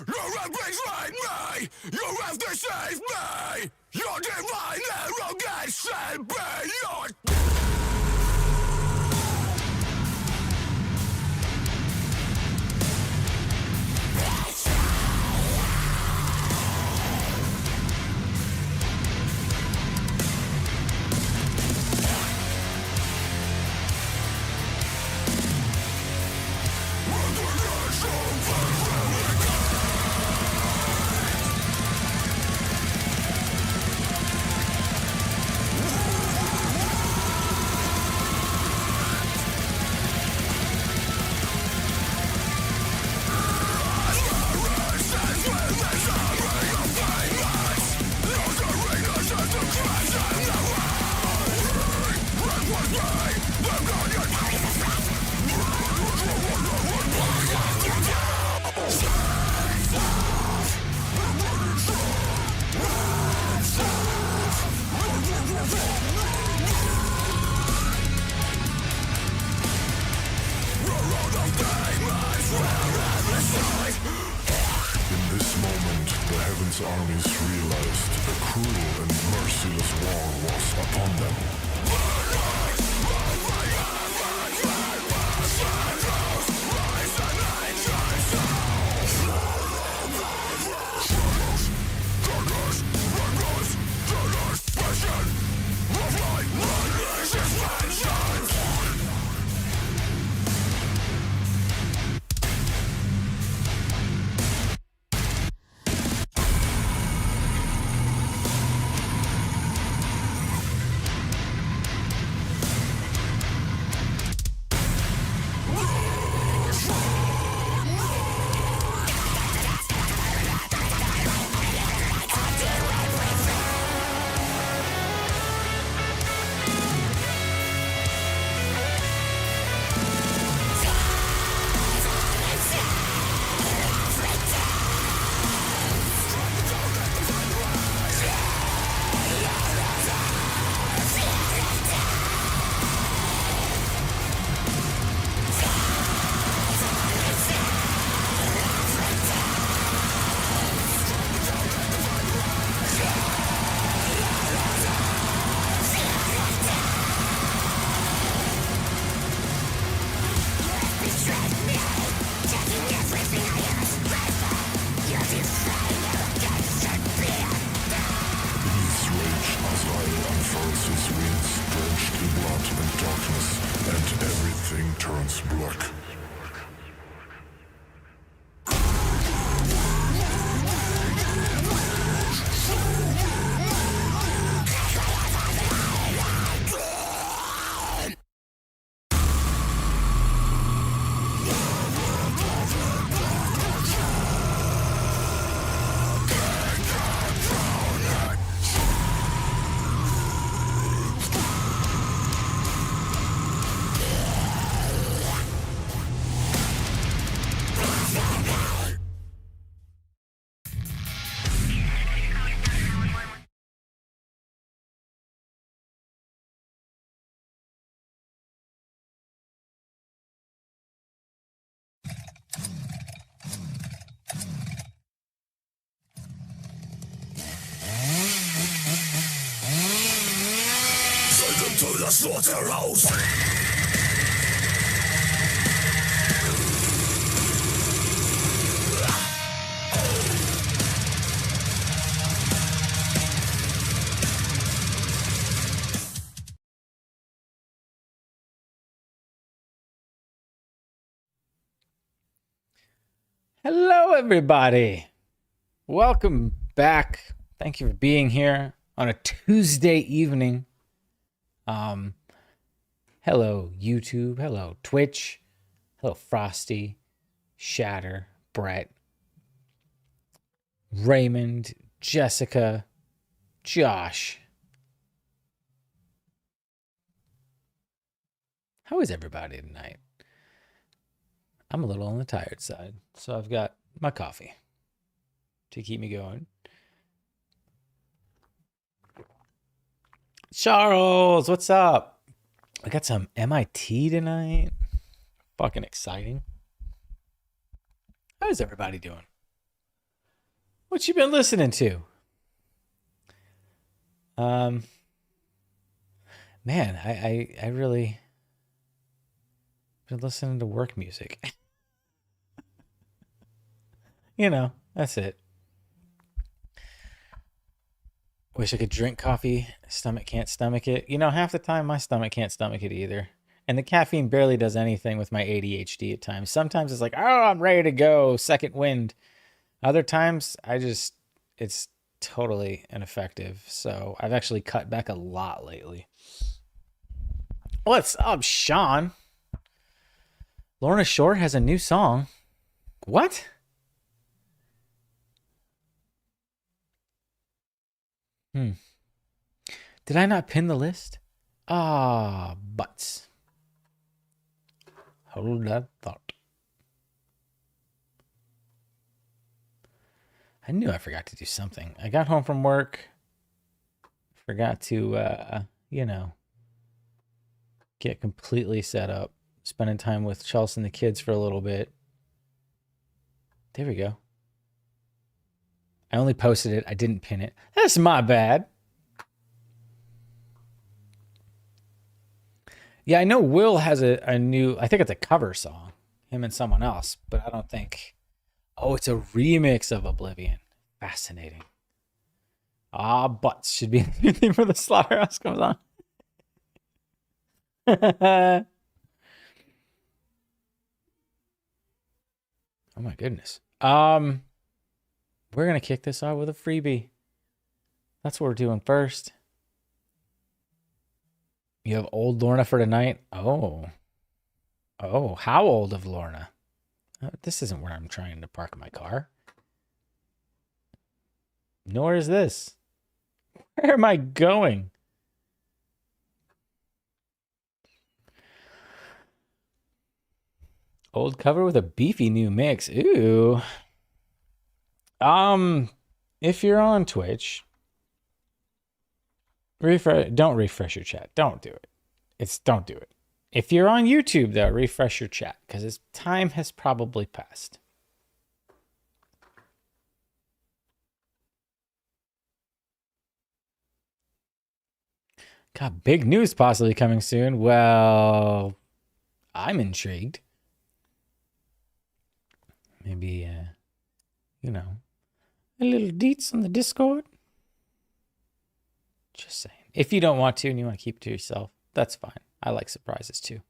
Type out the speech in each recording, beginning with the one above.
Your epics right me! You have to save me! Your divine arrogance shall be your... Bitch! Oblivion's armies realized a cruel and merciless war was upon them. To the slaughterhouse. Hello, everybody. Welcome back. Thank you for being here on a Tuesday evening. Hello, YouTube. Hello, Twitch. Hello, Frosty, Shatter, Brett, Raymond, Jessica, Josh. How is everybody tonight? I'm a little on the tired side, so I've got my coffee to keep me going. Charles, what's up? I got some MIT tonight. Fucking exciting. How's everybody doing? What you been listening to? Man, I really been listening to work music. You know, that's it. Wish I could drink coffee. Stomach can't stomach it. You know, half the time my stomach can't stomach it either. And the caffeine barely does anything with my ADHD at times. Sometimes it's like, oh, I'm ready to go. Second wind. Other times, it's totally ineffective. So I've actually cut back a lot lately. What's up, Sean? Lorna Shore has a new song. What? Did I not pin the list? Ah, butts. Hold that thought. I knew I forgot to do something. I got home from work. Forgot to, you know, get completely set up. Spending time with Chelsea and the kids for a little bit. There we go. I only posted it. I didn't pin it. That's my bad. Yeah, I know Will has a new, I think it's a cover song, him and someone else, but I don't think, oh, it's a remix of Oblivion. Fascinating. Ah, butts should be anything for the slaughterhouse comes on. Oh my goodness. We're gonna kick this off with a freebie. That's what we're doing first. You have old Lorna for tonight? Oh. Oh, how old of Lorna? This isn't where I'm trying to park my car. Nor is this. Where am I going? Old cover with a beefy new mix. Ooh. If you're on Twitch, don't refresh your chat. Don't do it. Don't do it. If you're on YouTube though, refresh your chat because its time has probably passed. Got big news possibly coming soon. Well, I'm intrigued. Maybe, you know, a little deets on the Discord. Just saying. If you don't want to and you want to keep it to yourself, that's fine. I like surprises too.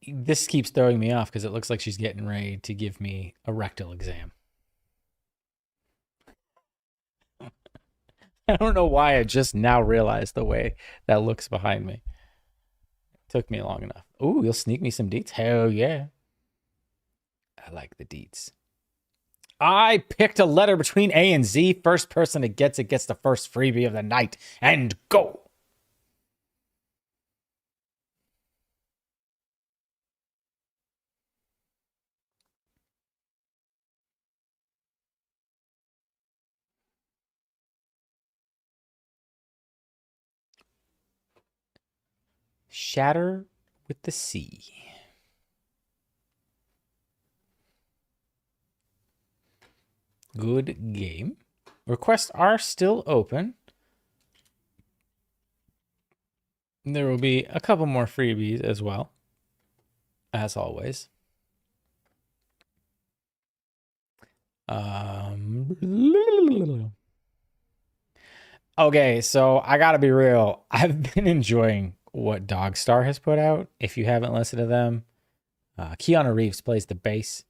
This keeps throwing me off because it looks like she's getting ready to give me a rectal exam. I don't know why I just now realized the way that looks behind me. Took me long enough. Ooh, you'll sneak me some deets? Hell yeah. I like the deets. I picked a letter between A and Z. First person that gets it gets the first freebie of the night. And go. Shatter with the sea. Good game. Requests are still open. There will be a couple more freebies as well, as always. Okay, so I gotta be real. I've been enjoying what Dogstar has put out. If you haven't listened to them, Keanu Reeves plays the bass.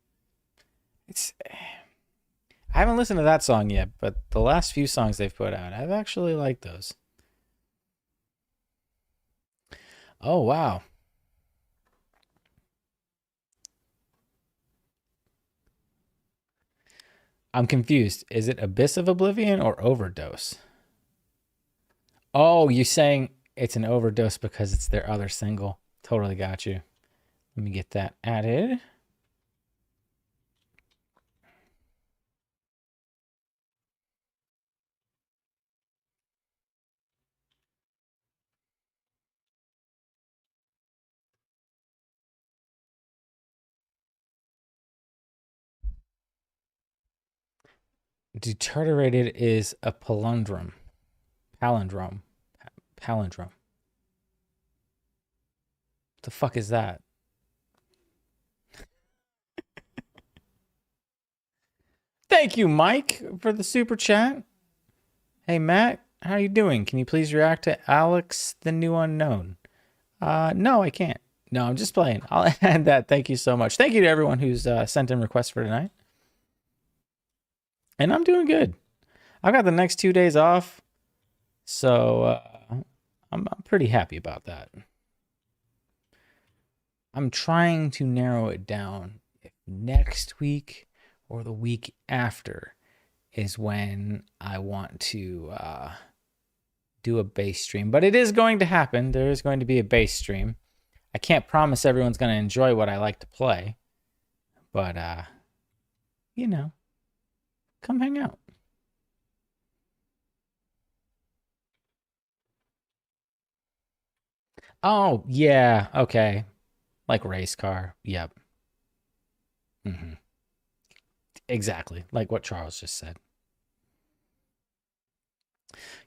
I haven't listened to that song yet, but the last few songs they've put out, I've actually liked those. Oh, wow. I'm confused. Is it Abyss of Oblivion or Overdose? Oh, you're saying it's an overdose because it's their other single. Totally got you. Let me get that added. Detarterated is a palindrome. Palindrome. Palindrome. What the fuck is that? Thank you, Mike, for the super chat. Hey, Matt, how you doing? Can you please react to ALYXX, the new unknown? No, I can't. No, I'm just playing. I'll add that. Thank you so much. Thank you to everyone who's sent in requests for tonight. And I'm doing good. I've got the next 2 days off, so I'm pretty happy about that. I'm trying to narrow it down. If next week or the week after is when I want to do a bass stream. But it is going to happen. There is going to be a bass stream. I can't promise everyone's going to enjoy what I like to play. But, you know, come hang out. Oh, yeah. Okay. Like race car. Yep. Mm-hmm. Exactly, like what Charles just said.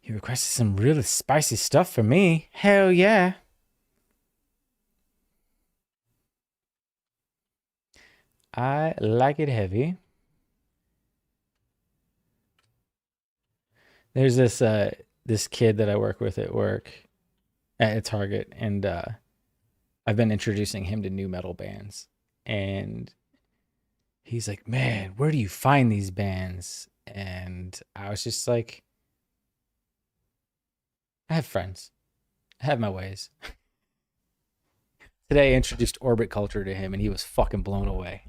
You requested some really spicy stuff for me. Hell yeah. I like it heavy. There's this kid that I work with at work at Target, and I've been introducing him to new metal bands. And he's like, "Man, where do you find these bands?" And I was just like, I have friends. I have my ways. Today I introduced Orbit Culture to him and he was fucking blown away.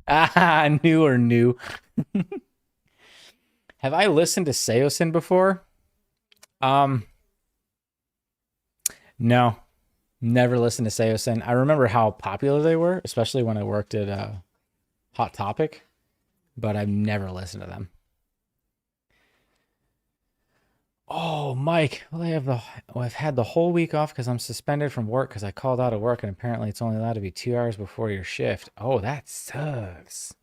New. Have I listened to Seosin before? No. Never listened to Seosin. I remember how popular they were, especially when I worked at Hot Topic, but I've never listened to them. Oh, Mike, well, I've had the whole week off because I'm suspended from work because I called out of work and apparently it's only allowed to be 2 hours before your shift. Oh, that sucks.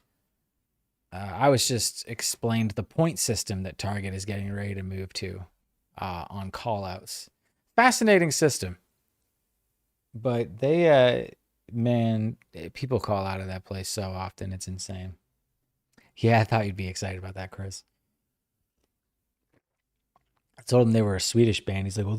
I was just explained the point system that Target is getting ready to move to on callouts. Fascinating system. But they, man, people call out of that place so often. It's insane. Yeah, I thought you'd be excited about that, Chris. I told him they were a Swedish band. He's like, well,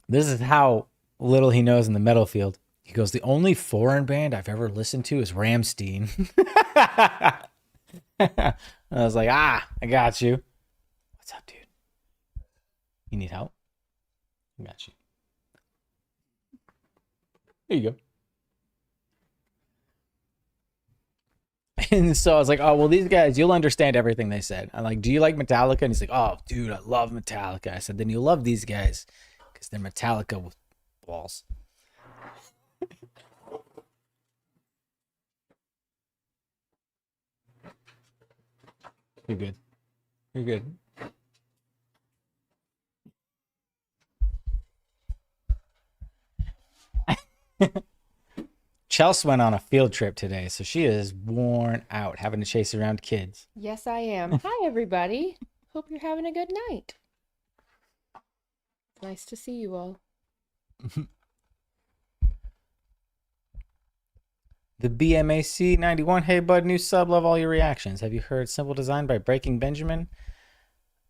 this is how little he knows in the metal field. He goes, the only foreign band I've ever listened to is Rammstein. I was like, I got you. What's up, dude? You need help? I got you. There you go. And so I was like, oh, well, these guys, you'll understand everything they said. I'm like, do you like Metallica? And he's like, oh, dude, I love Metallica. I said, then you'll love these guys because they're Metallica with balls. You're good. You're good. Chelsea went on a field trip today, so she is worn out having to chase around kids. Yes, I am. Hi, everybody. Hope you're having a good night. Nice to see you all. The BMAC 91. Hey, bud, new sub. Love all your reactions. Have you heard Simple Design by Breaking Benjamin?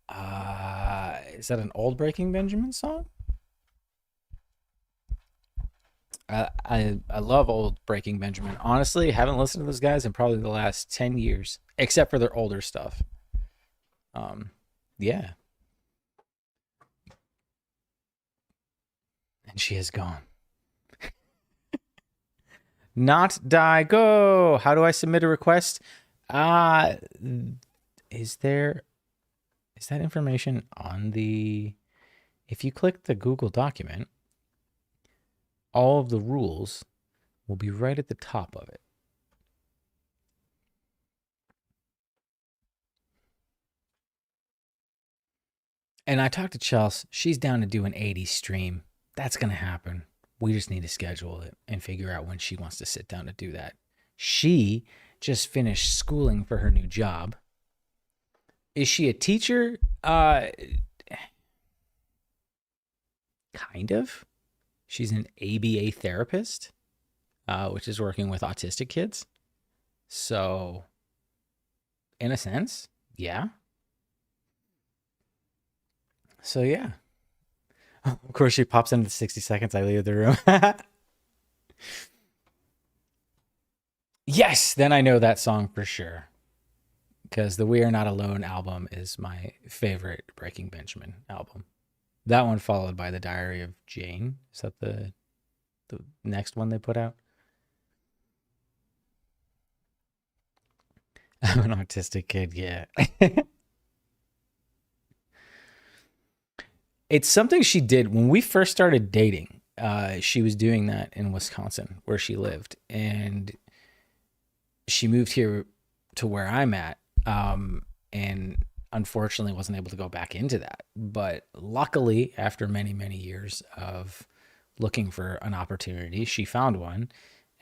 Is that an old Breaking Benjamin song? I love old Breaking Benjamin. Honestly, haven't listened to those guys in probably the last 10 years, except for their older stuff. Yeah. And she is gone. Not die, go. How do I submit a request? Is that information on the, if you click the Google document, all of the rules will be right at the top of it. And I talked to Chelsea. She's down to do an 80 stream. That's going to happen. We just need to schedule it and figure out when she wants to sit down to do that. She just finished schooling for her new job. Is she a teacher? Kind of. She's an ABA therapist, which is working with autistic kids. So, in a sense, yeah. So, yeah. Of course, she pops into the 60 seconds I leave the room. Yes, then I know that song for sure. Because the We Are Not Alone album is my favorite Breaking Benjamin album. That one followed by The Diary of Jane. Is that the next one they put out? I'm an autistic kid, yeah. It's something she did when we first started dating. She was doing that in Wisconsin, where she lived. And she moved here to where I'm at. And unfortunately wasn't able to go back into that. But luckily, after many, many years of looking for an opportunity, she found one.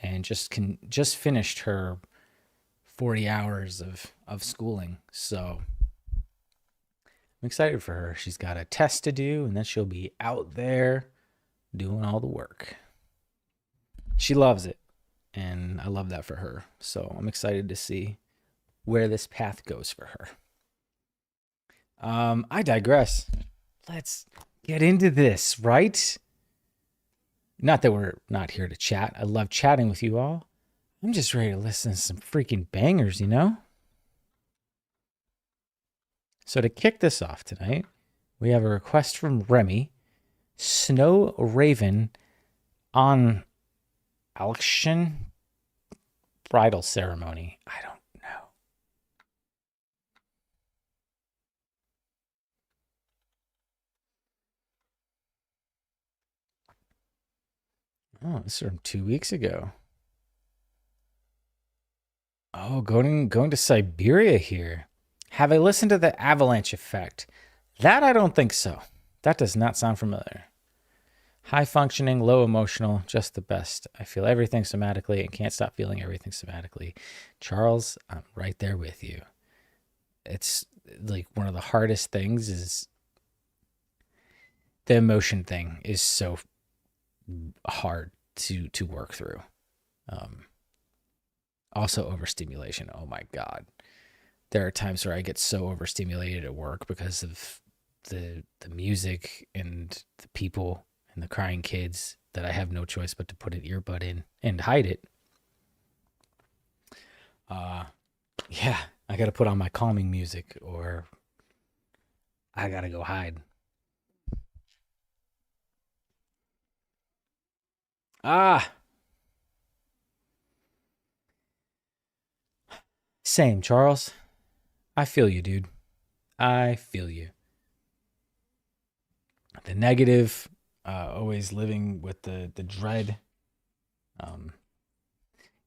and just finished her 40 hours of schooling. So I'm excited for her. She's got a test to do, and then she'll be out there doing all the work. She loves it, and I love that for her. So I'm excited to see where this path goes for her. I digress. Let's get into this, right? Not that we're not here to chat. I love chatting with you all. I'm just ready to listen to some freaking bangers, you know? So to kick this off tonight, we have a request from Remy. Snow Raven on Alaxchyn bridal ceremony. I don't know. Oh, this is from 2 weeks ago. Oh, going to Siberia here. Have I listened to the avalanche effect? That I don't think so. That does not sound familiar. High functioning, low emotional, just the best. I feel everything somatically and can't stop feeling everything somatically. Charles, I'm right there with you. It's like one of the hardest things is the emotion thing is so hard to work through. Also overstimulation. Oh my God. There are times where I get so overstimulated at work because of the music and the people and the crying kids that I have no choice but to put an earbud in and hide it. Yeah, I got to put on my calming music or I got to go hide. Same, Charles. I feel you, dude. I feel you. The negative, always living with the dread.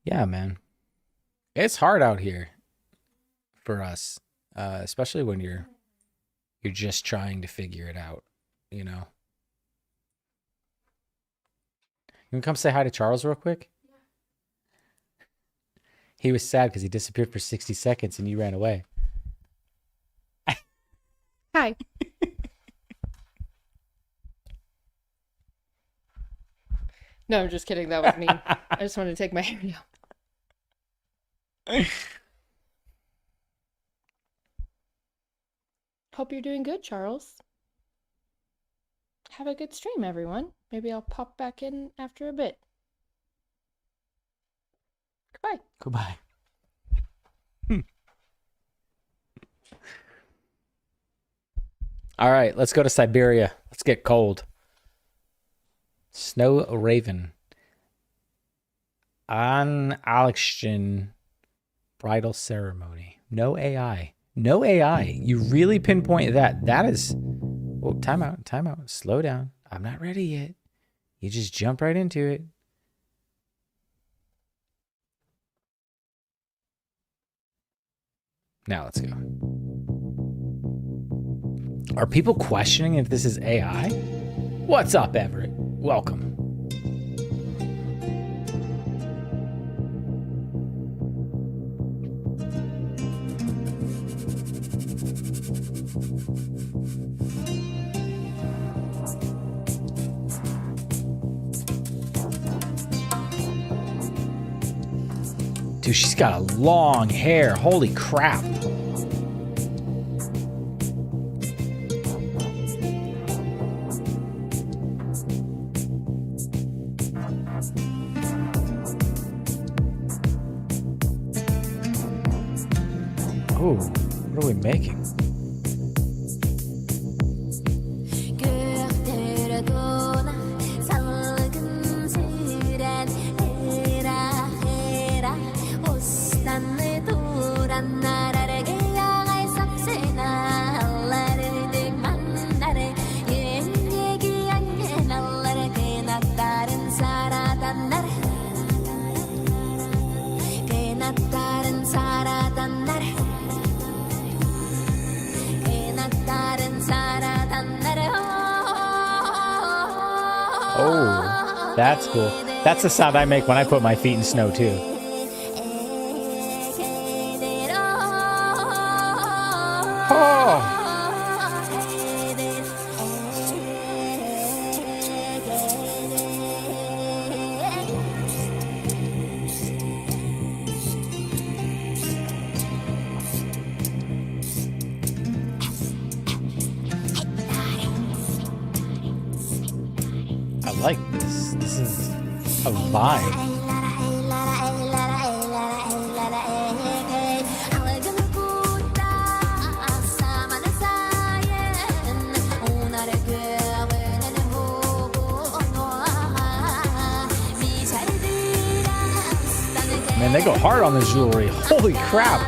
Yeah, man. It's hard out here for us, especially when you're just trying to figure it out, you know. You can come say hi to Charles real quick? He was sad because he disappeared for 60 seconds and you ran away. Hi. No, I'm just kidding. That was me. I just wanted to take my hair down. Hope you're doing good, Charles. Have a good stream, everyone. Maybe I'll pop back in after a bit. Goodbye. Goodbye. All right, let's go to Siberia. Let's get cold. Snow Raven. On Alaxchyn bridal ceremony. No AI. No AI. You really pinpoint that. That is... Oh, time out. Slow down. I'm not ready yet. You just jump right into it. Now let's go. Are people questioning if this is AI? What's up, Everett? Welcome. Dude, she's got a long hair. Holy crap. Oh, what are we making? Oh, that's cool. That's the sound I make when I put my feet in snow too. Oh. I like this. This is a vibe. Man, they go hard on the jewelry. Holy crap.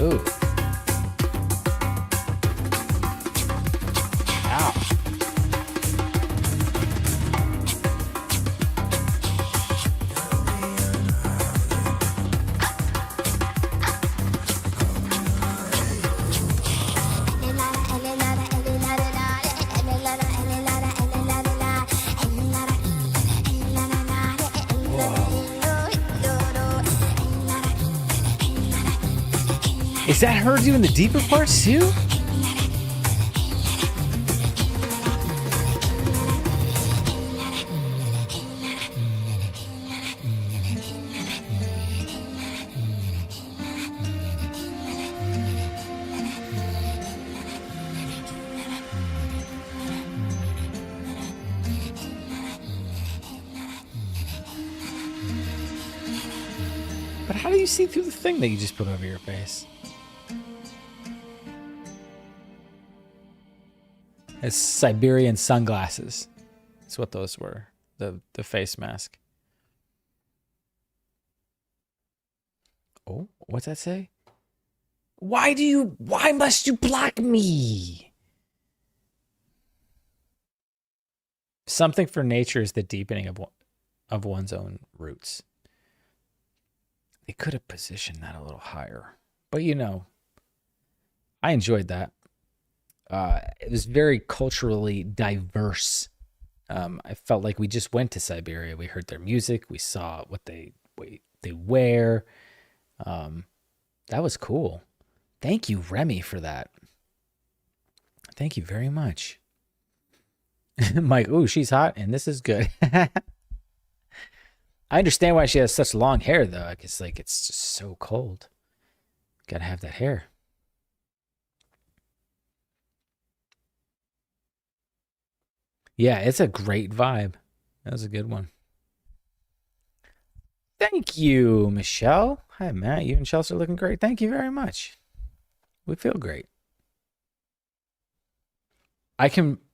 Ooh. Ow. Is that her doing the deeper parts too? But how do you see through the thing that you just put over your face? It's Siberian sunglasses. That's what those were. The face mask. Oh, what's that say? Why must you block me? Something for nature is the deepening of one's own roots. They could have positioned that a little higher. But you know, I enjoyed that. It was very culturally diverse. I felt like we just went to Siberia. We heard their music. We saw what they wear. That was cool. Thank you, Remy, for that. Thank you very much. Mike, ooh, she's hot, and this is good. I understand why she has such long hair, though. It's like it's just so cold. Gotta have that hair. Yeah, it's a great vibe. That was a good one. Thank you, Michelle. Hi, Matt. You and Chelsea are looking great. Thank you very much. We feel great.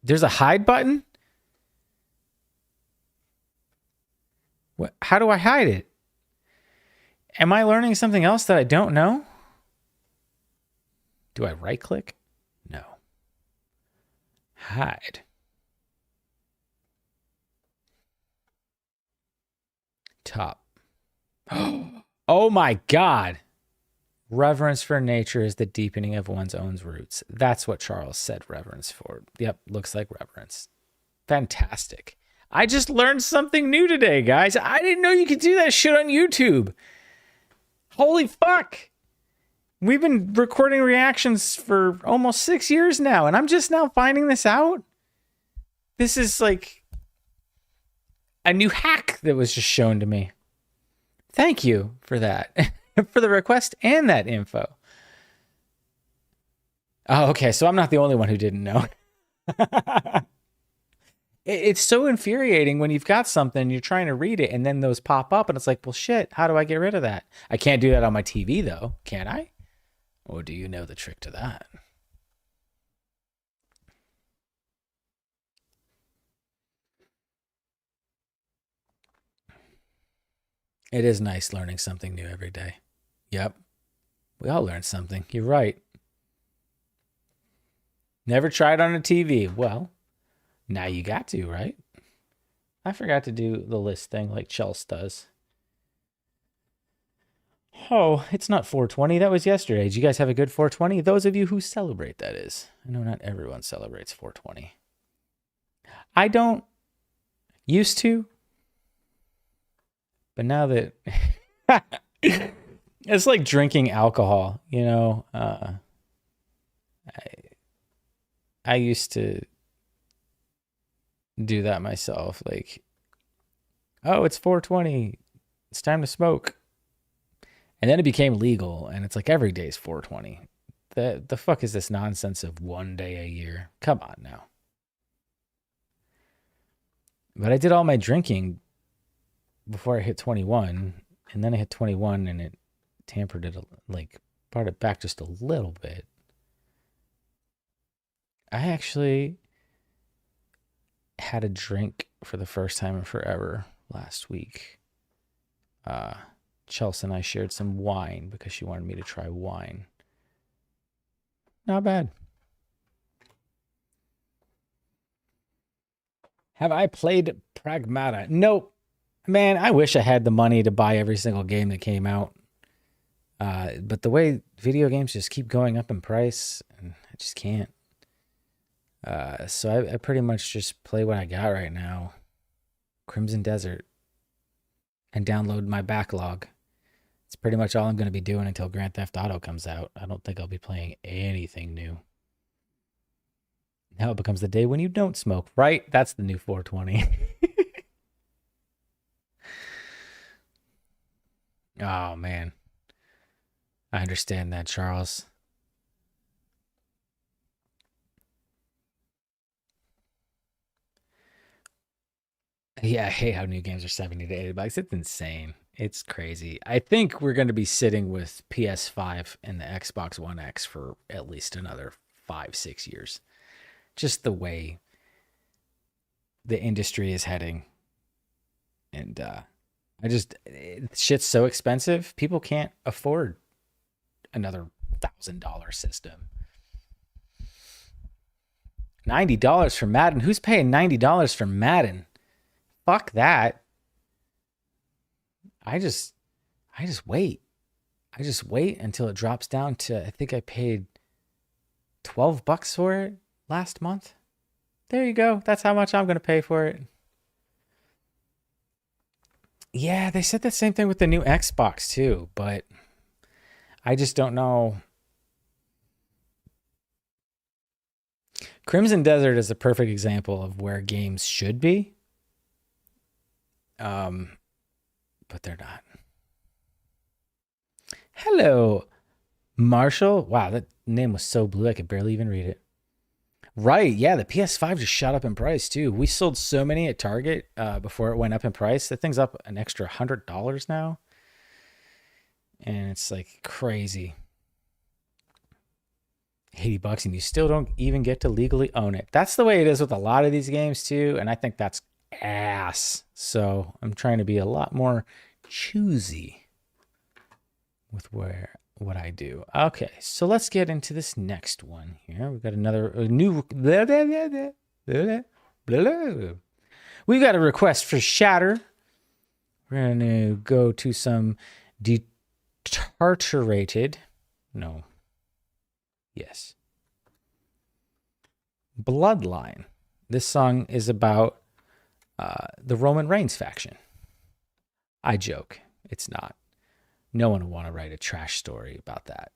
There's a hide button? What? How do I hide it? Am I learning something else that I don't know? Do I right click? No. Hide. Top. Oh my God. Reverence for nature is the deepening of one's own roots. That's what Charles said reverence for. Yep, looks like reverence. Fantastic. I just learned something new today, guys. I didn't know you could do that shit on YouTube. Holy fuck. We've been recording reactions for almost 6 years now, and I'm just now finding this out. This is like a new hack that was just shown to me. Thank you for that, for the request and that info. Oh, okay, so I'm not the only one who didn't know. It's so infuriating when you've got something, you're trying to read it, and then those pop up, and it's like, well, shit, how do I get rid of that? I can't do that on my TV, though, can I? Or do you know the trick to that? It is nice learning something new every day. Yep. We all learn something. You're right. Never tried on a TV. Well, now you got to, right? I forgot to do the list thing like Chelsea does. Oh, it's not 420. That was yesterday. Did you guys have a good 420? Those of you who celebrate, that is. I know not everyone celebrates 420. I don't used to. But now that... it's like drinking alcohol, you know? I used to do that myself. Like, oh, it's 420. It's time to smoke. And then it became legal, and it's like every day's 420. The fuck is this nonsense of one day a year? Come on now. But I did all my drinking before I hit 21, and then I hit 21, and it tampered it, like, brought it back just a little bit. I actually had a drink for the first time in forever last week. Chelsea and I shared some wine because she wanted me to try wine. Not bad. Have I played Pragmata? Nope. Man, I wish I had the money to buy every single game that came out. But the way video games just keep going up in price, I just can't. So I pretty much just play what I got right now. Crimson Desert. And download my backlog. It's pretty much all I'm going to be doing until Grand Theft Auto comes out. I don't think I'll be playing anything new. Now it becomes the day when you don't smoke, right? That's the new 420. Oh, man. I understand that, Charles. Yeah, I hate how new games are 70 to 80 bucks. It's insane. It's crazy. I think we're going to be sitting with PS5 and the Xbox One X for at least another 5-6 years. Just the way the industry is heading. And shit's so expensive. People can't afford another $1,000 system. $90 for Madden. Who's paying $90 for Madden? Fuck that. I just wait. I just wait until it drops down to, I think I paid $12 for it last month. There you go. That's how much I'm going to pay for it. Yeah, they said the same thing with the new Xbox too, but I just don't know. Crimson Desert is a perfect example of where games should be. But they're not. Hello, Marshall. Wow, that name was so blue I could barely even read it. Right, yeah, the PS5 just shot up in price too. We sold so many at Target before it went up in price. That thing's up an extra $100 now. And it's like crazy. $80 and you still don't even get to legally own it. That's the way it is with a lot of these games too, and I think that's ass. So I'm trying to be a lot more choosy with what I do. Okay, so let's get into this next one here. We've got a new we've got a request for Shatter. We're gonna go to some Detarterated. No. Yes. Bloodline. This song is about the Roman Reigns faction. I joke. It's not. No one will want to write a trash story about that.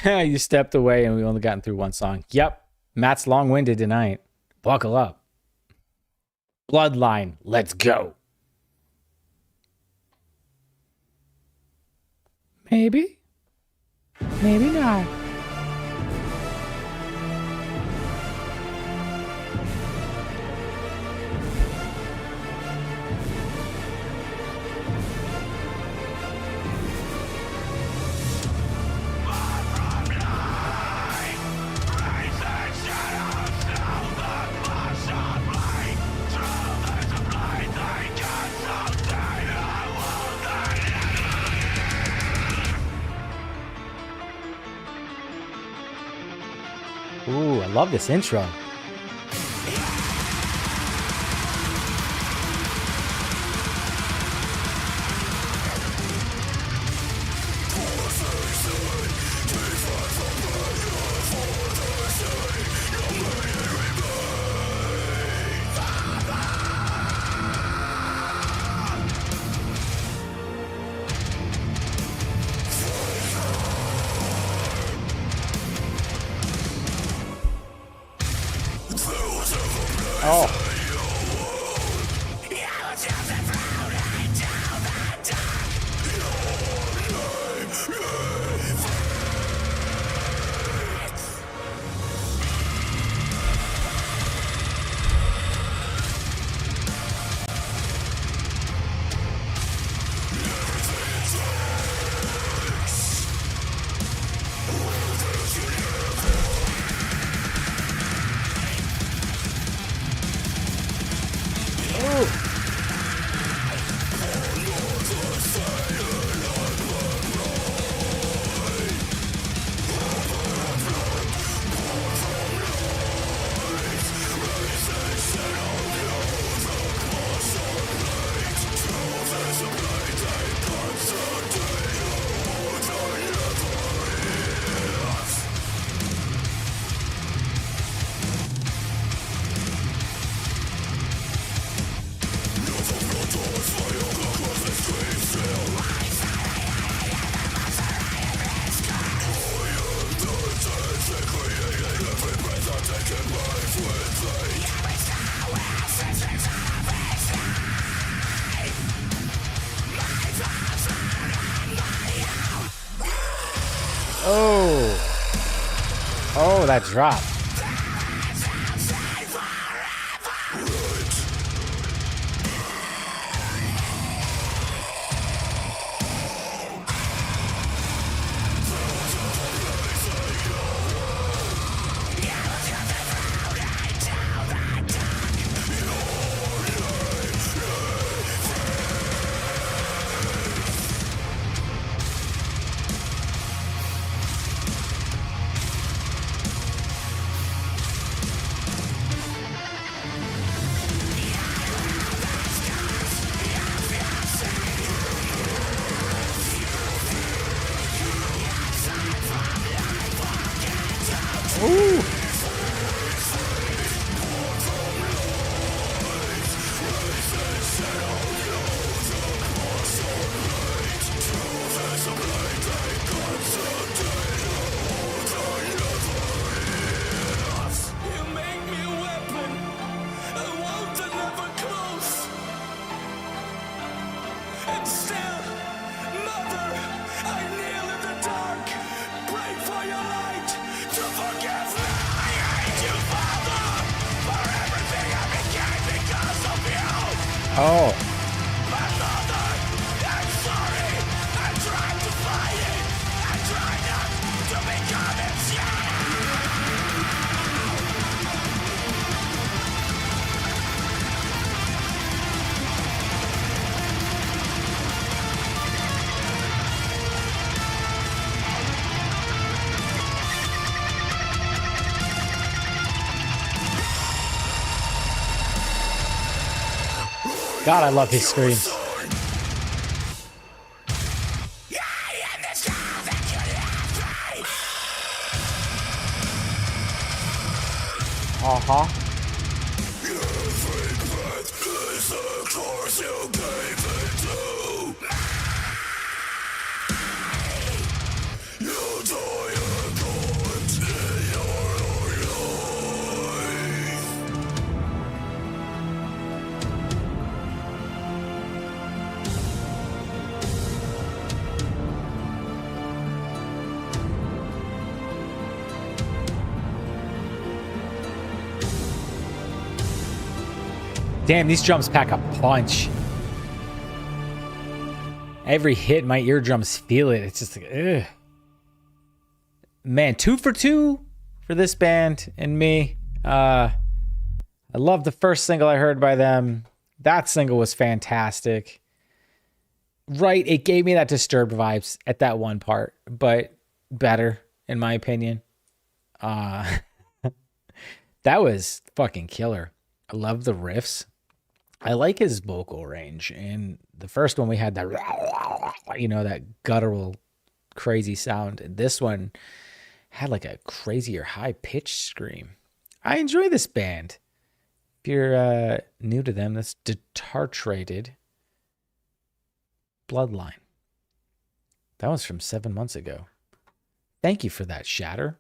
You stepped away and we only gotten through one song. Yep. Matt's long-winded tonight. Buckle up. Bloodline. Let's go. Maybe. Maybe not. Ooh, I love this intro. Oh. Oh, that drop. Oh. God, I love his screams. Uh-huh. You die Damn, these drums pack a punch. Every hit, my eardrums feel it. It's just like, ugh. Man, 2 for 2 for this band and me. I love the first single I heard by them. That single was fantastic. Right, it gave me that Disturbed vibes at that one part, but better, in my opinion. That was fucking killer. I love the riffs. I like his vocal range. In the first one, we had that, that guttural, crazy sound. This one had like a crazier high-pitched scream. I enjoy this band. If you're new to them, that's Detarterated. BLOODLINE. That was from 7 months ago. Thank you for that, Shatter.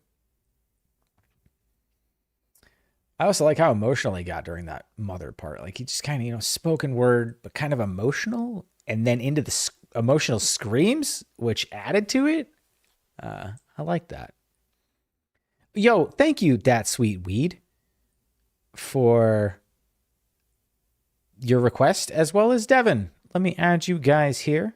I also like how emotional he got during that mother part. Like he just kind of, spoken word, but kind of emotional. And then into the emotional screams, which added to it. I like that. Yo, thank you, Dat Sweet Weed, for your request, as well as Devin. Let me add you guys here.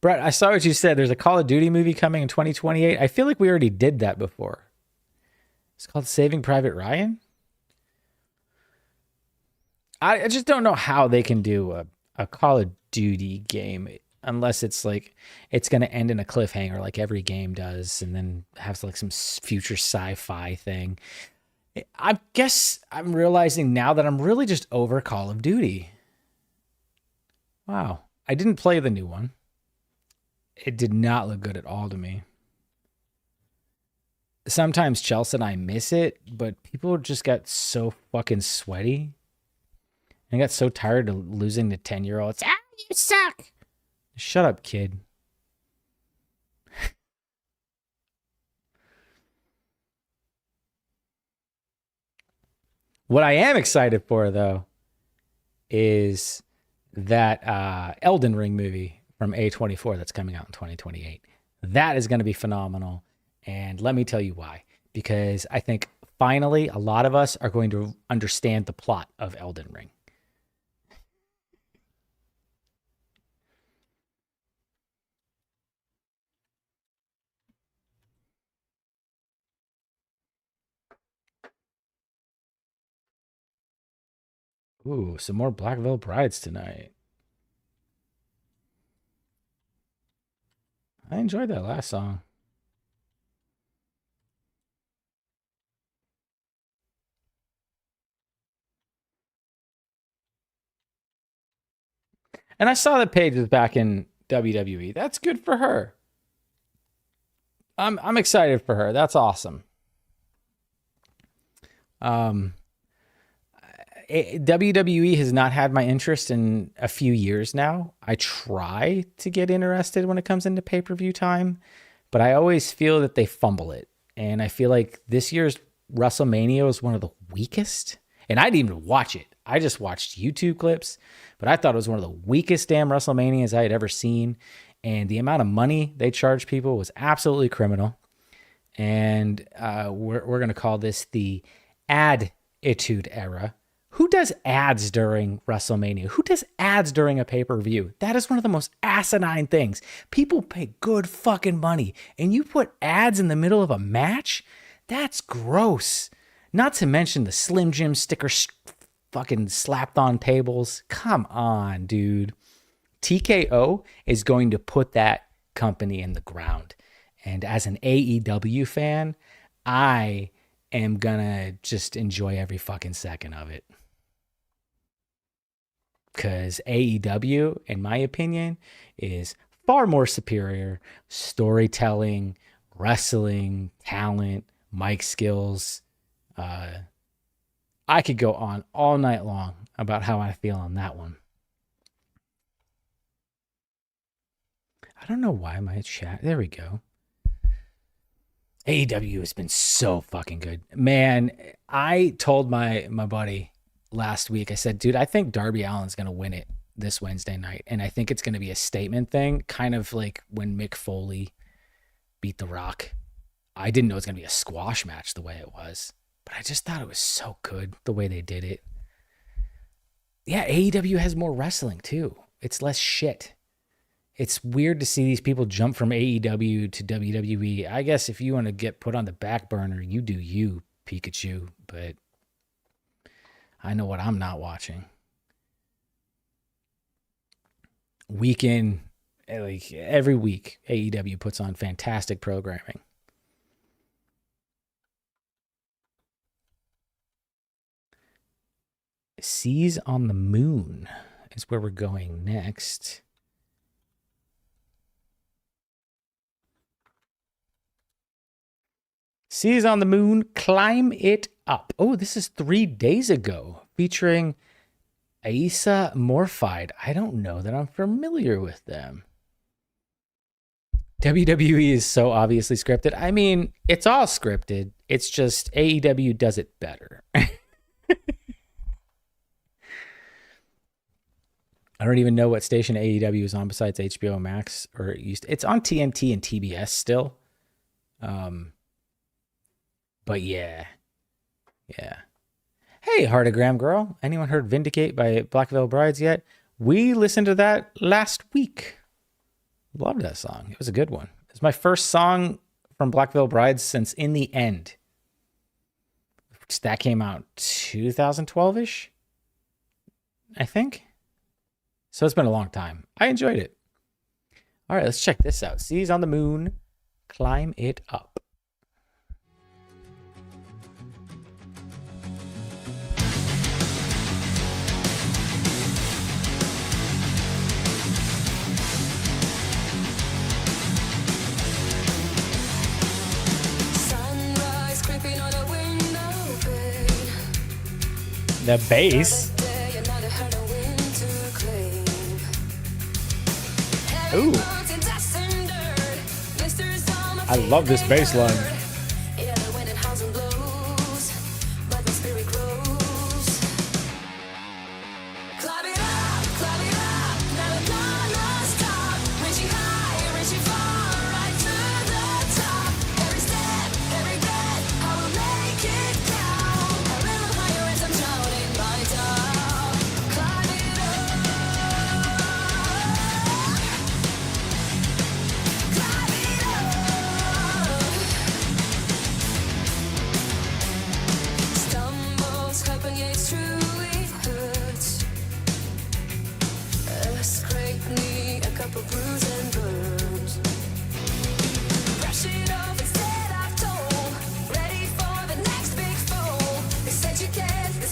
Brett, I saw what you said. There's a Call of Duty movie coming in 2028. I feel like we already did that before. It's called Saving Private Ryan. I just don't know how they can do a Call of Duty game unless it's like it's going to end in a cliffhanger like every game does, and then have like some future sci-fi thing. I guess I'm realizing now that I'm really just over Call of Duty. Wow. I didn't play the new one. It did not look good at all to me. Sometimes Chelsea and I miss it, but people just got so fucking sweaty. I got so tired of losing to 10-year-olds. Ah, you suck. Shut up, kid. What I am excited for, though, is that Elden Ring movie from A24 that's coming out in 2028. That is going to be phenomenal. And let me tell you why. Because I think finally a lot of us are going to understand the plot of Elden Ring. Ooh, some more Black Veil Brides tonight. I enjoyed that last song. And I saw that Paige was back in WWE. That's good for her. I'm excited for her. That's awesome. WWE has not had my interest in a few years now. I try to get interested when it comes into pay-per-view time, but I always feel that they fumble it. And I feel like this year's WrestleMania was one of the weakest. And I didn't even watch it. I just watched YouTube clips, but I thought it was one of the weakest damn WrestleManias I had ever seen. And the amount of money they charged people was absolutely criminal. And we're going to call this the ad-itude era. Who does ads during WrestleMania? Who does ads during a pay-per-view? That is one of the most asinine things. People pay good fucking money, and you put ads in the middle of a match? That's gross. Not to mention the Slim Jim sticker fucking slapped on tables. Come on, dude. TKO is going to put that company in the ground. And as an AEW fan, I am gonna just enjoy every fucking second of it. Because AEW, in my opinion, is far more superior. Storytelling, wrestling, talent, mic skills. I could go on all night long about how I feel on that one. I don't know why my chat... There we go. AEW has been so fucking good. Man, I told my buddy last week, I said, dude, I think Darby Allin's going to win it this Wednesday night. And I think it's going to be a statement thing, kind of like when Mick Foley beat The Rock. I didn't know it was going to be a squash match the way it was. But I just thought it was so good the way they did it. Yeah, AEW has more wrestling too. It's less shit. It's weird to see these people jump from AEW to WWE. I guess if you want to get put on the back burner, you do you, Pikachu. But I know what I'm not watching. Week in, like every week, AEW puts on fantastic programming. Seas on the Moon is where we're going next. Seas on the Moon, Climb It Up. Oh, this is 3 days ago, featuring Eissa Morphide. I don't know that I'm familiar with them. WWE is so obviously scripted. I mean, it's all scripted. It's just AEW does it better. I don't even know what station AEW is on besides HBO Max, or it's on TNT and TBS still. But yeah. Hey, Heartagram Girl. Anyone heard Vindicate by Black Veil Brides yet? We listened to that last week. Loved that song. It was a good one. It's my first song from Black Veil Brides since In the End. That came out 2012-ish, I think. So it's been a long time. I enjoyed it. All right, let's check this out. Seas on the Moon, Climb It Up. Sunrise creeping on a window pane. The bass. Ooh. I love this bass line.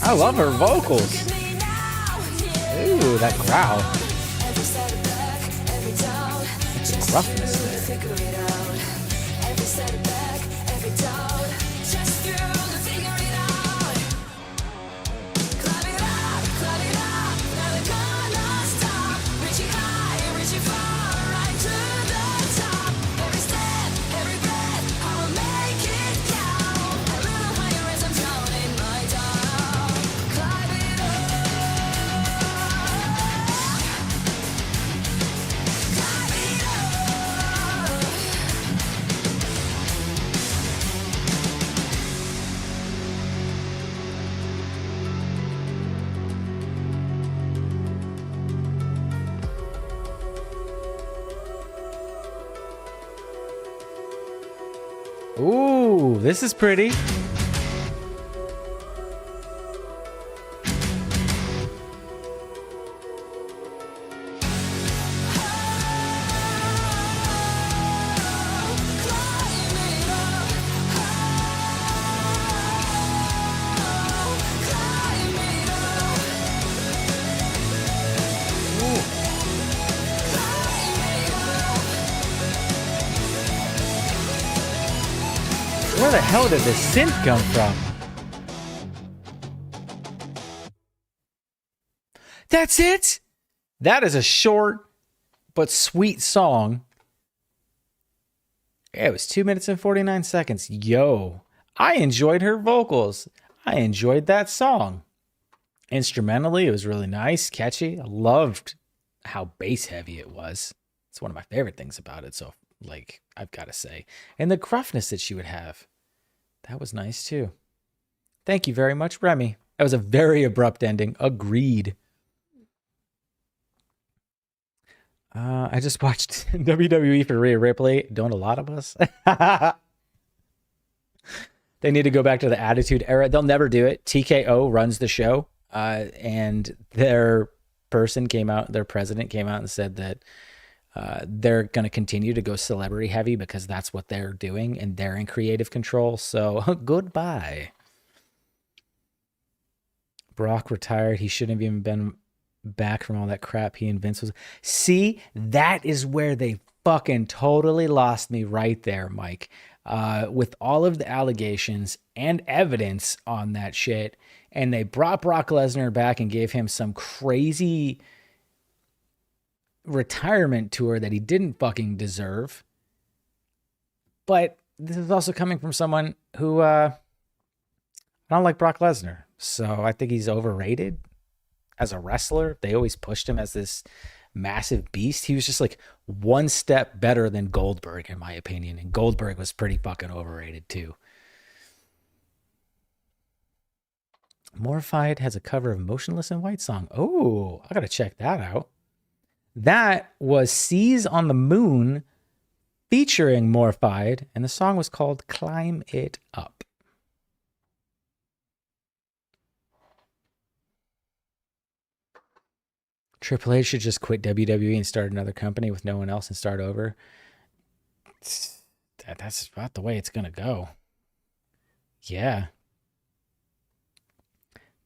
I love her vocals. Ooh, that growl. It's roughness there. Ooh, this is pretty. Where the hell did this synth come from? That's it? That is a short but sweet song. It was 2 minutes and 49 seconds. Yo, I enjoyed her vocals. I enjoyed that song. Instrumentally, it was really nice, catchy. I loved how bass heavy it was. It's one of my favorite things about it. So, like, I've got to say. And the gruffness that she would have. That was nice too. Thank you very much, Remy. That was a very abrupt ending. Agreed. I just watched WWE for Rhea Ripley. Don't a lot of us? They need to go back to the Attitude Era. They'll never do it. TKO runs the show, and their president came out and said that they're going to continue to go celebrity heavy because that's what they're doing, and they're in creative control. So goodbye. Brock retired. He shouldn't have even been back from all that crap he and Vince was. See, that is where they fucking totally lost me right there, Mike. With all of the allegations and evidence on that shit, and they brought Brock Lesnar back and gave him some crazy retirement tour that he didn't fucking deserve. But this is also coming from someone who I don't like Brock Lesnar, so I think he's overrated as a wrestler. They always pushed him as this massive beast. He was just like one step better than Goldberg, in my opinion. And Goldberg was pretty fucking overrated too. Morphide has a cover of Motionless in White song. Oh, I gotta check that out. That was Seas on the Moon featuring Morphide, and the song was called Climb It Up. Triple H should just quit WWE and start another company with no one else and start over. That's about the way it's going to go. Yeah.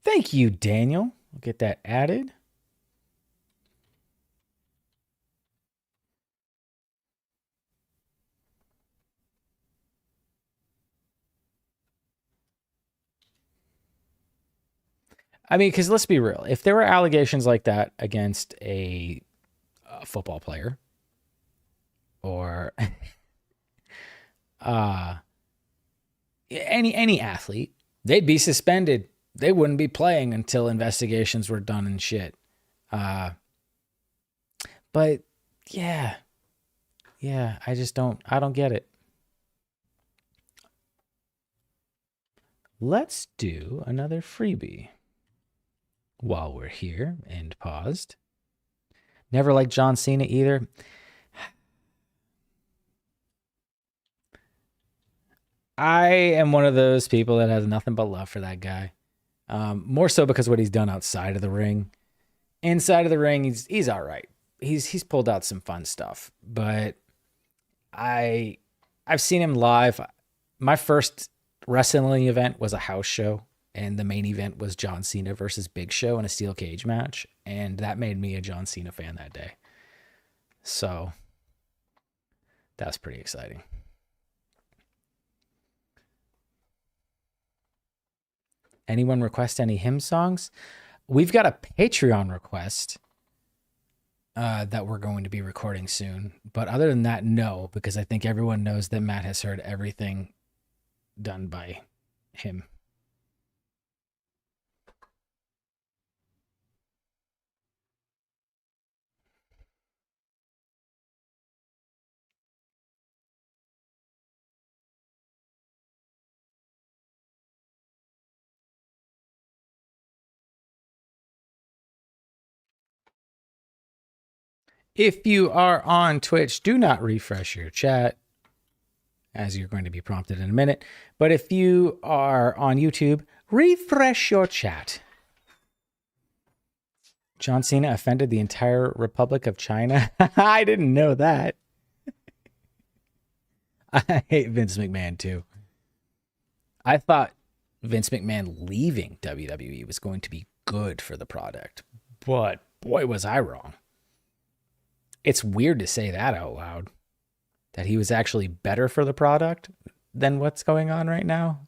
Thank you, Daniel. We'll get that added. I mean, because let's be real. If there were allegations like that against a football player or any athlete, they'd be suspended. They wouldn't be playing until investigations were done and shit. But yeah, I don't get it. Let's do another freebie. While we're here and paused. Never liked John Cena either. I am one of those people that has nothing but love for that guy. More so because of what he's done outside of the ring. Inside of the ring, he's all right. He's pulled out some fun stuff. But I've seen him live. My first wrestling event was a house show. And the main event was John Cena versus Big Show in a steel cage match. And that made me a John Cena fan that day. So that was pretty exciting. Anyone request any hymn songs? We've got a Patreon request that we're going to be recording soon. But other than that, no, because I think everyone knows that Matt has heard everything done by him. If you are on Twitch, do not refresh your chat, as you're going to be prompted in a minute. But if you are on YouTube, refresh your chat. John Cena offended the entire Republic of China. I didn't know that. I hate Vince McMahon too. I thought Vince McMahon leaving WWE was going to be good for the product, but boy, was I wrong. It's weird to say that out loud, that he was actually better for the product than what's going on right now.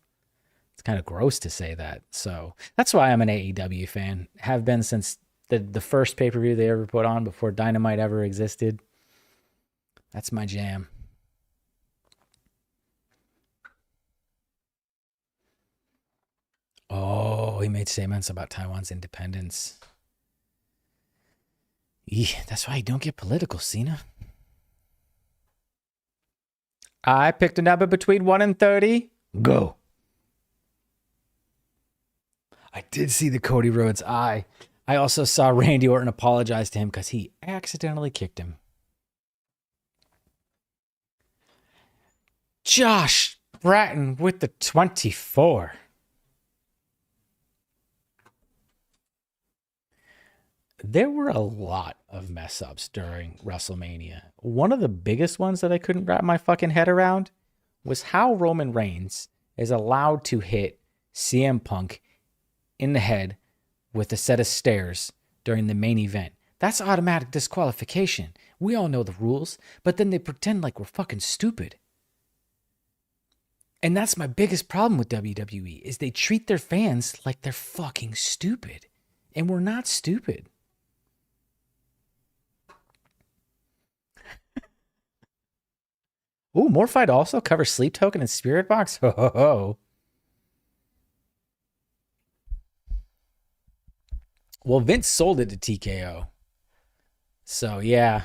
It's kind of gross to say that. So that's why I'm an AEW fan. Have been since the first pay-per-view they ever put on before Dynamite ever existed. That's my jam. Oh, he made statements about Taiwan's independence. Yeah, that's why you don't get political, Cena. I picked a number between 1 and 30. Go. I did see the Cody Rhodes eye. I also saw Randy Orton apologize to him because he accidentally kicked him. Josh Bratton with the 24. There were a lot of mess ups during WrestleMania. One of the biggest ones that I couldn't wrap my fucking head around was how Roman Reigns is allowed to hit CM Punk in the head with a set of stairs during the main event. That's automatic disqualification. We all know the rules, but then they pretend like we're fucking stupid. And that's my biggest problem with WWE is they treat their fans like they're fucking stupid. And we're not stupid. Ooh, Morphide also covers Sleep Token and Spirit Box? Ho, ho, ho. Well, Vince sold it to TKO. So, yeah.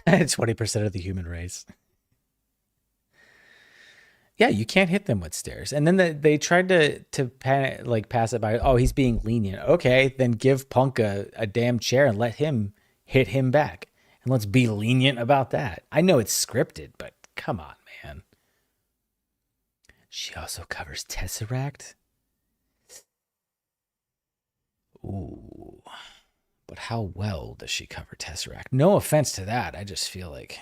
20% of the human race. Yeah, you can't hit them with stairs. And then they tried to pass it by, oh, he's being lenient. Okay, then give Punk a damn chair and let him hit him back. And let's be lenient about that. I know it's scripted, but come on, man. She also covers Tesseract. Ooh. But how well does she cover Tesseract? No offense to that. I just feel like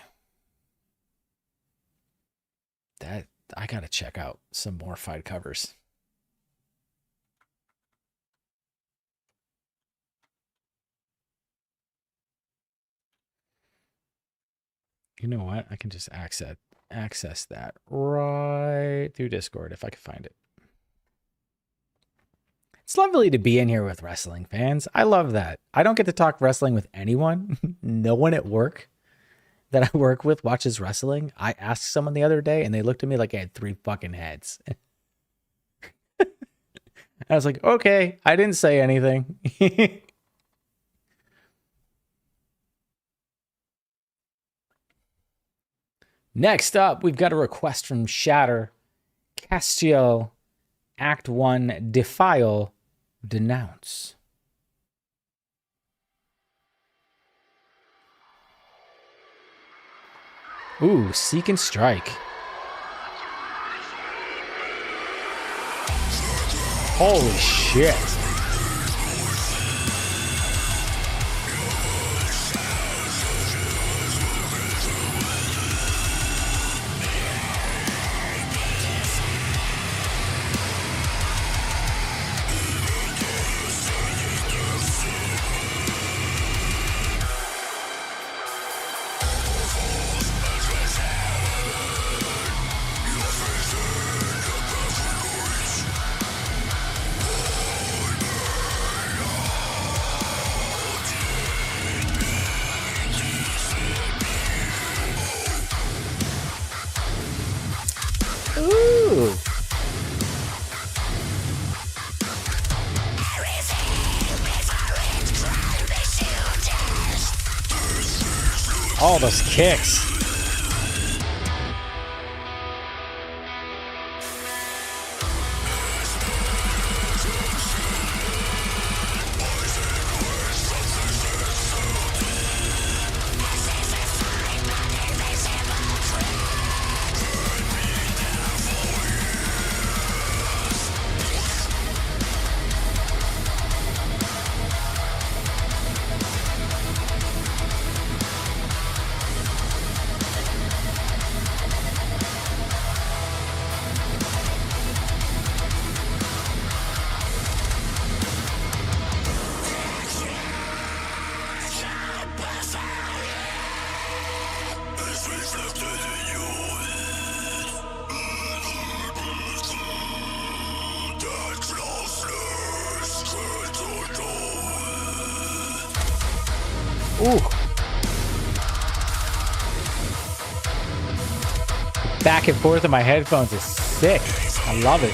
that I got to check out some Morphide covers. You know what? I can just access that right through Discord if I can find it. It's lovely to be in here with wrestling fans. I love that. I don't get to talk wrestling with anyone. No one at work that I work with watches wrestling. I asked someone the other day and they looked at me like I had 3 fucking heads. I was like, okay, I didn't say anything. Next up, we've got a request from Shatter. Castiel, Act 1, Defile, Denounce. Ooh, Seek and Strike. Holy shit. Ooh. All those kicks. Ooh. Back and forth in my headphones is sick. I love it.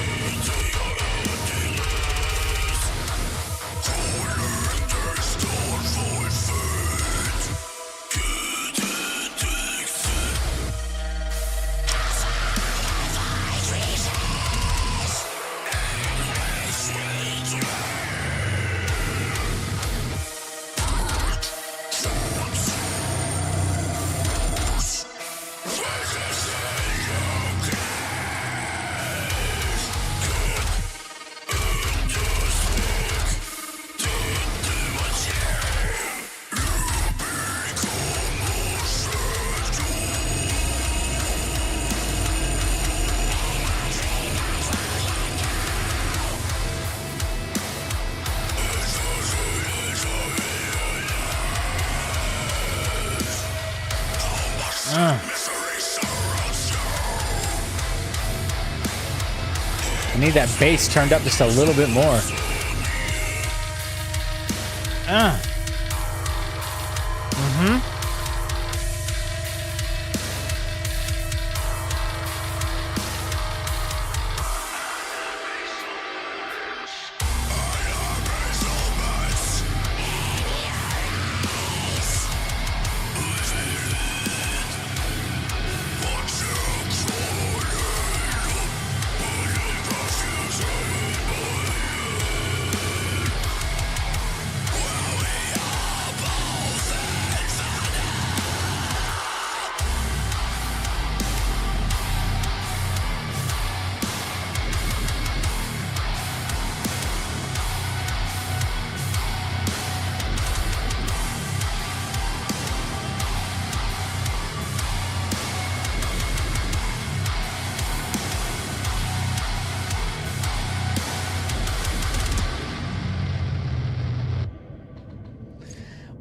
need that bass turned up just a little bit more.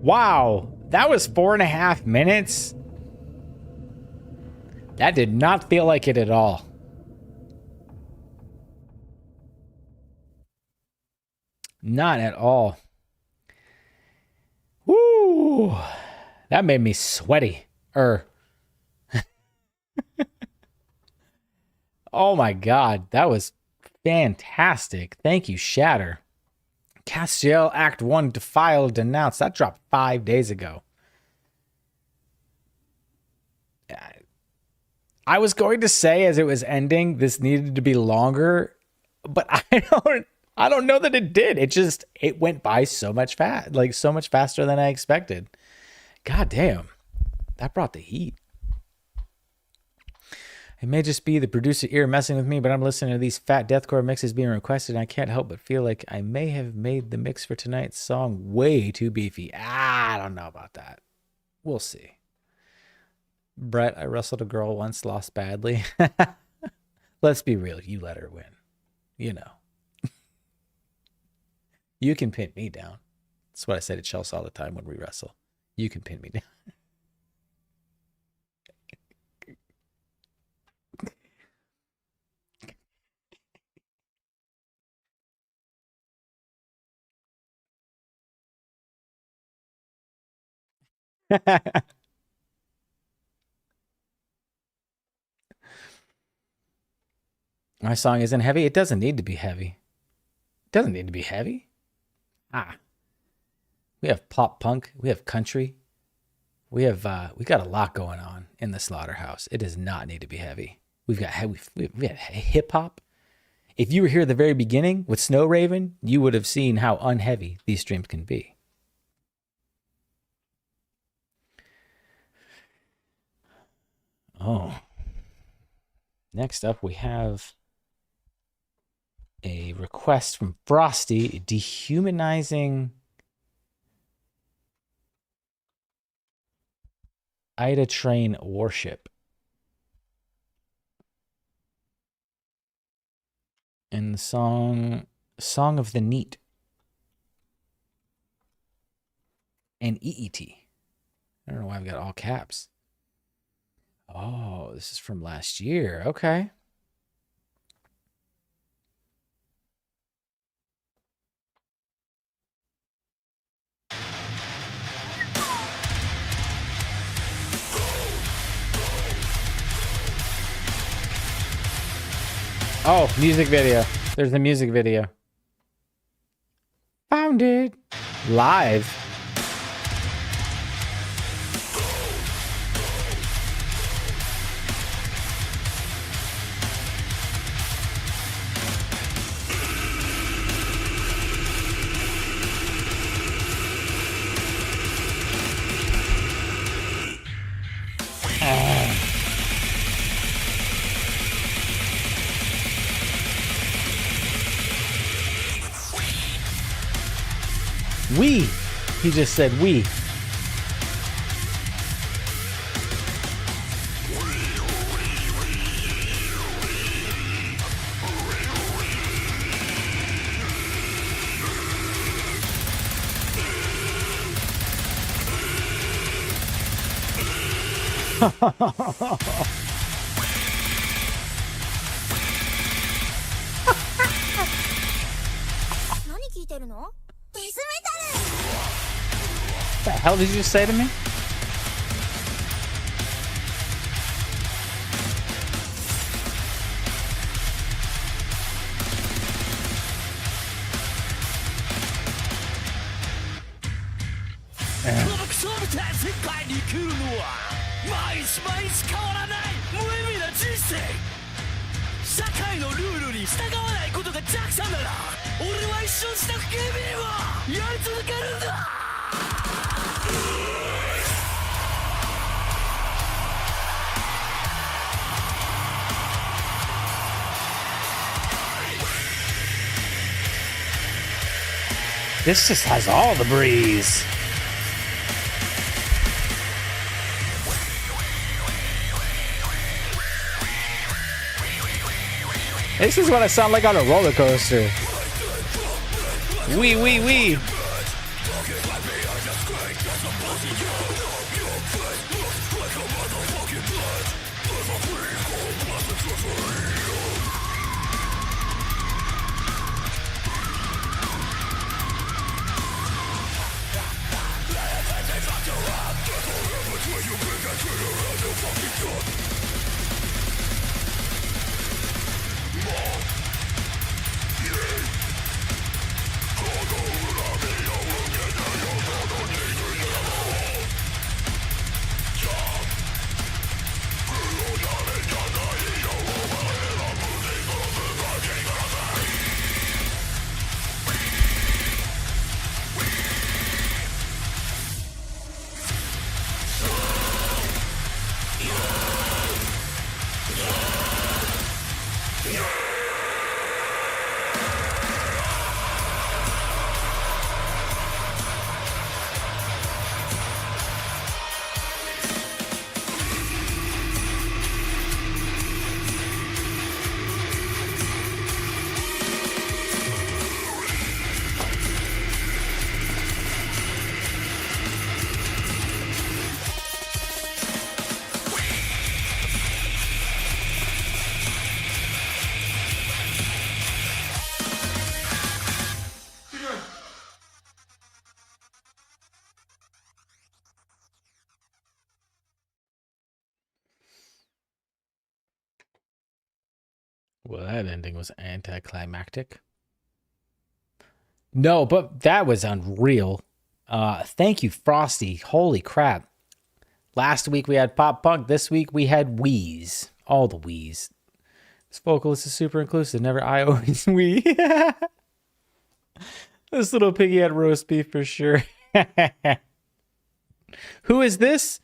Wow, that was 4.5 minutes. That did not feel like it at all. Not at all. Woo! That made me sweaty. Oh my god, that was fantastic. Thank you, Shatter. Castiel Act 1 Defile Denounce. That dropped 5 days ago. I was going to say as it was ending, this needed to be longer, but I don't know that it did. It went by so much so much faster than I expected. God damn. That brought the heat. It may just be the producer ear messing with me, but I'm listening to these fat deathcore mixes being requested, and I can't help but feel like I may have made the mix for tonight's song way too beefy. I don't know about that. We'll see. Brett, I wrestled a girl once, lost badly. Let's be real. You let her win. You know. You can pin me down. That's what I say to Chelsea all the time when we wrestle. You can pin me down. My song isn't heavy. It doesn't need to be heavy. It doesn't need to be heavy. We have pop punk. We have country. We got a lot going on in the Slaughterhouse. It does not need to be heavy. We had hip hop. If you were here at the very beginning with Snow Raven, you would have seen how unheavy these streams can be. Oh. Next up, we have a request from Frosty, Dehumanizing Itatrain Warship. And the Song of the Neet. And EET. I don't know why I've got all caps. Oh, this is from last year. Okay. Oh, music video. There's the music video. Found it. Live. We. He just said we. the hell did you say to me? This just has all the breeze. This is what I sound like on a roller coaster. Wee, wee, wee. Well, that ending was anticlimactic. No, but that was unreal. Thank you, Frosty. Holy crap. Last week we had pop punk. This week we had wheeze. All the wheeze. This vocalist is super inclusive. Never I, always we. This little piggy had roast beef for sure. Who is this?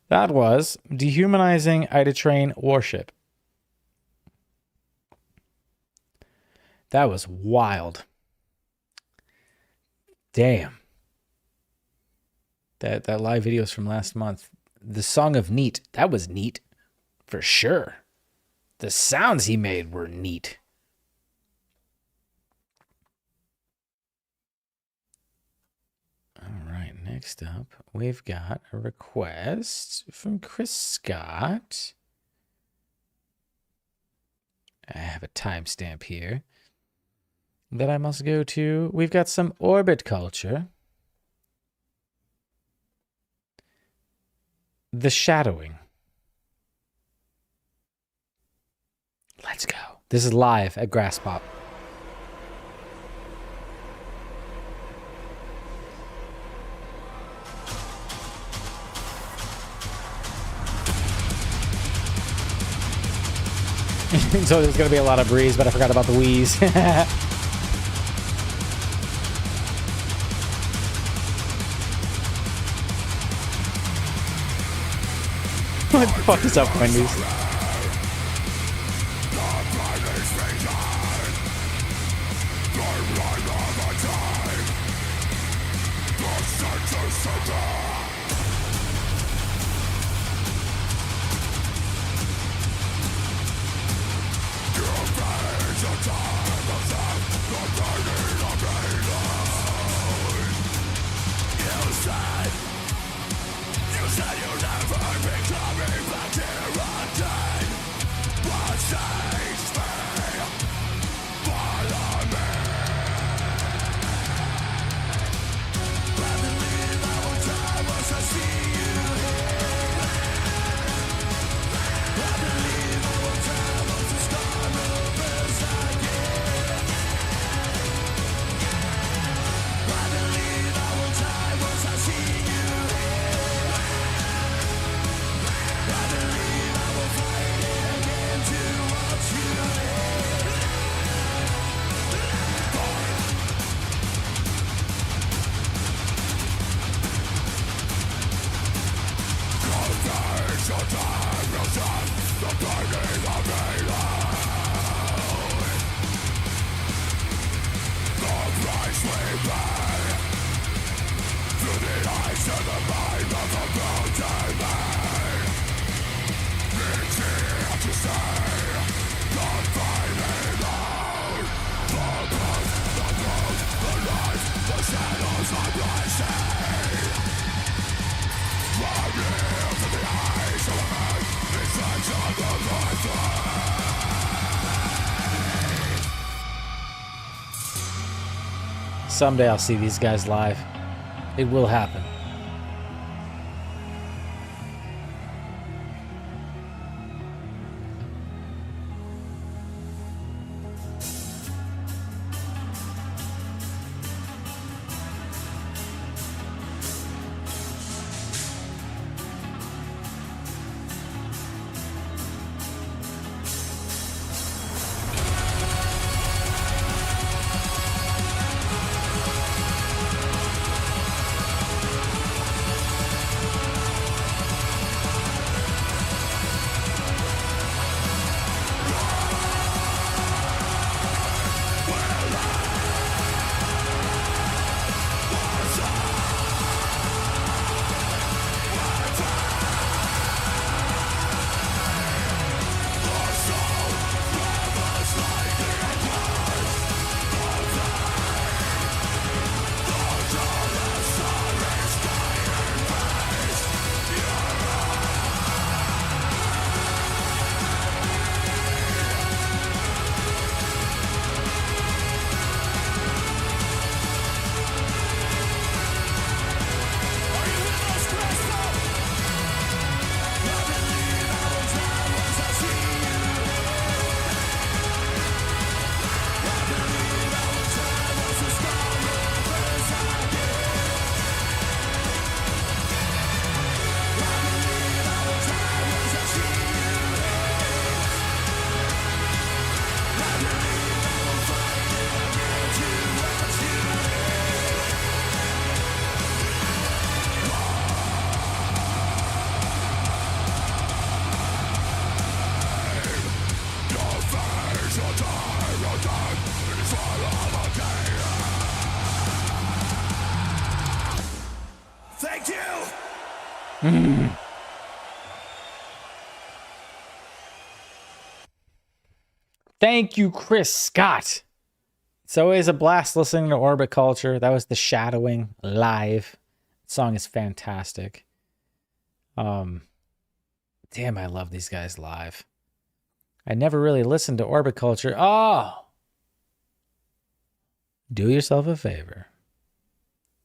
That was Dehumanizing Itatrain Warship. That was wild. Damn. That live video is from last month. The song of Neet. That was neat. For sure. The sounds he made were neat. All right, next up, we've got a request from Chris Scott. I have a timestamp here that I must go to. We've got some Orbit Culture. The Shadowing. Let's go. This is live at Grass Pop. So there's going to be a lot of breeze, but I forgot about the wheeze. What the fuck is up, Wendy's? Someday I'll see these guys live. It will happen. Thank you, Chris Scott. It's always a blast listening to Orbit Culture. That was the Shadowing live. The song is fantastic. Damn, I love these guys live. I never really listened to Orbit Culture. Oh! Do yourself a favor.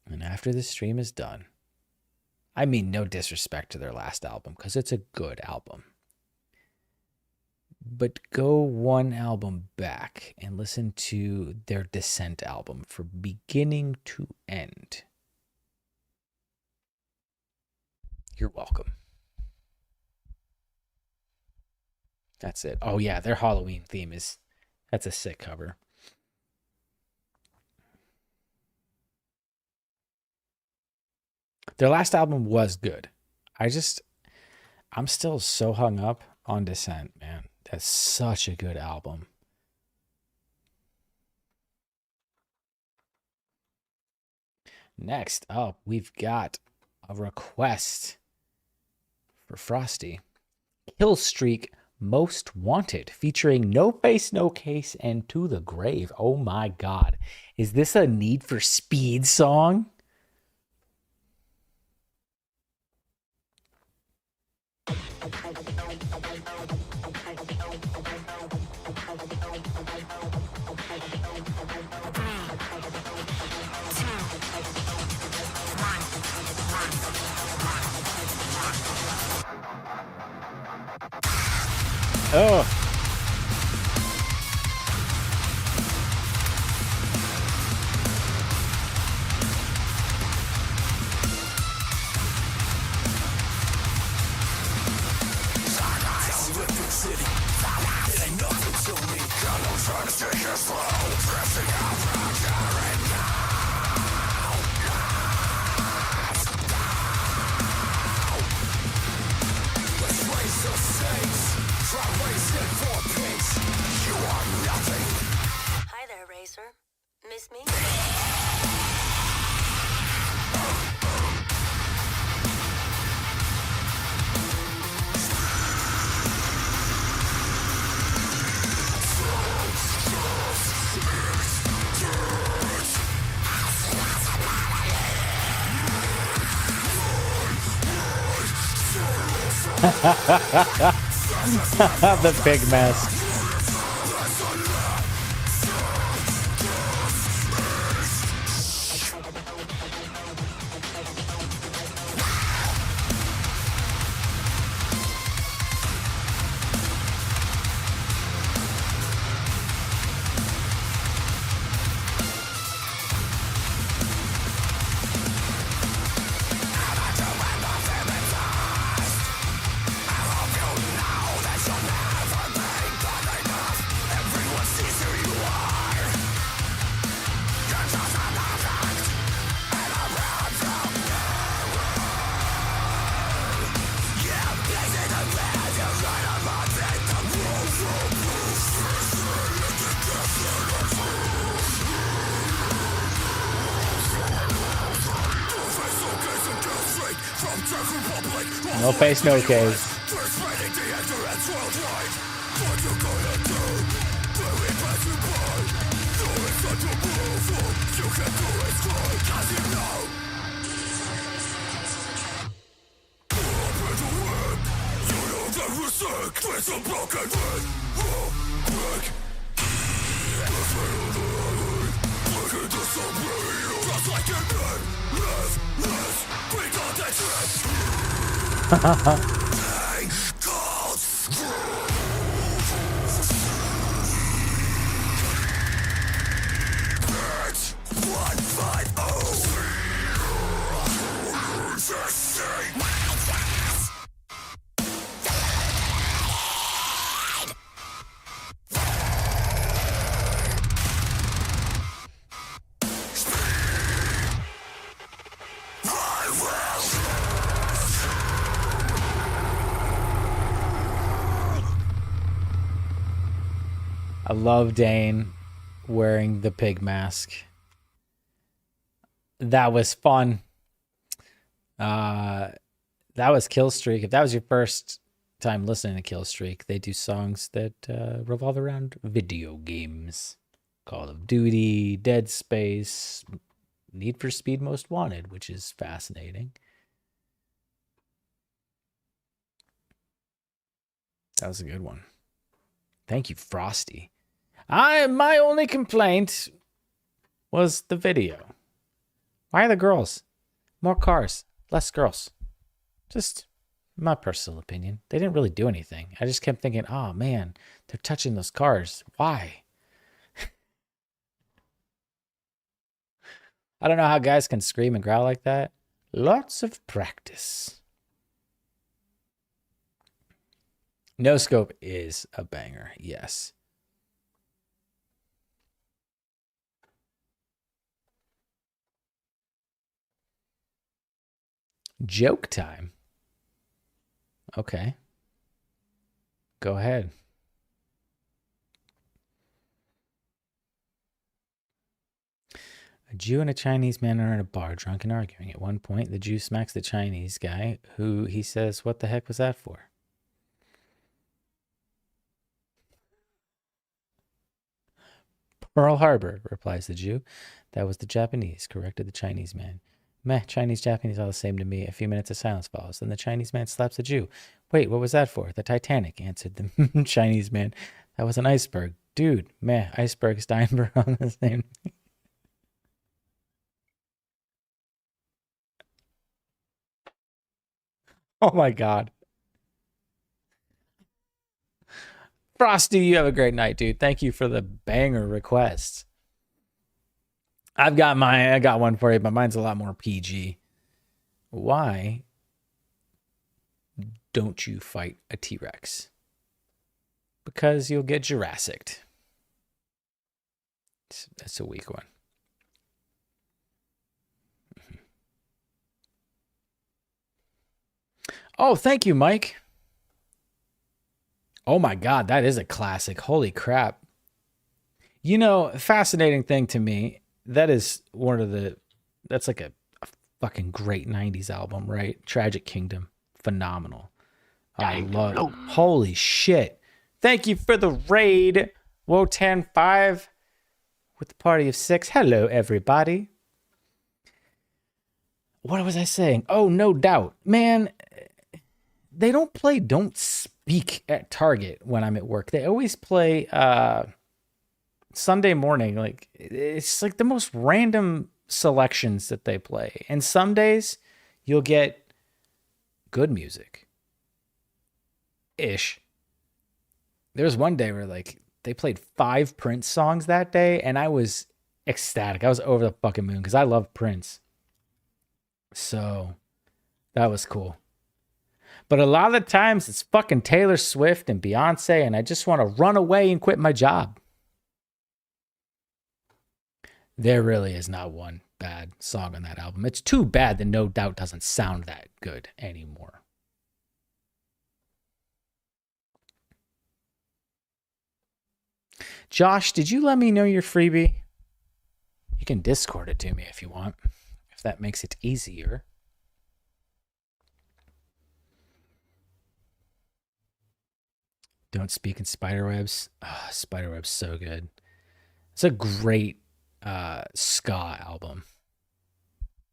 And after this stream is done, I mean no disrespect to their last album, because it's a good album. But go one album back and listen to their Descent album from beginning to end. You're welcome. That's it. Oh yeah, their Halloween theme that's a sick cover. Their last album was good. I'm still so hung up on Descent, man. That's such a good album. Next up, we've got a request for Frosty. Killstreak Most Wanted, featuring No Face, No Case, and To the Grave. Oh my God. Is this a Need for Speed song? Oh. Try The pig mask. No face, no case. I love Dane wearing the pig mask. That was fun. That was Killstreak. If that was your first time listening to Killstreak, they do songs that revolve around video games. Call of Duty, Dead Space, Need for Speed Most Wanted, which is fascinating. That was a good one. Thank you, Frosty. My only complaint was the video. Why are the girls? More cars, less girls. Just my personal opinion. They didn't really do anything. I just kept thinking, oh man, they're touching those cars. Why? I don't know how guys can scream and growl like that. Lots of practice. No Scope is a banger, yes. Joke time. Okay. Go ahead. A Jew and a Chinese man are in a bar, drunk and arguing. At one point, the Jew smacks the Chinese guy, who he says, "What the heck was that for?" Pearl Harbor, replies the Jew. That was the Japanese, corrected the Chinese man. Meh, Chinese, Japanese, all the same to me. A few minutes of silence follows. Then the Chinese man slaps the Jew. Wait, what was that for? The Titanic, answered the Chinese man. That was an iceberg. Dude, meh, iceberg, Steinberg on the same. Oh my God. Frosty, you have a great night, dude. Thank you for the banger requests. I got one for you, but mine's a lot more PG. Why don't you fight a T-Rex? Because you'll get Jurassic. That's a weak one. Oh, thank you, Mike. Oh my God, that is a classic. Holy crap. You know, fascinating thing to me, that is that's like a fucking great 90s album, right? Tragic Kingdom. Phenomenal. I love it. Holy shit. Thank you for the raid, Wotan5 with the party of 6. Hello, everybody. What was I saying? Oh, no doubt. Man, they don't play Don't Speak at Target when I'm at work. They always play Sunday morning. Like, it's like the most random selections that they play. And some days you'll get good music. Ish. There was one day where like they played 5 Prince songs that day, and I was ecstatic. I was over the fucking moon because I love Prince. So that was cool. But a lot of the times it's fucking Taylor Swift and Beyonce, and I just want to run away and quit my job. There really is not one bad song on that album. It's too bad that No Doubt doesn't sound that good anymore. Josh, did you let me know your freebie? You can Discord it to me if you want, if that makes it easier. Don't Speak in Spiderwebs. Oh, Spiderwebs so good. It's a great ska album.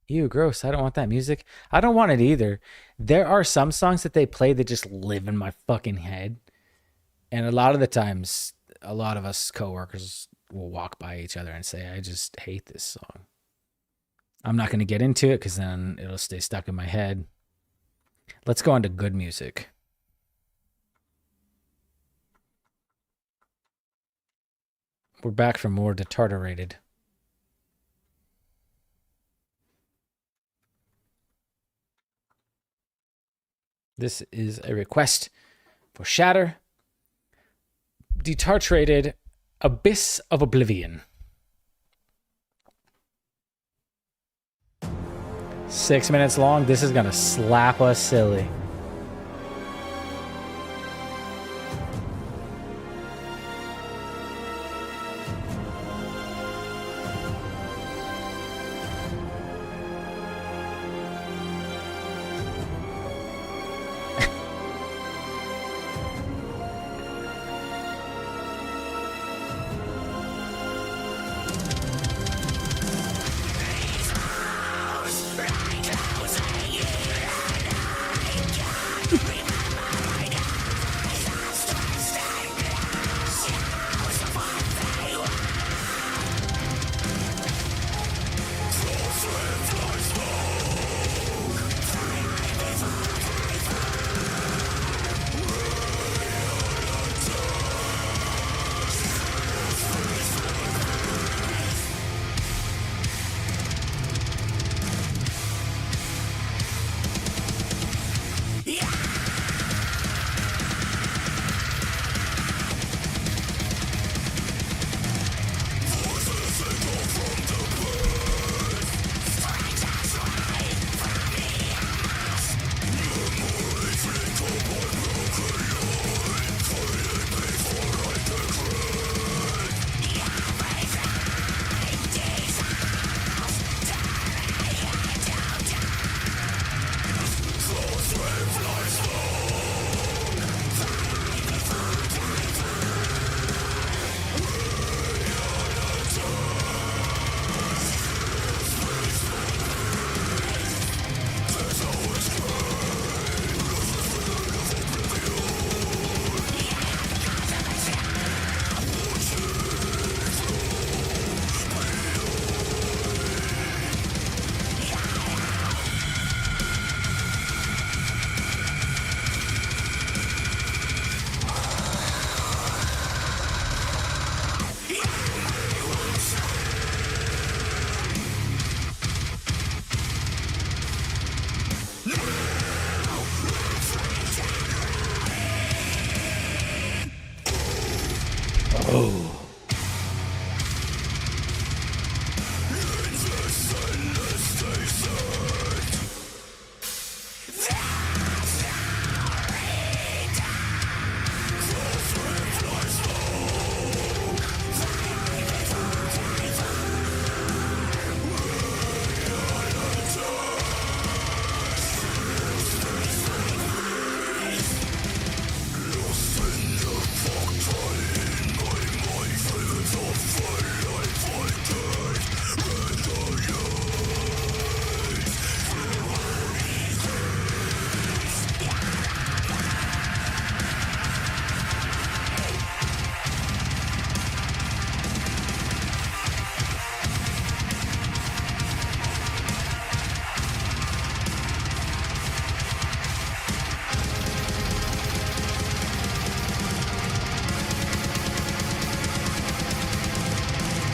Ew, gross. I don't want that music. I don't want it either. There are some songs that they play that just live in my fucking head. And a lot of the times, a lot of us coworkers will walk by each other and say, I just hate this song. I'm not going to get into it because then it'll stay stuck in my head. Let's go on to good music. We're back for more Detarterated. This is a request for Shatter. Detarterated, Abyss of Oblivion. 6 minutes long. This is gonna slap us silly.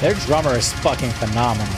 Their drummer is fucking phenomenal.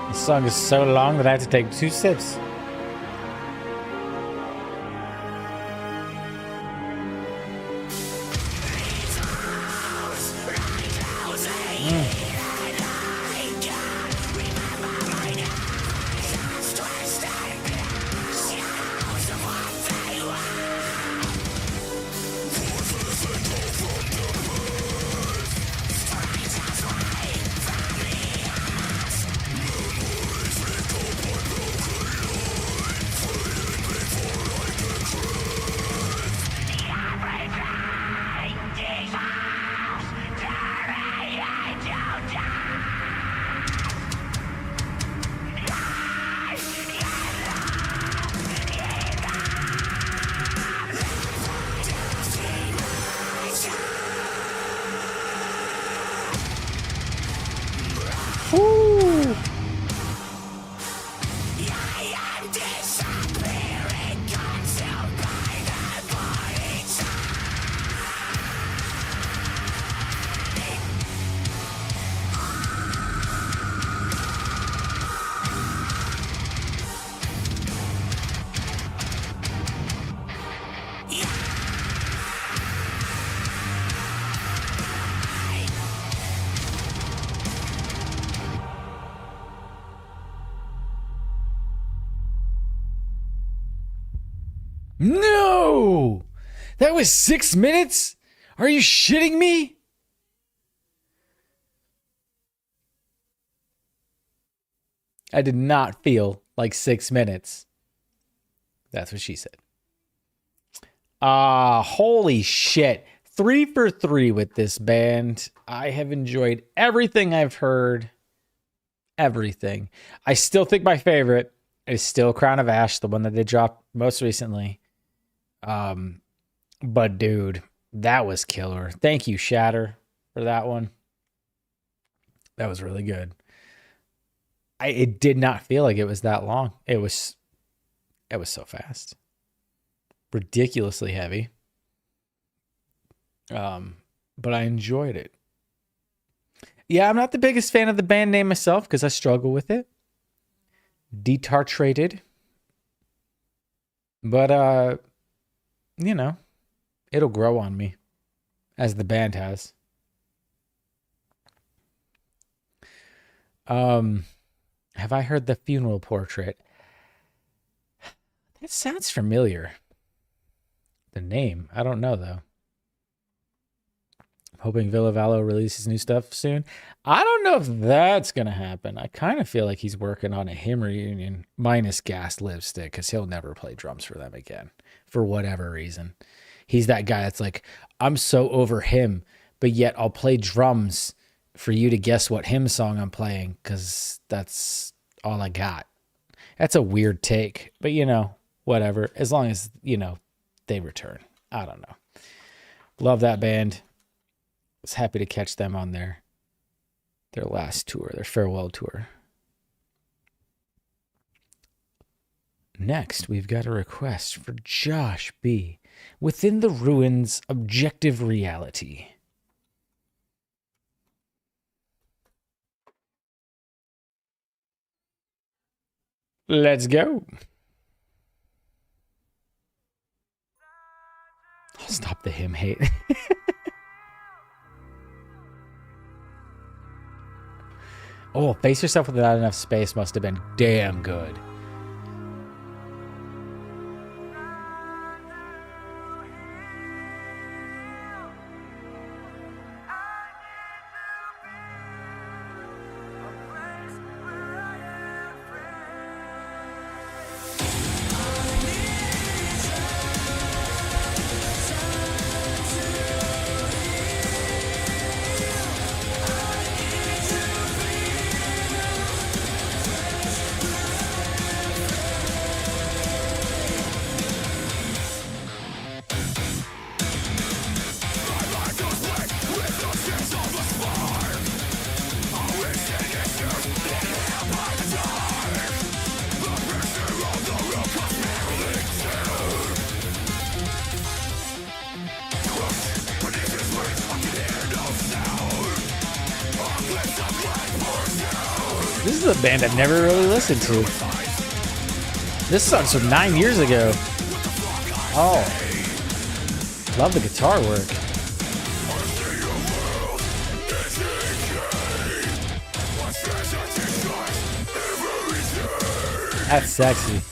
This song is so long that I have to take 2 sips. No! That was 6 minutes? Are you shitting me? I did not feel like 6 minutes. That's what she said. Holy shit. 3 for 3 with this band. I have enjoyed everything I've heard. Everything. I still think my favorite is still Crown of Ash, the one that they dropped most recently. But dude, that was killer. Thank you, Shatter, for that one. That was really good. It did not feel like it was that long. It was so fast. Ridiculously heavy. But I enjoyed it. Yeah, I'm not the biggest fan of the band name myself because I struggle with it. Detarterated. But you know, it'll grow on me as the band has. Have I heard The Funeral Portrait? That sounds familiar. The name, I don't know though. I'm hoping Villa Vallo releases new stuff soon. I don't know if that's gonna happen. I kind of feel like he's working on a hymn reunion minus Gas Lipstick because he'll never play drums for them again for whatever reason. He's that guy that's like, I'm so over him, but yet I'll play drums for you to guess what hymn song I'm playing because that's all I got. That's a weird take, but you know, whatever. As long as, you know, they return. I don't know. Love that band. Was happy to catch them on their last tour, their farewell tour. Next, we've got a request for Josh B. Within the Ruins, Objective Reality. Let's go. I'll stop the hymn hate. Oh, Face Yourself Without Enough Space must have been damn good. This is a band I've never really listened to. This song's from 9 years ago. Oh. Love the guitar work. That's sexy.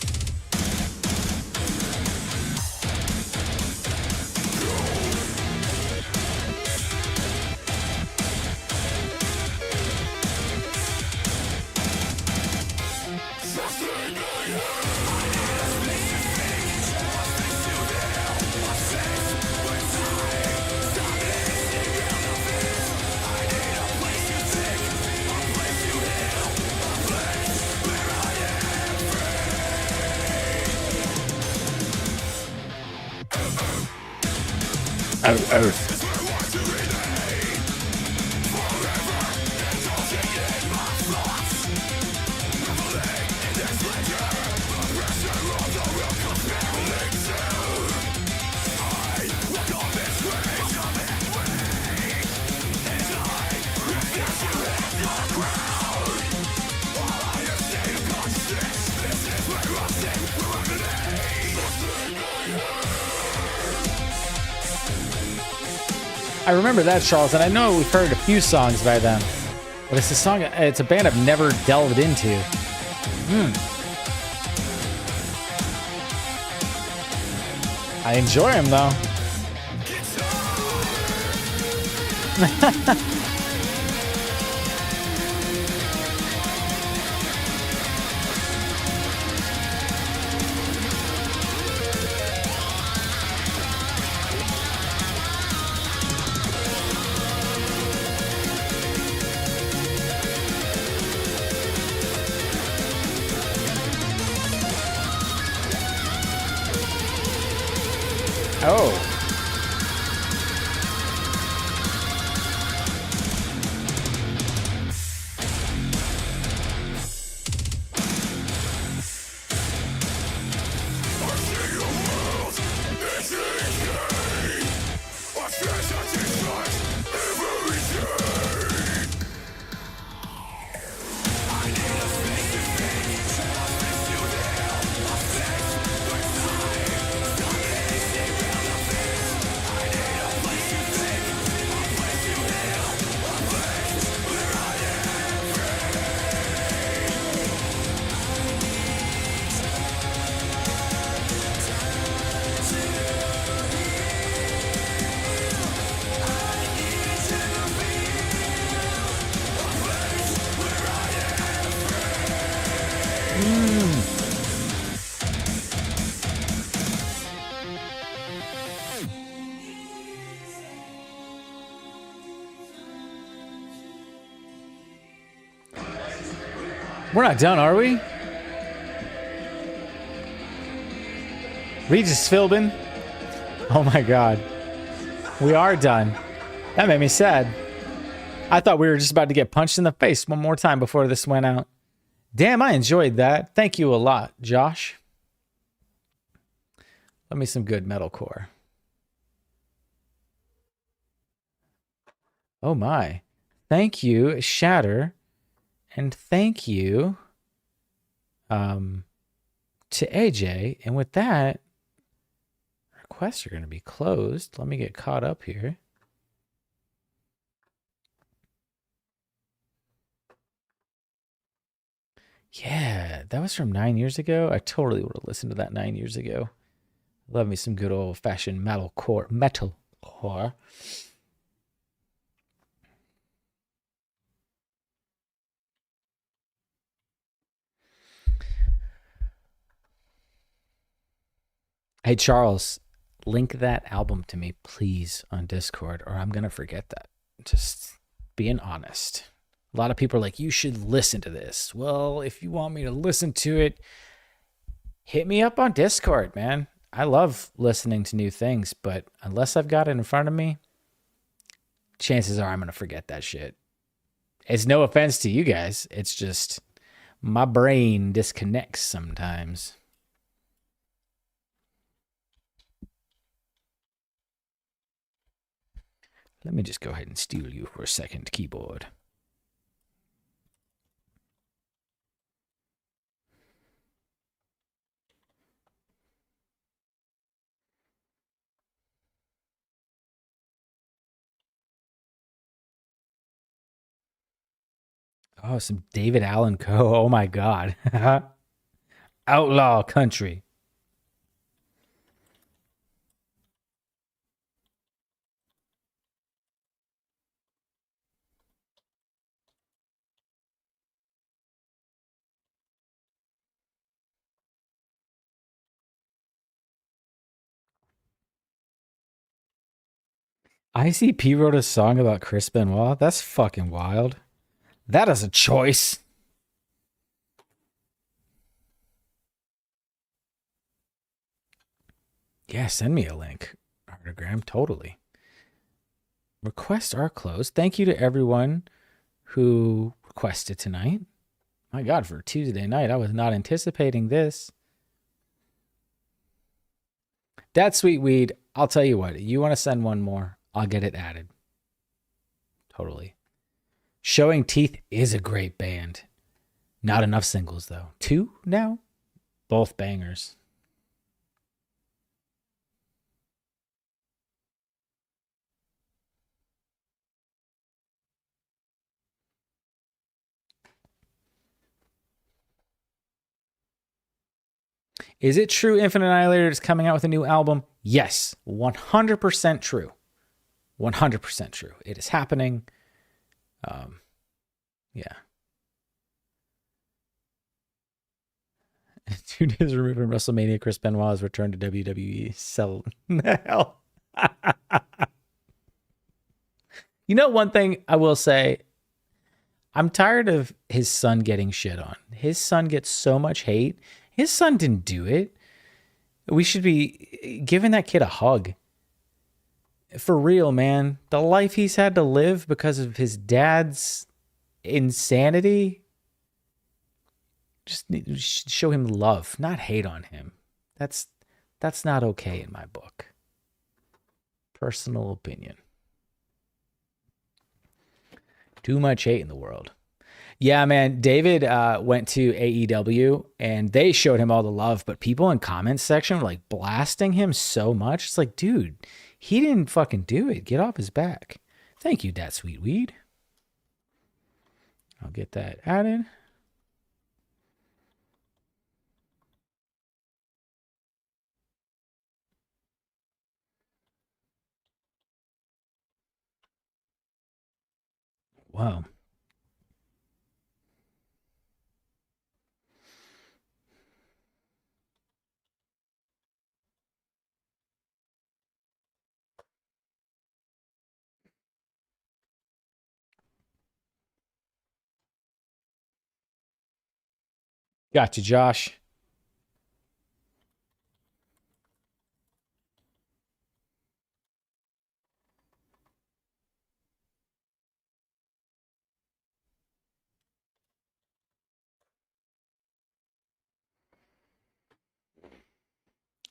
I remember that, Charles, and I know we've heard a few songs by them, but it's a song. It's a band I've never delved into. I enjoy them though. Oh. We're not done, are we? Regis Philbin. Oh my god. We are done. That made me sad. I thought we were just about to get punched in the face one more time before this went out. Damn, I enjoyed that. Thank you a lot, Josh. Let me some good metalcore. Oh my. Thank you, Shatter. And thank you to AJ. And with that, requests are going to be closed. Let me get caught up here. Yeah, that was from 9 years ago. I totally would have listened to that 9 years ago. Love me some good old-fashioned metalcore. Metalcore. Hey, Charles, link that album to me, please, on Discord, or I'm going to forget that. Just being honest. A lot of people are like, you should listen to this. Well, if you want me to listen to it, hit me up on Discord, man. I love listening to new things, but unless I've got it in front of me, chances are I'm going to forget that shit. It's no offense to you guys. It's just my brain disconnects sometimes. Let me just go ahead and steal you for a second, keyboard. Oh, some David Allen Coe. Oh my God. Outlaw country. ICP wrote a song about Chris Benoit. That's fucking wild. That is a choice. Yeah, send me a link. Artogram, totally. Requests are closed. Thank you to everyone who requested tonight. My God, for Tuesday night, I was not anticipating this. That's sweet weed. I'll tell you what, you want to send one more, I'll get it added. Totally. Showing Teeth is a great band. Not enough singles, though. 2 now? Both bangers. Is it true Infinite Annihilator is coming out with a new album? Yes, 100% true. 100% true. It is happening. Yeah. 2 days removed from WrestleMania, Chris Benoit has returned to WWE. Sell hell. You know, one thing I will say, I'm tired of his son getting shit on. His son gets so much hate. His son didn't do it. We should be giving that kid a hug. For real, man. The life he's had to live because of his dad's insanity. Just show him love, not hate on him. That's not okay in my book. Personal opinion. Too much hate in the world. Yeah, man. David went to AEW and they showed him all the love, but people in comments section were like blasting him so much. It's like, dude, he didn't fucking do it. Get off his back. Thank you, Dat Sweet Weed. I'll get that added. Wow. Got you, Josh.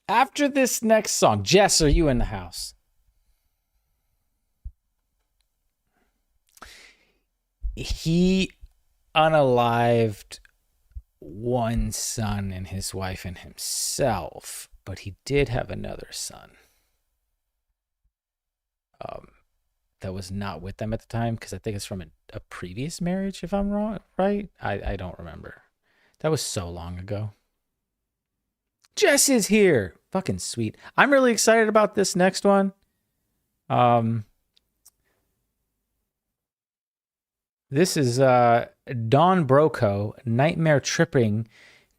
After this next song, Jess, are you in the house? He unalived one son and his wife and himself, but he did have another son that was not with them at the time, because I think it's from a previous marriage, if I'm wrong, right? I don't remember. That was so long ago. Jess is here. Fucking sweet. I'm really excited about this next one. This is Don Broco, Nightmare Tripping,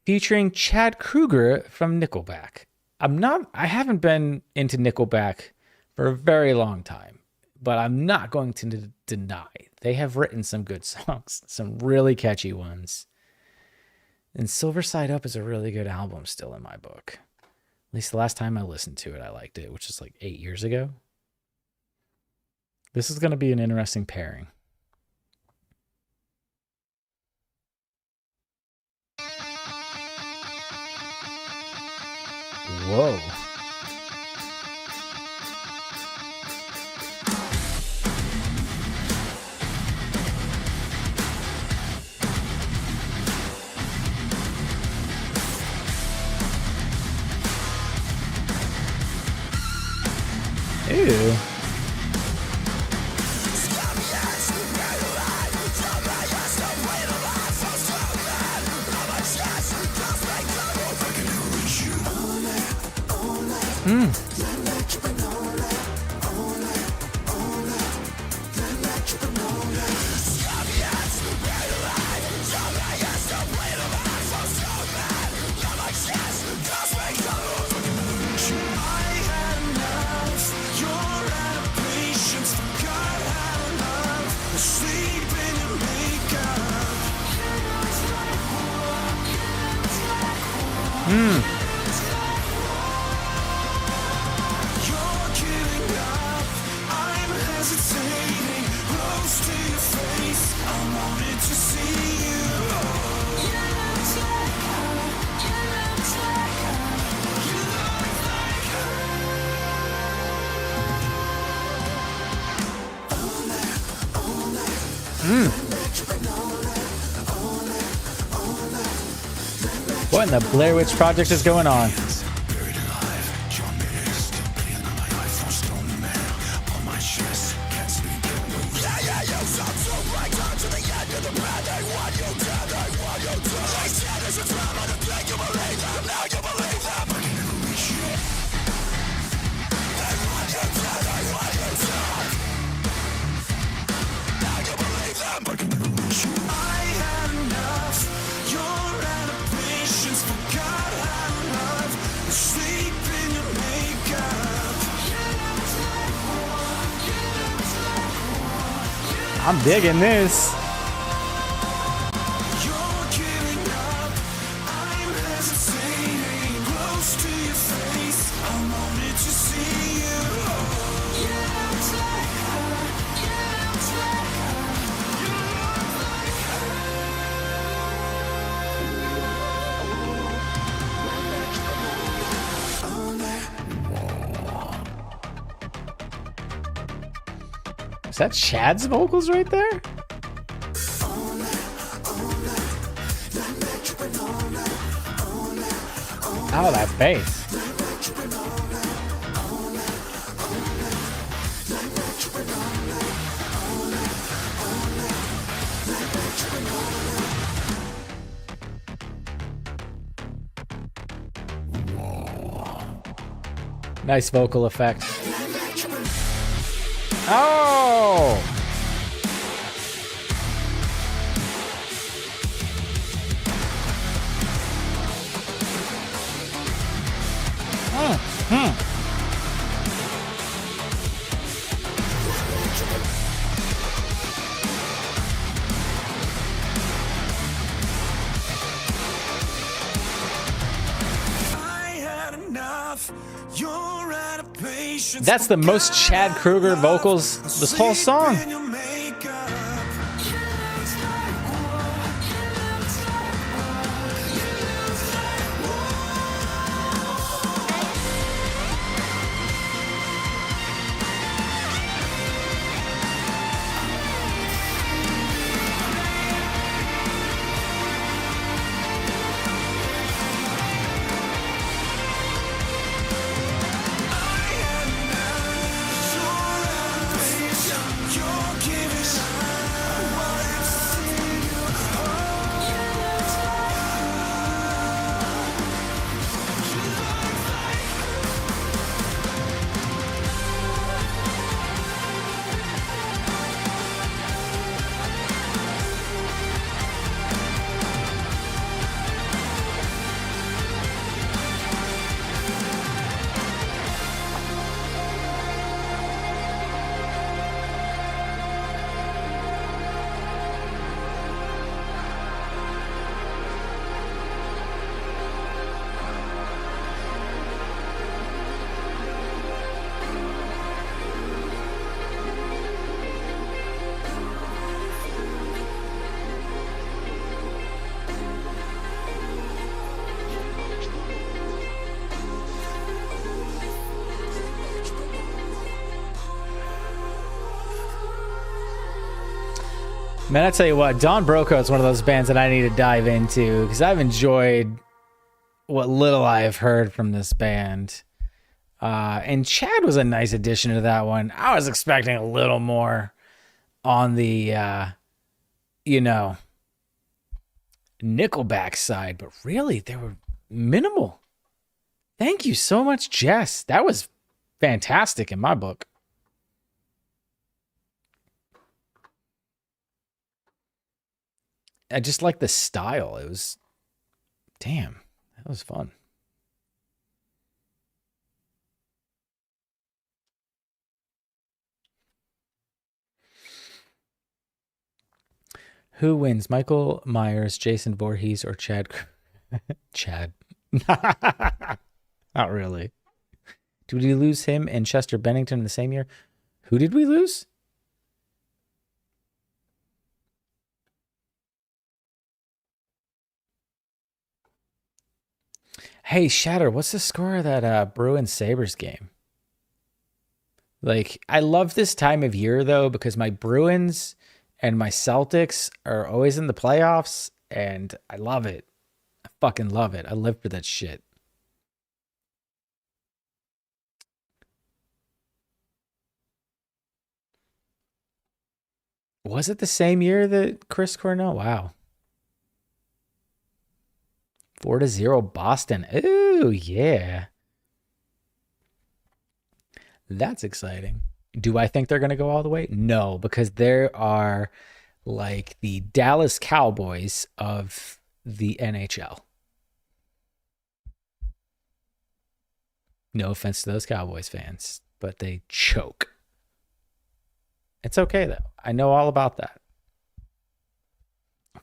featuring Chad Kroeger from Nickleback. I haven't been into Nickleback for a very long time, but I'm not going to deny they have written some good songs, some really catchy ones. And Silver Side Up is a really good album still in my book. At least the last time I listened to it, I liked it, which is like 8 years ago. This is going to be an interesting pairing. Whoa. Ew. What in the Blair Witch Project is going on? I'm digging this. Is that Chad's vocals right there? Oh, that bass. Nice vocal effect. Oh! That's the most Chad Kroeger vocals this whole song. Man, I tell you what, Don Broco is one of those bands that I need to dive into because I've enjoyed what little I have heard from this band. And Chad was a nice addition to that one. I was expecting a little more on the, Nickleback side, but really they were minimal. Thank you so much, Jess. That was fantastic in my book. I just like the style. It was, damn, that was fun. Who wins, Michael Myers, Jason Voorhees, or Chad? Chad. Not really. Did we lose him and Chester Bennington in the same year? Who did we lose? Hey, Shatter, what's the score of that Bruins Sabres game? Like, I love this time of year, though, because my Bruins and my Celtics are always in the playoffs, and I love it. I fucking love it. I live for that shit. Was it the same year that Chris Cornell? Wow. 4-0 Boston. Ooh, yeah. That's exciting. Do I think they're going to go all the way? No, because there are like the Dallas Cowboys of the NHL. No offense to those Cowboys fans, but they choke. It's okay, though. I know all about that.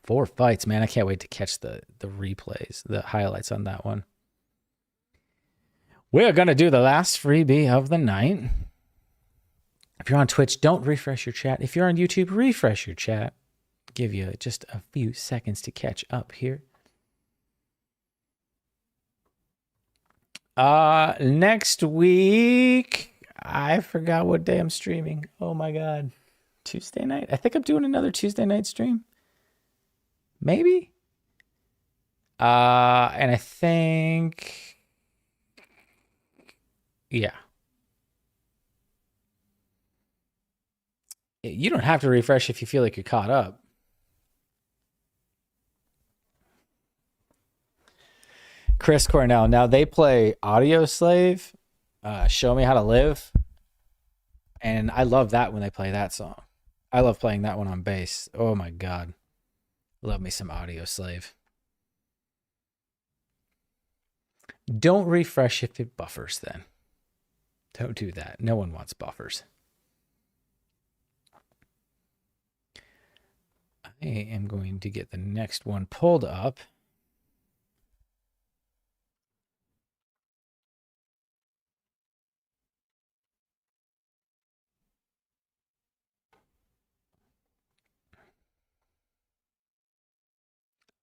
4 fights, man. I can't wait to catch the replays, the highlights on that one. We're going to do the last freebie of the night. If you're on Twitch, don't refresh your chat. If you're on YouTube, refresh your chat. Give you just a few seconds to catch up here. Next week, I forgot what day I'm streaming. Oh my God. Tuesday night? I think I'm doing another Tuesday night stream. Maybe. And I think, yeah. You don't have to refresh if you feel like you're caught up. Chris Cornell. Now they play Audio Slave, Show Me How to Live. And I love that when they play that song. I love playing that one on bass. Oh my God. Love me some Audio Slave. Don't refresh if it buffers then. Don't do that. No one wants buffers. I am going to get the next one pulled up.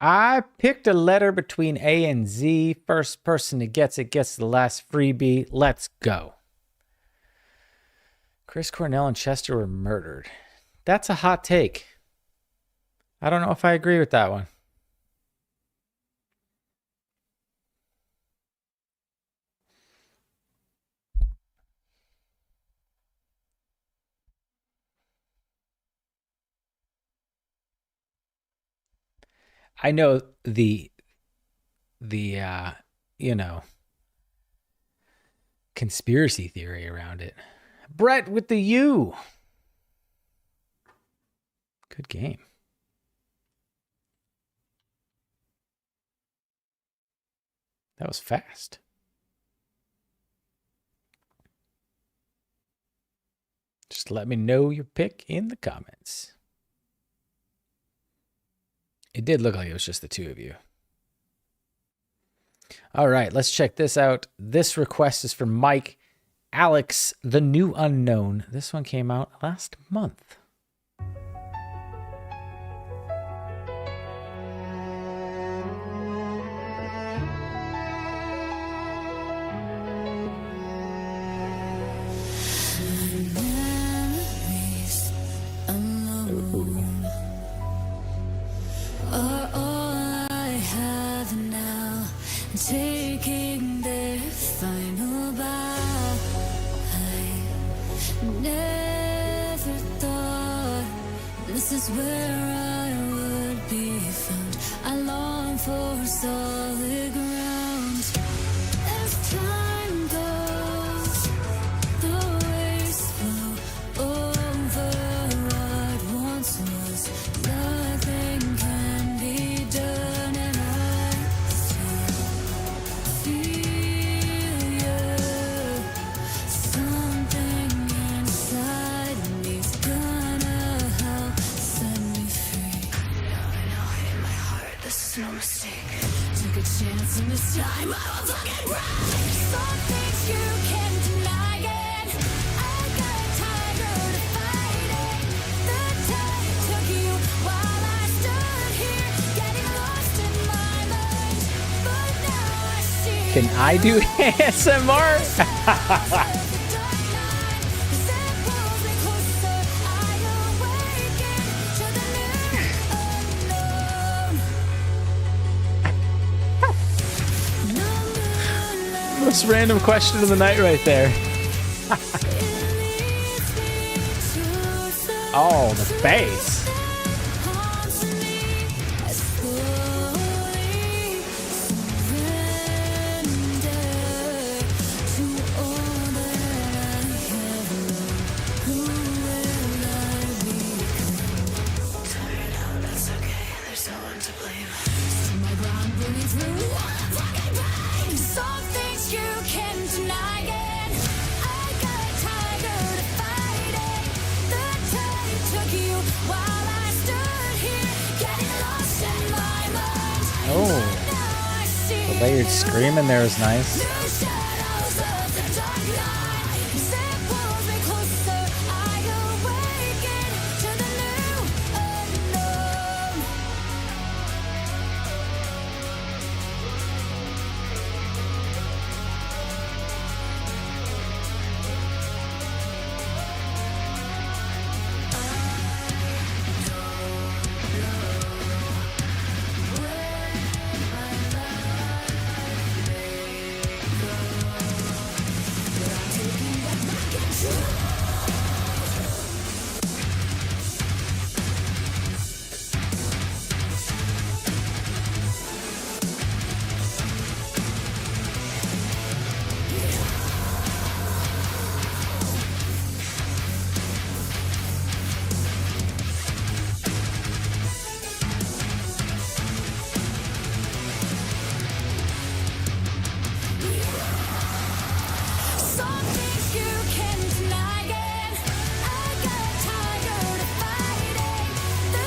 I picked a letter between A and Z. First person who gets it gets the last freebie. Let's go. Chris Cornell and Chester were murdered. That's a hot take. I don't know if I agree with that one. I know the you know, conspiracy theory around it. Brett with the U. Good game. That was fast. Just let me know your pick in the comments. It did look like it was just the two of you. All right, let's check this out. This request is from Mike. ALYXX, The New Unknown. This one came out last month. Memories alone are all I have now, taking their final bow. I never thought this is where I would be found. I long for solid ground. As time this time I will fucking break. Some things you can't deny it. I got tired of fighting. The tide took you while I stood here, getting lost in my mind. But now I see. Can I do ASMR? Most random question of the night right there. Oh, the bass. The layered scream in there is nice.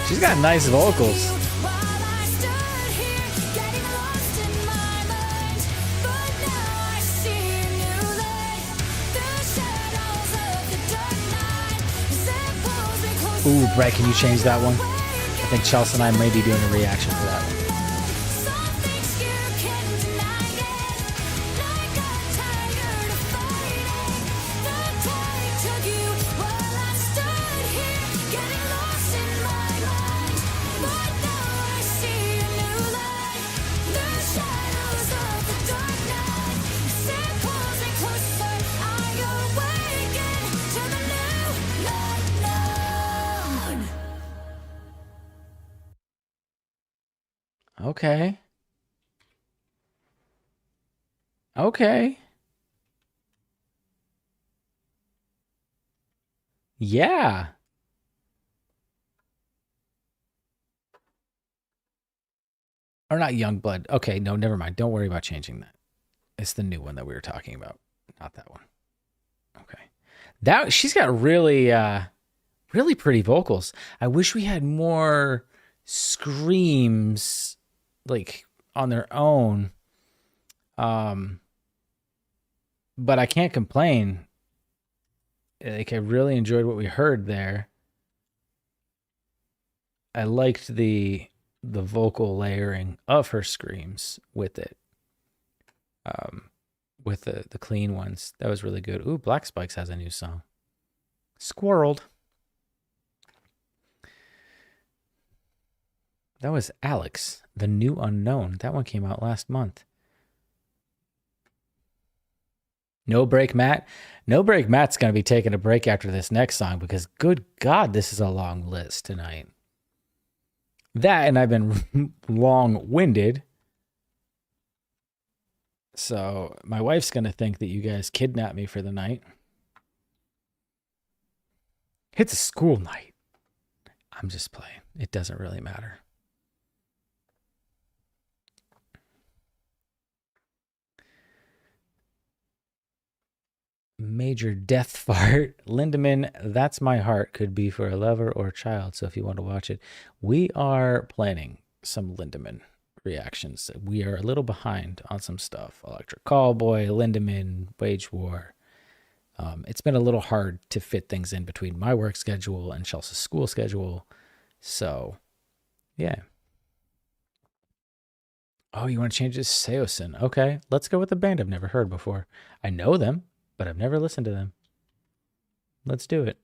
She's got nice vocals. Ooh, Brett, can you change that one? I think Chelsea and I may be doing a reaction for that one. Okay. Okay. Yeah. Or not Youngblood. Okay, no, never mind. Don't worry about changing that. It's the new one that we were talking about, not that one. Okay. That she's got really really pretty vocals. I wish we had more screams like on their own. But I can't complain. Like I really enjoyed what we heard there. I liked the vocal layering of her screams with it. With the clean ones. That was really good. Ooh, Black Spikes has a new song. Squirreled. That was ALYXX, The New Unknown. That one came out last month. No Break Matt. No Break Matt's going to be taking a break after this next song because, good God, this is a long list tonight. That, and I've been long-winded. So my wife's going to think that you guys kidnapped me for the night. It's a school night. I'm just playing. It doesn't really matter. Major death fart. Lindemann, That's My Heart could be for a lover or a child. So if you want to watch it, we are planning some Lindemann reactions. We are a little behind on some stuff. Electric Callboy, Lindemann, Wage War. It's been a little hard to fit things in between my work schedule and Chelsea's school schedule. So, yeah. Oh, you want to change this to Seosin? Okay, let's go with a band I've never heard before. I know them, but I've never listened to them. Let's do it.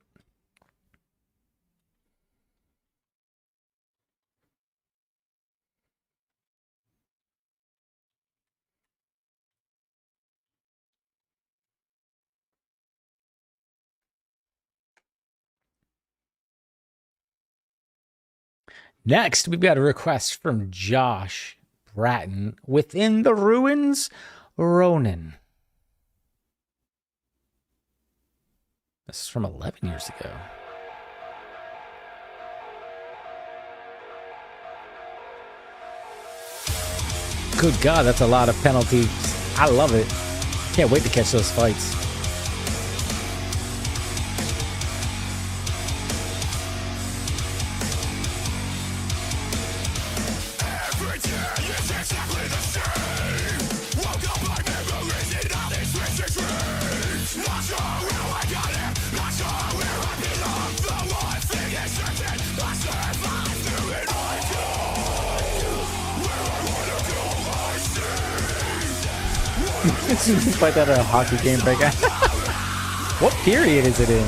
Next, we've got a request from Josh Bratton. Within the Ruins, Ronin. This is from 11 years ago. Good God, that's a lot of penalties. I love it. Can't wait to catch those fights. Fight that at a hockey game break. What period is it in?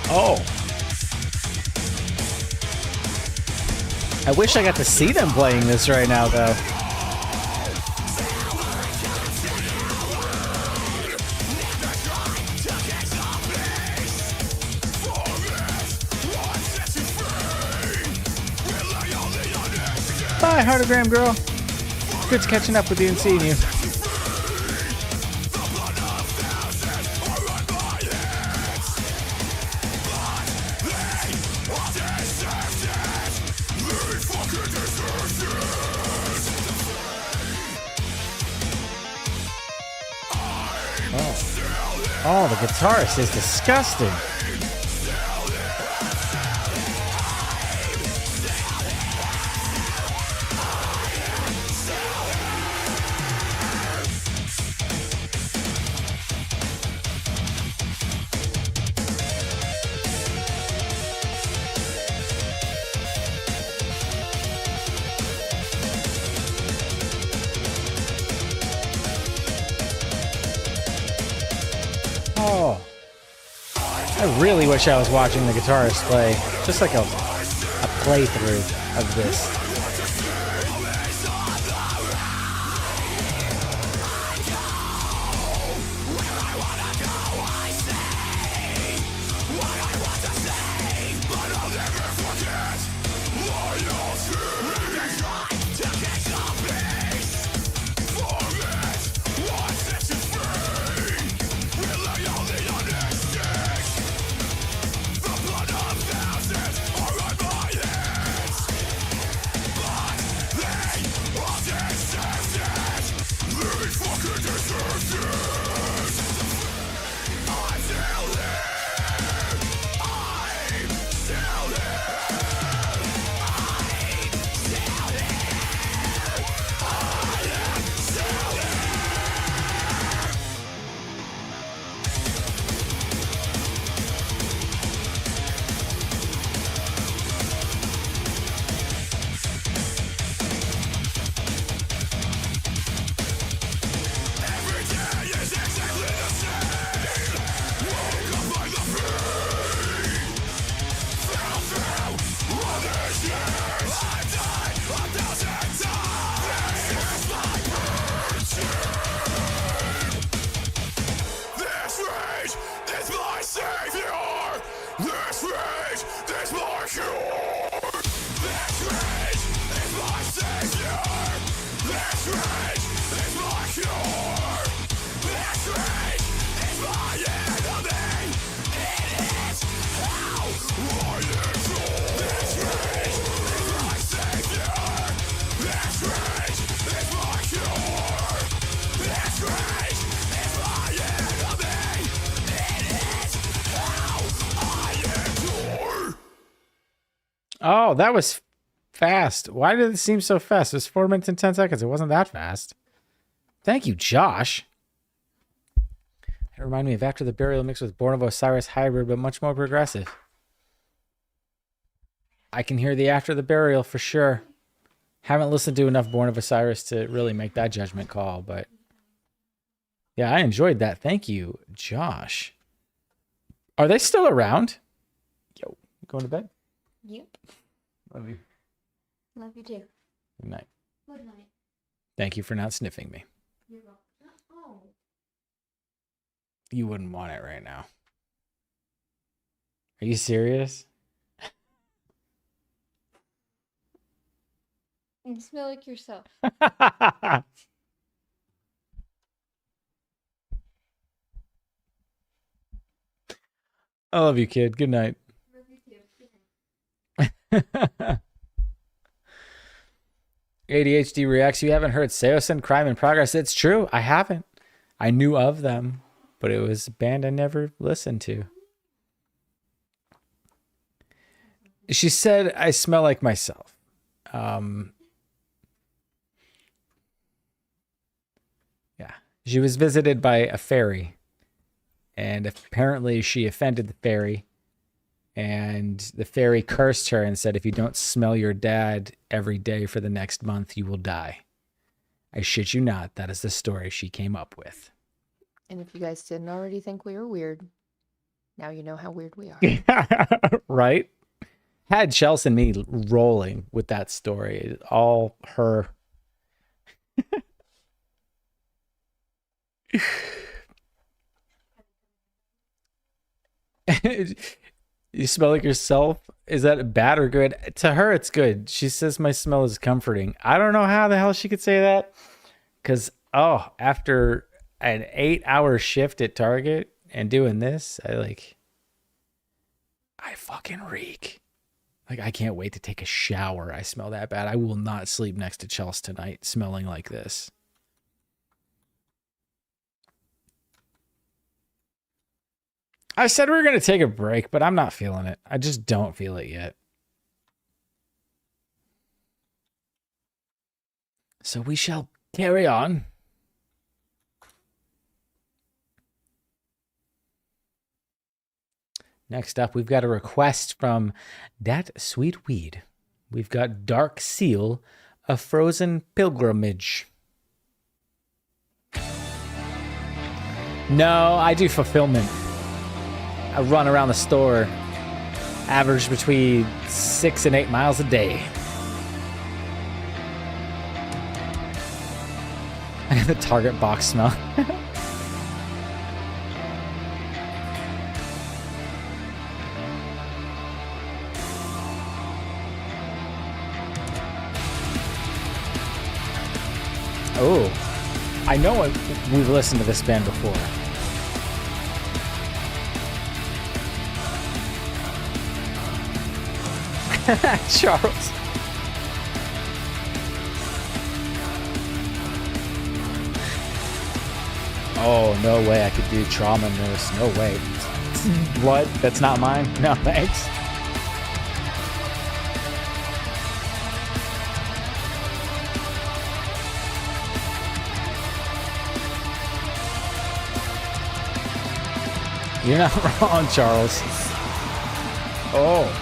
Oh. I wish I got to see them playing this right now, though. Bye, Heartogram girl. Good catching up with you and seeing you. Oh, the guitarist is disgusting. I really wish I was watching the guitarist play, just like a playthrough of this. Oh, that was fast. Why did it seem so fast? It was 4 minutes and 10 seconds. It wasn't that fast. Thank you, Josh. It reminded me of After the Burial mixed with Born of Osiris hybrid, but much more progressive. I can hear the After the Burial for sure. Haven't listened to enough Born of Osiris to really make that judgment call, but yeah, I enjoyed that. Thank you, Josh. Are they still around? Yo, you going to bed? Yep. Love you. Love you too. Good night. Good night. Thank you for not sniffing me. You're welcome. Oh. You wouldn't want it right now. Are you serious? You smell like yourself. I love you, kid. Good night. Love you too. Good night. ADHD reacts. You haven't heard Seosin Crime in Progress? It's true. I haven't. I knew of them, but it was a band I never listened to. She said, I smell like myself. Yeah. She was visited by a fairy, and apparently she offended the fairy, and the fairy cursed her and said, if you don't smell your dad every day for the next month, you will die. I shit you not. That is the story she came up with. And if you guys didn't already think we were weird, now you know how weird we are. Right? Had Chelsea and me rolling with that story. All her. You smell like yourself? Is that bad or good? To her, it's good. She says my smell is comforting. I don't know how the hell she could say that. Because, after an 8-hour shift at Target and doing this, I fucking reek. Like, I can't wait to take a shower. I smell that bad. I will not sleep next to Chelsea tonight smelling like this. I said we were going to take a break, but I'm not feeling it. I just don't feel it yet. So we shall carry on. Next up, we've got a request from Dat Sweet Weed. We've got Dark Seal, A Frozen Pilgrimage. No, I do fulfillment. I run around the store, average between 6 and 8 miles a day. I got the Target box smell. Oh, I know we've listened to this band before. Charles. Oh, no way I could do trauma nurse. No way. What? That's not mine? No, thanks. You're not wrong, Charles. Oh.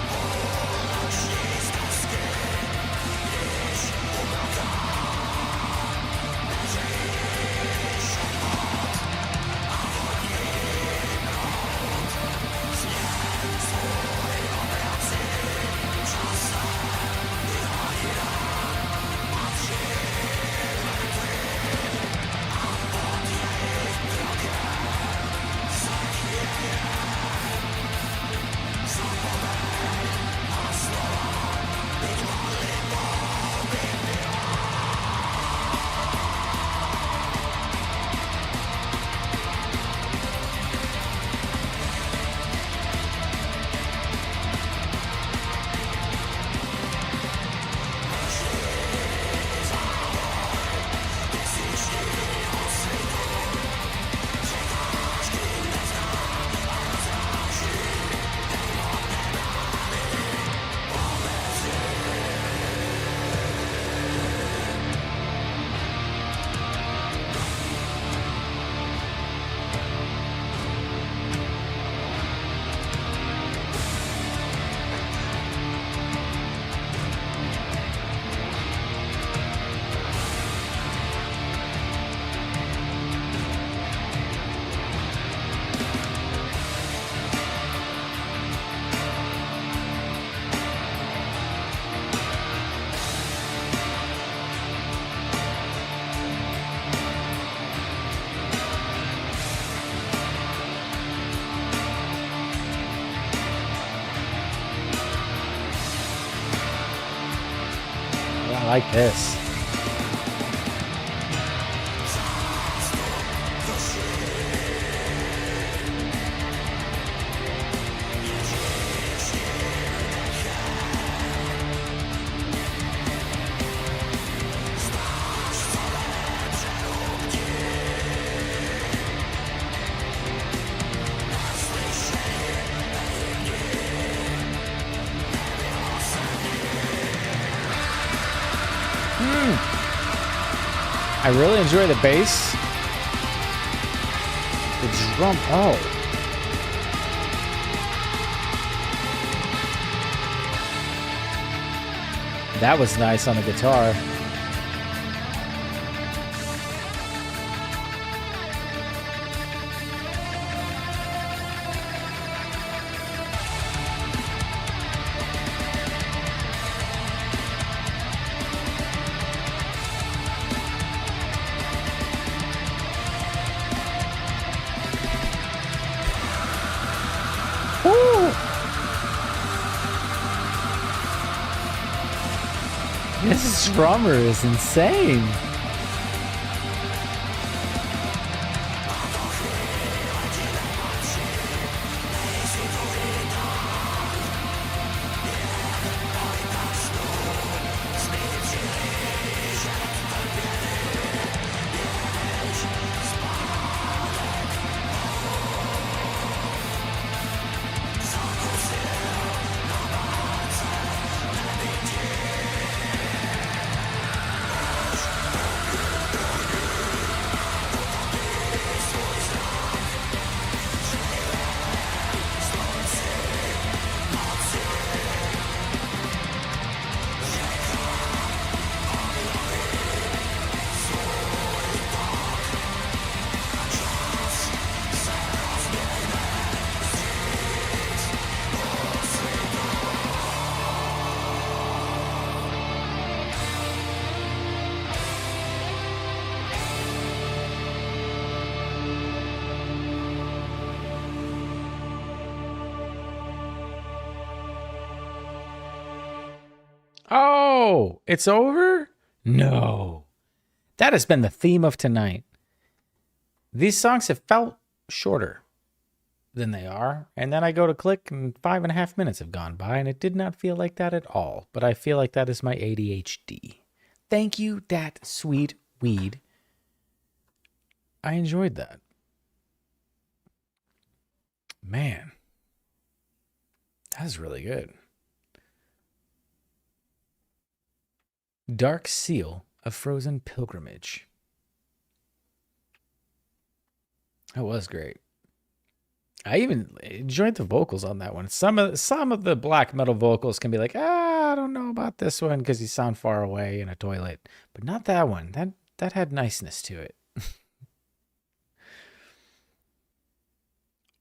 like this. I really enjoy the bass. The drum. Oh. That was nice on the guitar. This drummer is insane. Oh, it's over? No. That has been the theme of tonight. These songs have felt shorter than they are. And then I go to click and 5.5 minutes have gone by and it did not feel like that at all. But I feel like that is my ADHD. Thank you, that sweet weed. I enjoyed that. Man. That is really good. Dark Seal of Frozen Pilgrimage. That was great. I even enjoyed the vocals on that one. Some of the black metal vocals can be like, I don't know about this one because you sound far away in a toilet, but not that one. That had niceness to it.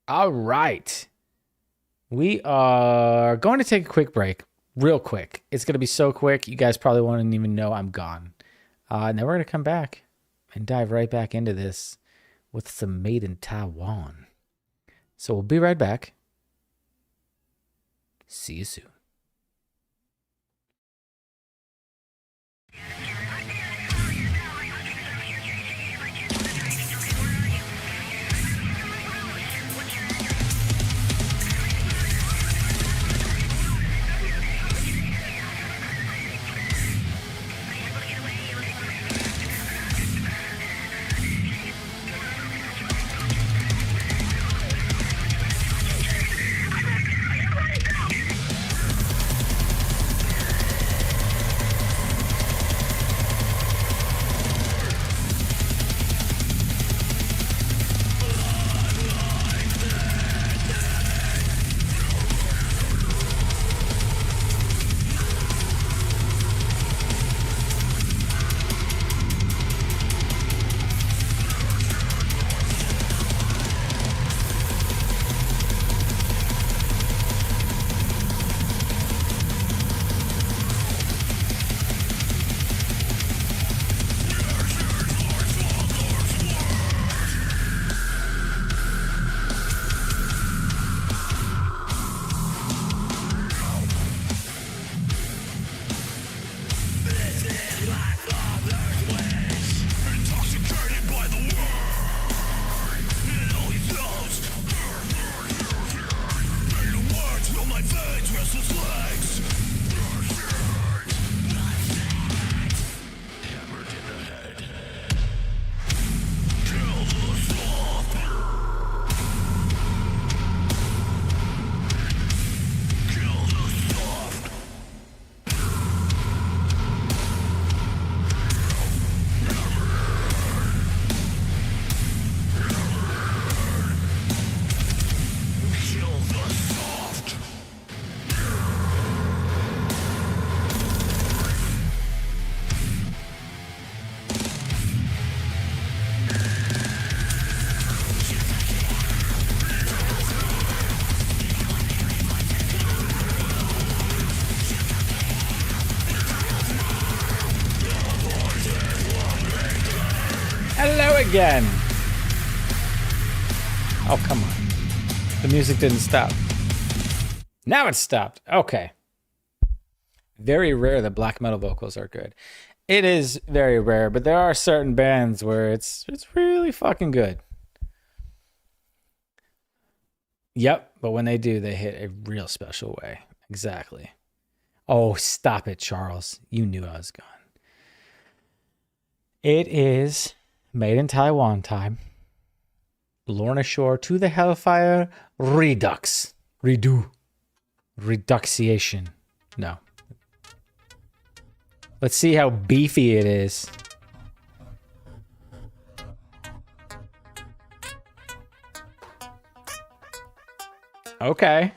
All right. We are going to take a quick break. Real quick. It's going to be so quick, you guys probably won't even know I'm gone. And then we're going to come back and dive right back into this with some Made in Taiwan. So we'll be right back. See you soon. again. Oh, come on. The music didn't stop. Now it stopped. Okay. Very rare that black metal vocals are good. It is very rare, but there are certain bands where it's really fucking good. Yep, but when they do, they hit a real special way. Exactly. Oh, stop it, Charles. You knew I was gone. It is made in Taiwan time. Lorna Shore to the Hellfire Redux. Reduxiation. No. Let's see how beefy it is. Okay.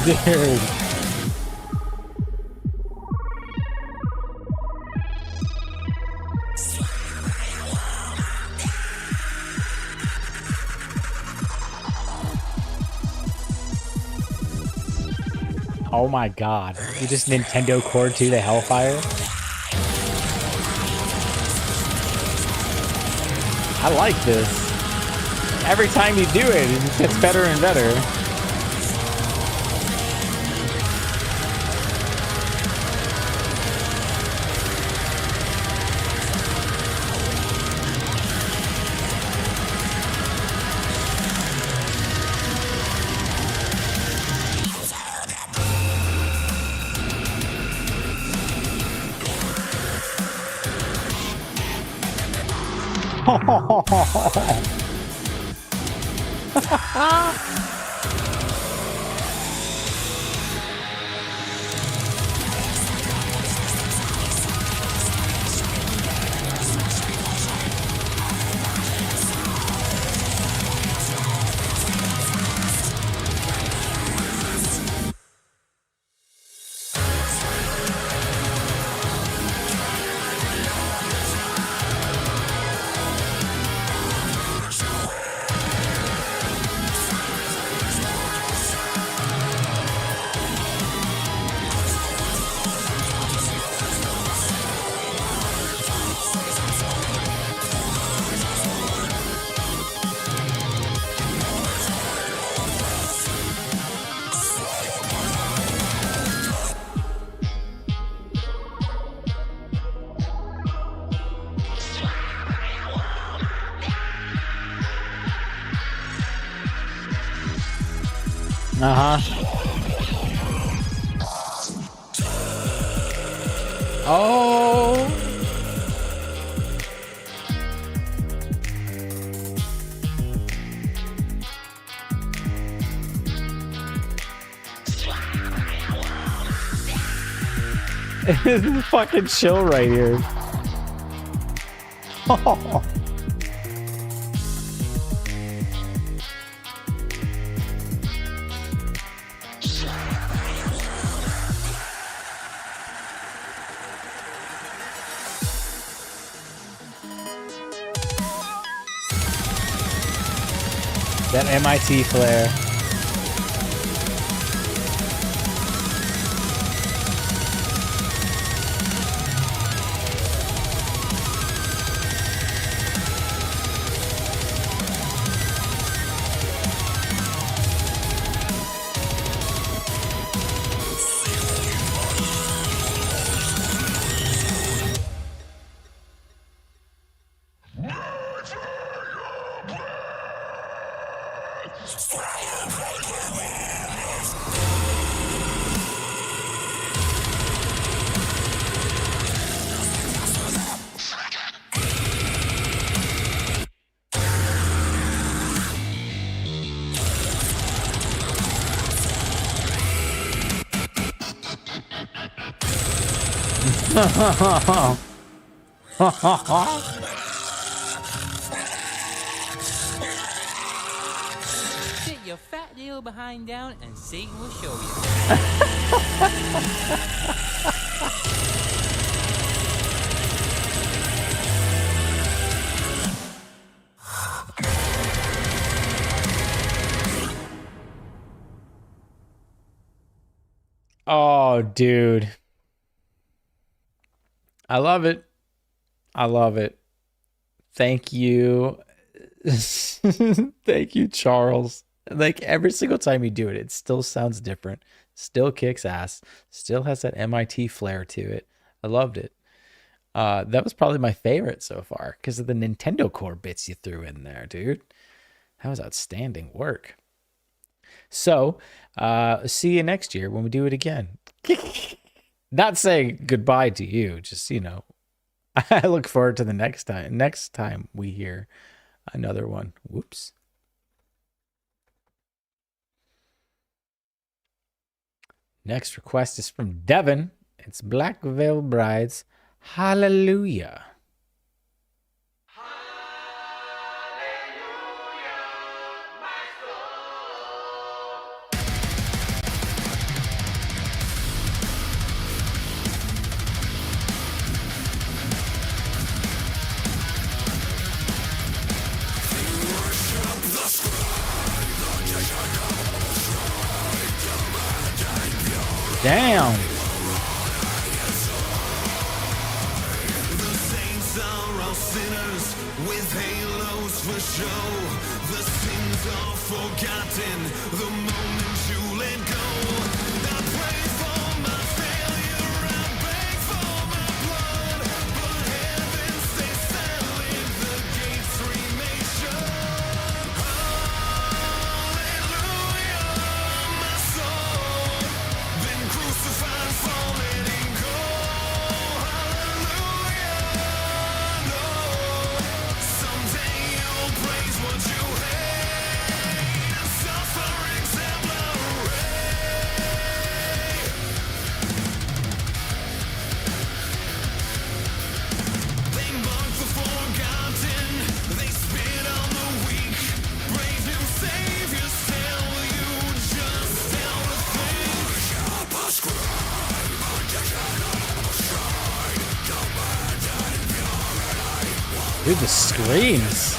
Dude. Oh my god. You just Nintendo Cord to the Hellfire? I like this. Every time you do it, it just gets better and better. Uh-huh. Oh. This is fucking chill right here. Oh. That MIT flare. Sit your fat little behind down and Satan will show you. Oh, dude. I love it. I love it. Thank you. Thank you, Charles. Like every single time you do it, it still sounds different. Still kicks ass. Still has that MIT flair to it. I loved it. That was probably my favorite so far because of the Nintendo Core bits you threw in there, dude. That was outstanding work. So, see you next year when we do it again. Not saying goodbye to you, just, you know, I look forward to the next time we hear another one. Whoops. Next request is from Devin. It's Black Veil Brides. Hallelujah. Damn. The saints are all sinners with halos for show. The sins are forgotten the moment you let go. I pray for my failure, I beg for my blood, but heaven stays silent, the gates remain shut. Hallelujah, my soul, been crucified for letting go. Hallelujah, no, someday you'll praise what you hate and suffer exemplary. They mock the forgotten, they spit on the weak. Brave new saviors tell you just how to think. Dude, the screams.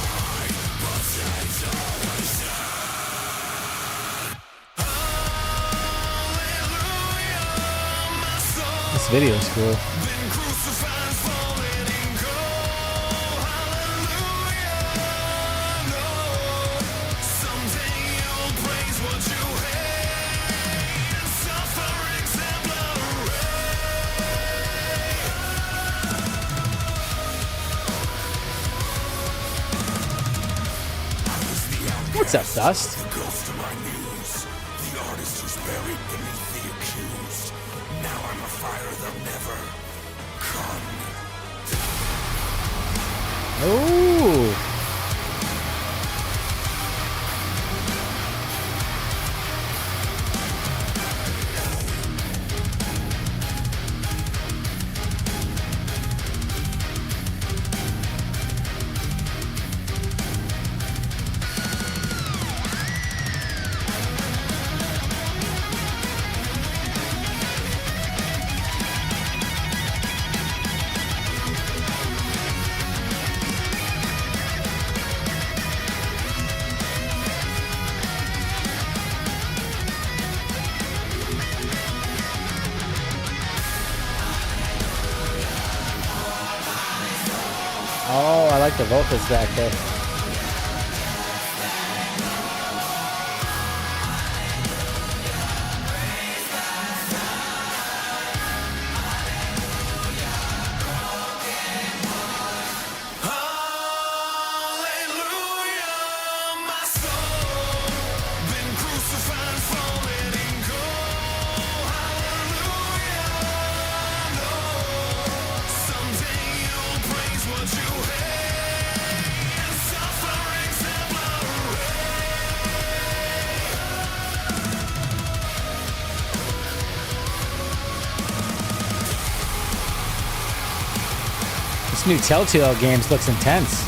This video is cool. Been crucified for letting go. Hallelujah, no, someday you'll praise what you hate and suffer exemplary. What's up, Dust? Ghost of my muse, the is buried beneath the accused. Now I'm a fire they'll never come. Ooh. Oh, I like the vocals back there. This new Telltale games looks intense.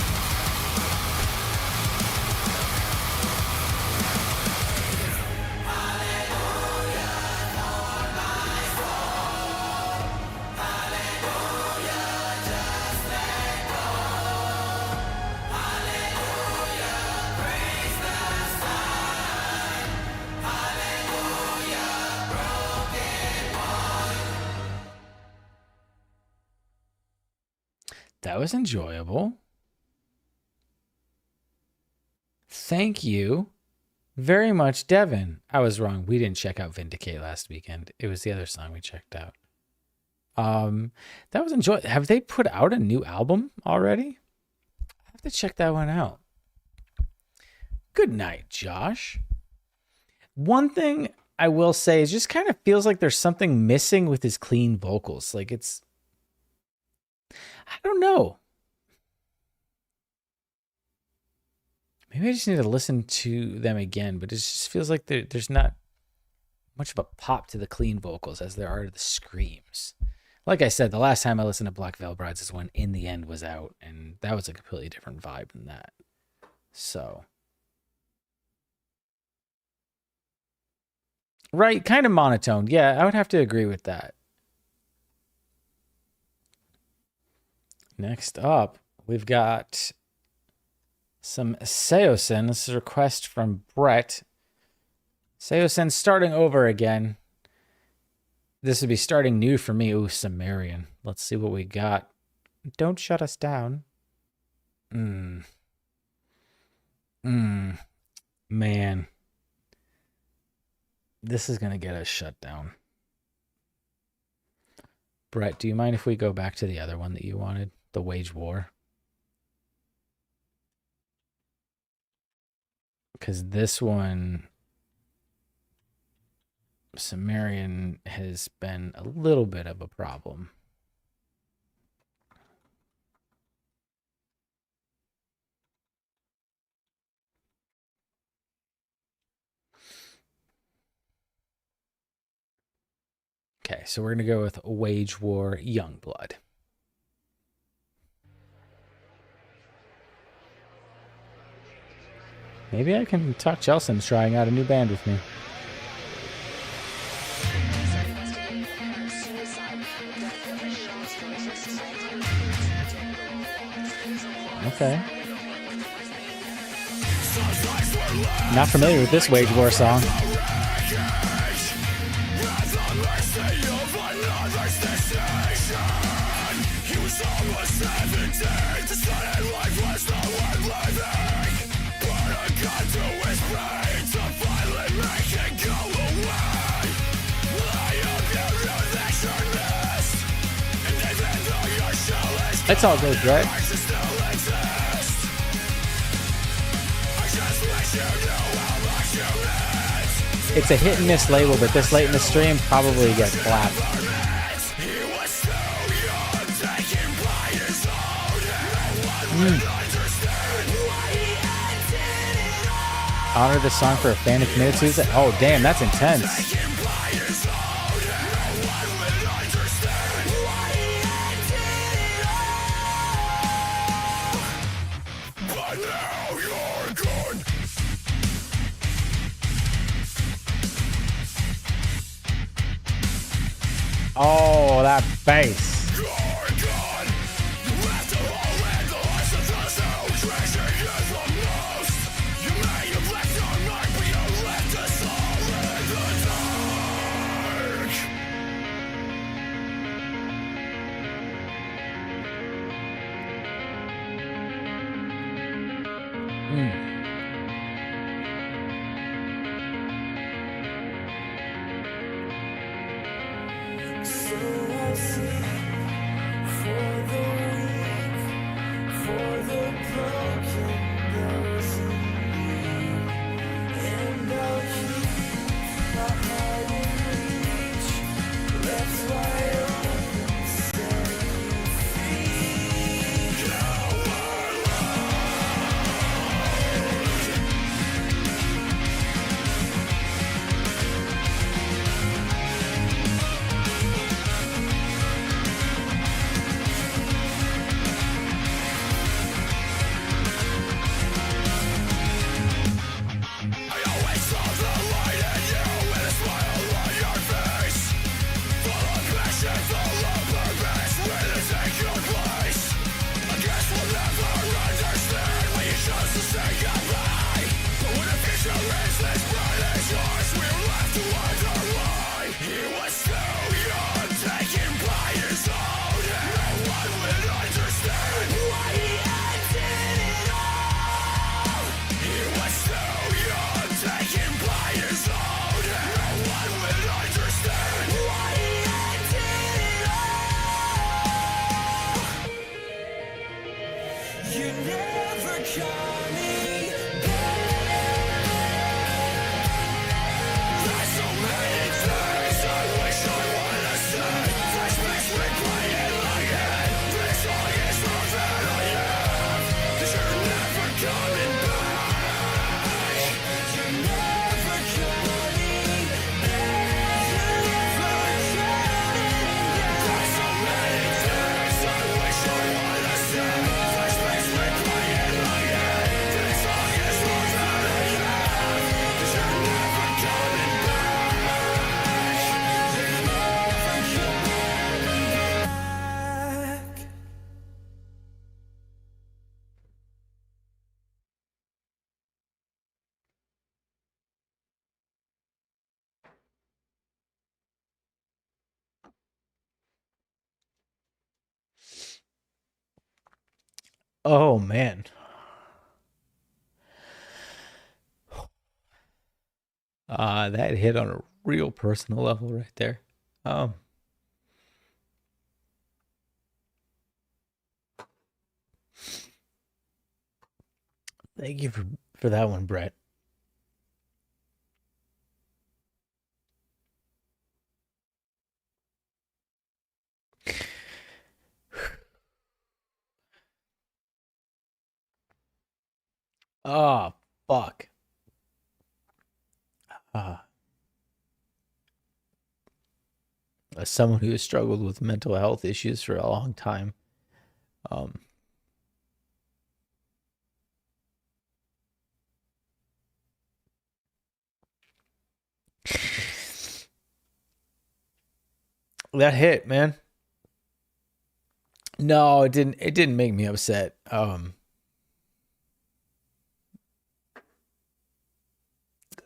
That was enjoyable. Thank you very much, Devin. I was wrong. We didn't check out Vindicate last weekend. It was the other song we checked out. That was enjoyable. Have they put out a new album already? I have to check that one out. Good night, Josh. One thing I will say is just kind of feels like there's something missing with his clean vocals. Like it's, I don't know. Maybe I just need to listen to them again, but it just feels like there's not much of a pop to the clean vocals as there are to the screams. Like I said, the last time I listened to Black Veil Brides is when In the End was out, and that was a completely different vibe than that. So. Right, kind of monotone. Yeah, I would have to agree with that. Next up, we've got some Seosin. This is a request from Brett. Seosin starting over again. This would be starting new for me. Ooh, Sumerian. Let's see what we got. Don't shut us down. Man. This is going to get us shut down. Brett, do you mind if we go back to the other one that you wanted? The Wage War? Because this one, Sumerian, has been a little bit of a problem. Okay, so we're going to go with Wage War Youngblood. Maybe I can talk Chelsea into trying out a new band with me. Okay. Not familiar with this Wage War song. That's all good, right? it's a hit and miss label, but this late in the stream probably gets clapped. Honor the song for a fan who committed suicide. Oh damn, that's intense. Oh, that bass. Oh man. That hit on a real personal level right there. Thank you for that one, Brett. Oh, fuck. As someone who has struggled with mental health issues for a long time, that hit, man. No, it didn't. It didn't make me upset.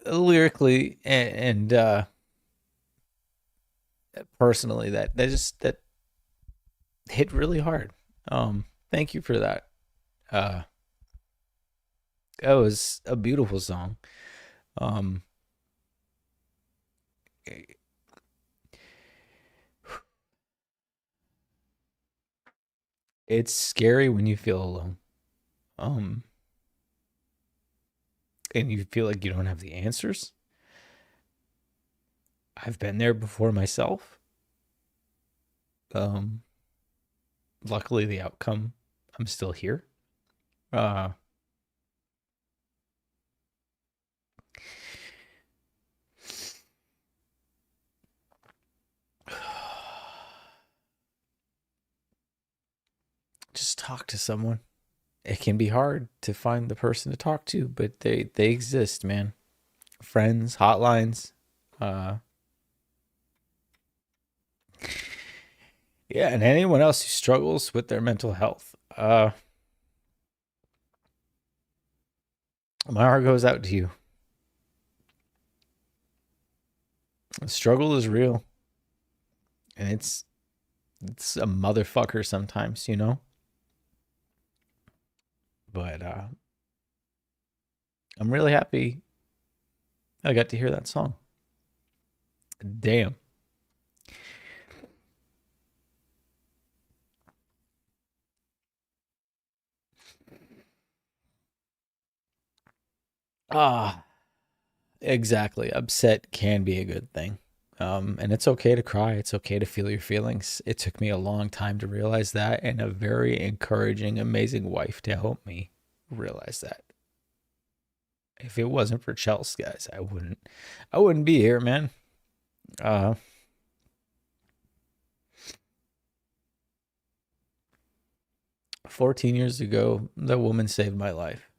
Lyrically and personally, that hit really hard. Thank you for that. That was a beautiful song. It's scary when you feel alone. And you feel like you don't have the answers. I've been there before myself. Luckily the outcome, I'm still here. Just talk to someone. It can be hard to find the person to talk to, but they exist, man. Friends, hotlines. Yeah, and anyone else who struggles with their mental health. My heart goes out to you. The struggle is real. And it's a motherfucker sometimes, you know? But I'm really happy I got to hear that song. Damn. Exactly. Upset can be a good thing. And it's okay to cry. It's okay to feel your feelings. It took me a long time to realize that, and a very encouraging, amazing wife to help me realize that. If it wasn't for Chelsea, guys, I wouldn't be here, man. 14 years ago, that woman saved my life.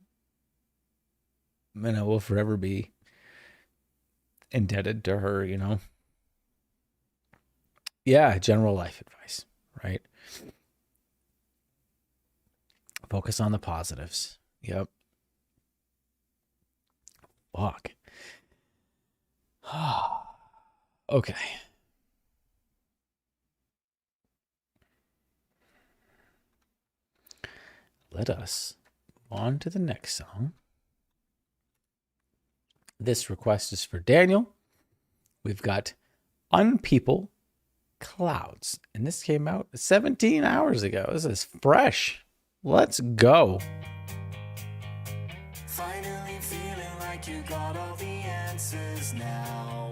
And I will forever be indebted to her, you know? Yeah, general life advice, right? Focus on the positives. Yep. Fuck. Okay. Let us move on to the next song. This request is for Daniel. We've got Unpeople Clouds. And this came out 17 hours ago. This is fresh. Let's go. Finally feeling like you got all the answers now.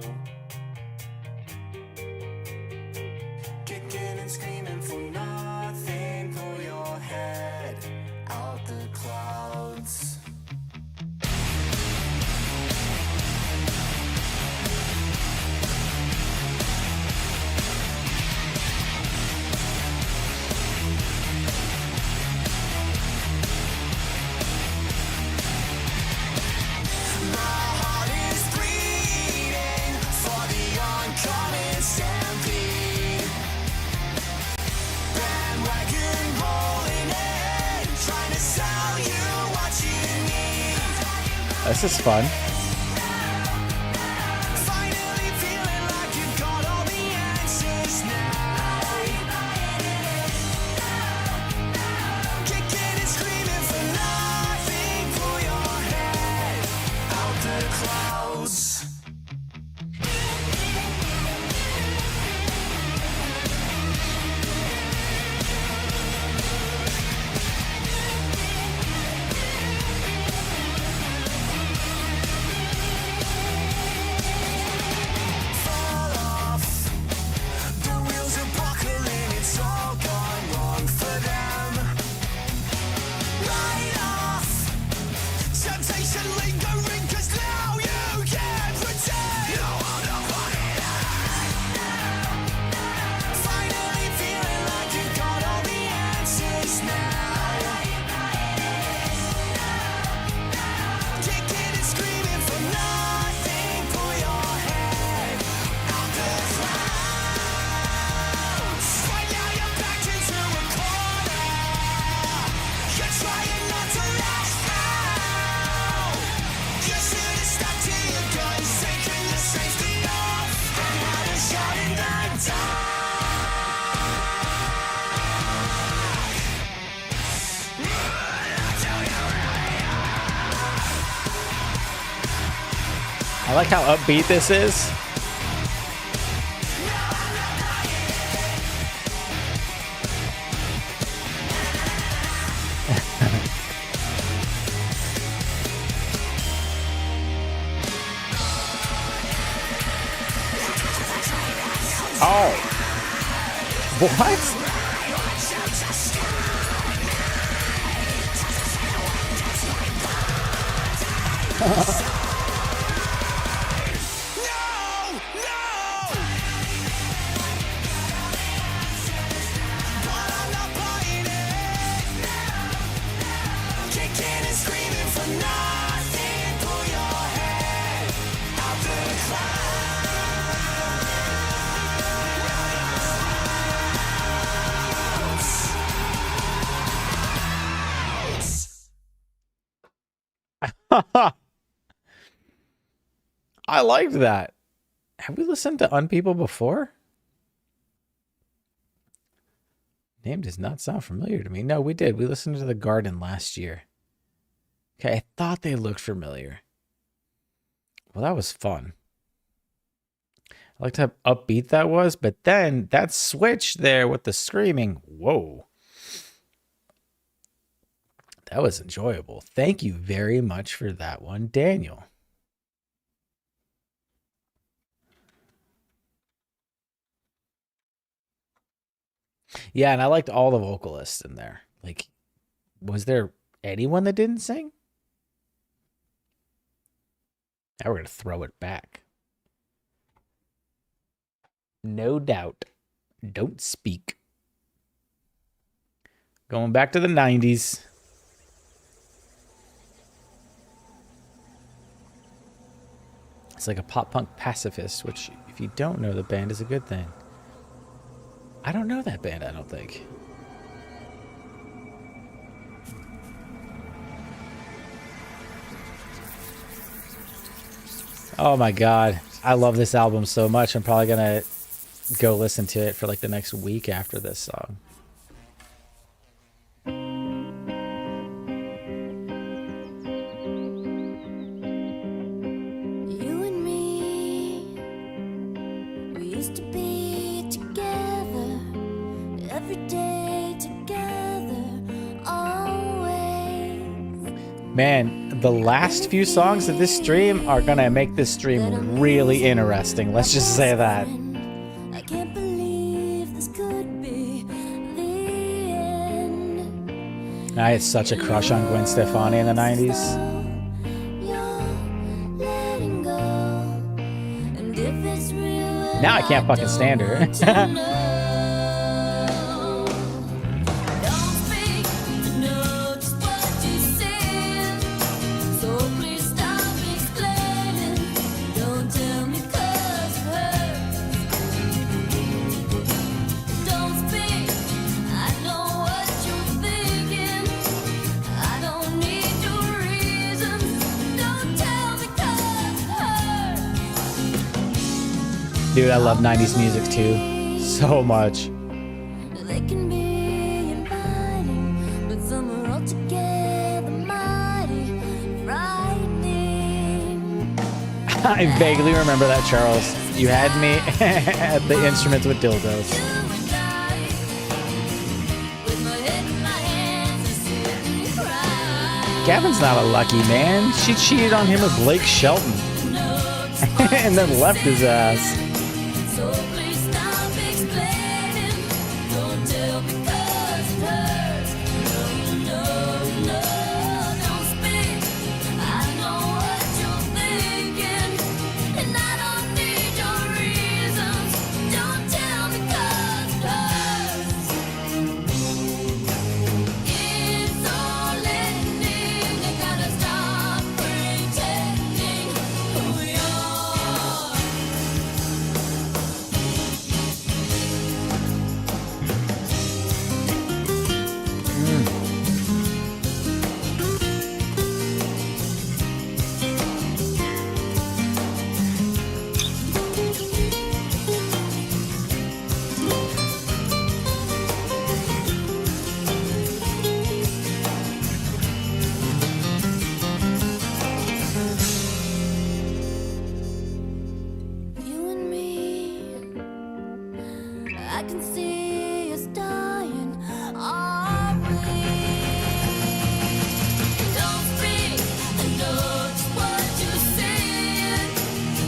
Kicking and screaming for nothing. Pull your head out the clouds. This is fun. Finally feeling like you got all the answers now. Kicking and screaming for nothing. Pull your head out the clouds. I like how upbeat this is. Oh. What? I liked that. Have we listened to Unpeople before? Name does not sound familiar to me. No, we did. We listened to The Garden last year. Okay, I thought they looked familiar. Well, that was fun. I liked how upbeat that was, but then that switch there with the screaming. Whoa. That was enjoyable. Thank you very much for that one, Daniel. Yeah, and I liked all the vocalists in there. Like, was there anyone that didn't sing? Now we're going to throw it back. No doubt. Don't speak. Going back to the 90s. It's like a pop-punk pacifist, which, if you don't know the band, is a good thing. I don't know that band, I don't think. Oh my god. I love this album so much. I'm probably gonna go listen to it for like the next week after this song. You and me, we used to be together, every day together, always. Man, the last few songs of this stream are gonna make this stream really interesting. Let's just say that. I can't believe this could be the end. I had such a crush on Gwen Stefani in the 90s. Now I can't fucking stand her. Dude, I love 90s music too. So much. They can be inviting, but some are altogether mighty frightening. I vaguely remember that, Charles. You had me at the instruments with dildos. You and I, with my head in my hands, are sitting crying. Gavin's not a lucky man. She cheated on him with Blake Shelton. And then left his ass. So please stop explaining. Don't tell me 'cause it hurts. No, don't speak. I know what you're thinking, and I don't need your reasons. Don't tell me 'cause it hurts. It's all ending. You gotta stop pretending who you are. You and me, I can see us dying, are we? Don't speak, I know just what you're saying,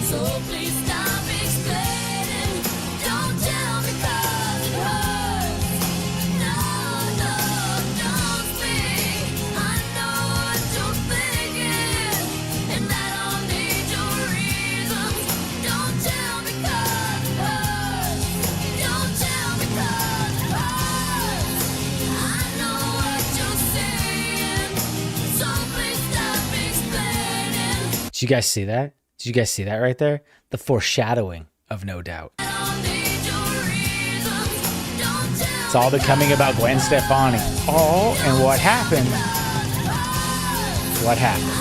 so please stop explaining. Don't you guys see that? Did you guys see that right there? The foreshadowing of No Doubt. It's all becoming about Gwen Stefani. Oh, and what happened? What happened?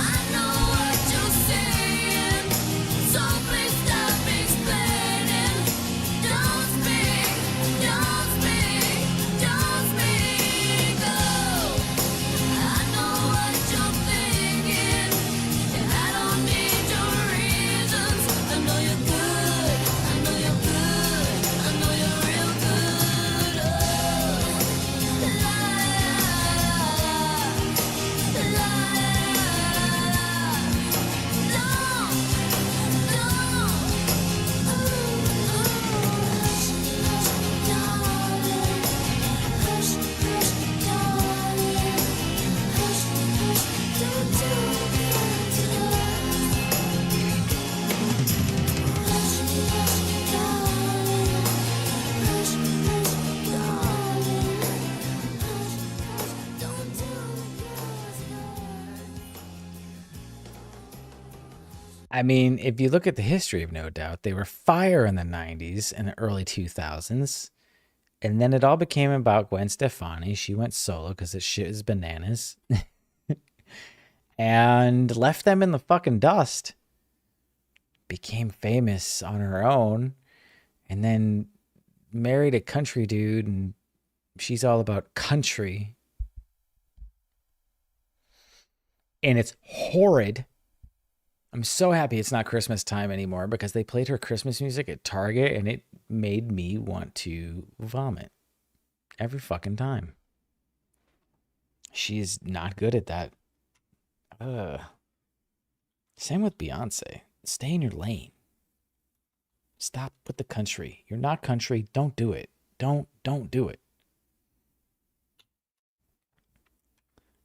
I mean, if you look at the history of No Doubt, they were fire in the 90s and the early 2000s. And then it all became about Gwen Stefani. She went solo because this shit is bananas. And left them in the fucking dust. Became famous on her own. And then married a country dude. And she's all about country. And it's horrid. I'm so happy it's not Christmas time anymore because they played her Christmas music at Target and it made me want to vomit every fucking time. She's not good at that. Same with Beyonce. Stay in your lane. Stop with the country. You're not country. Don't do it. Don't do it.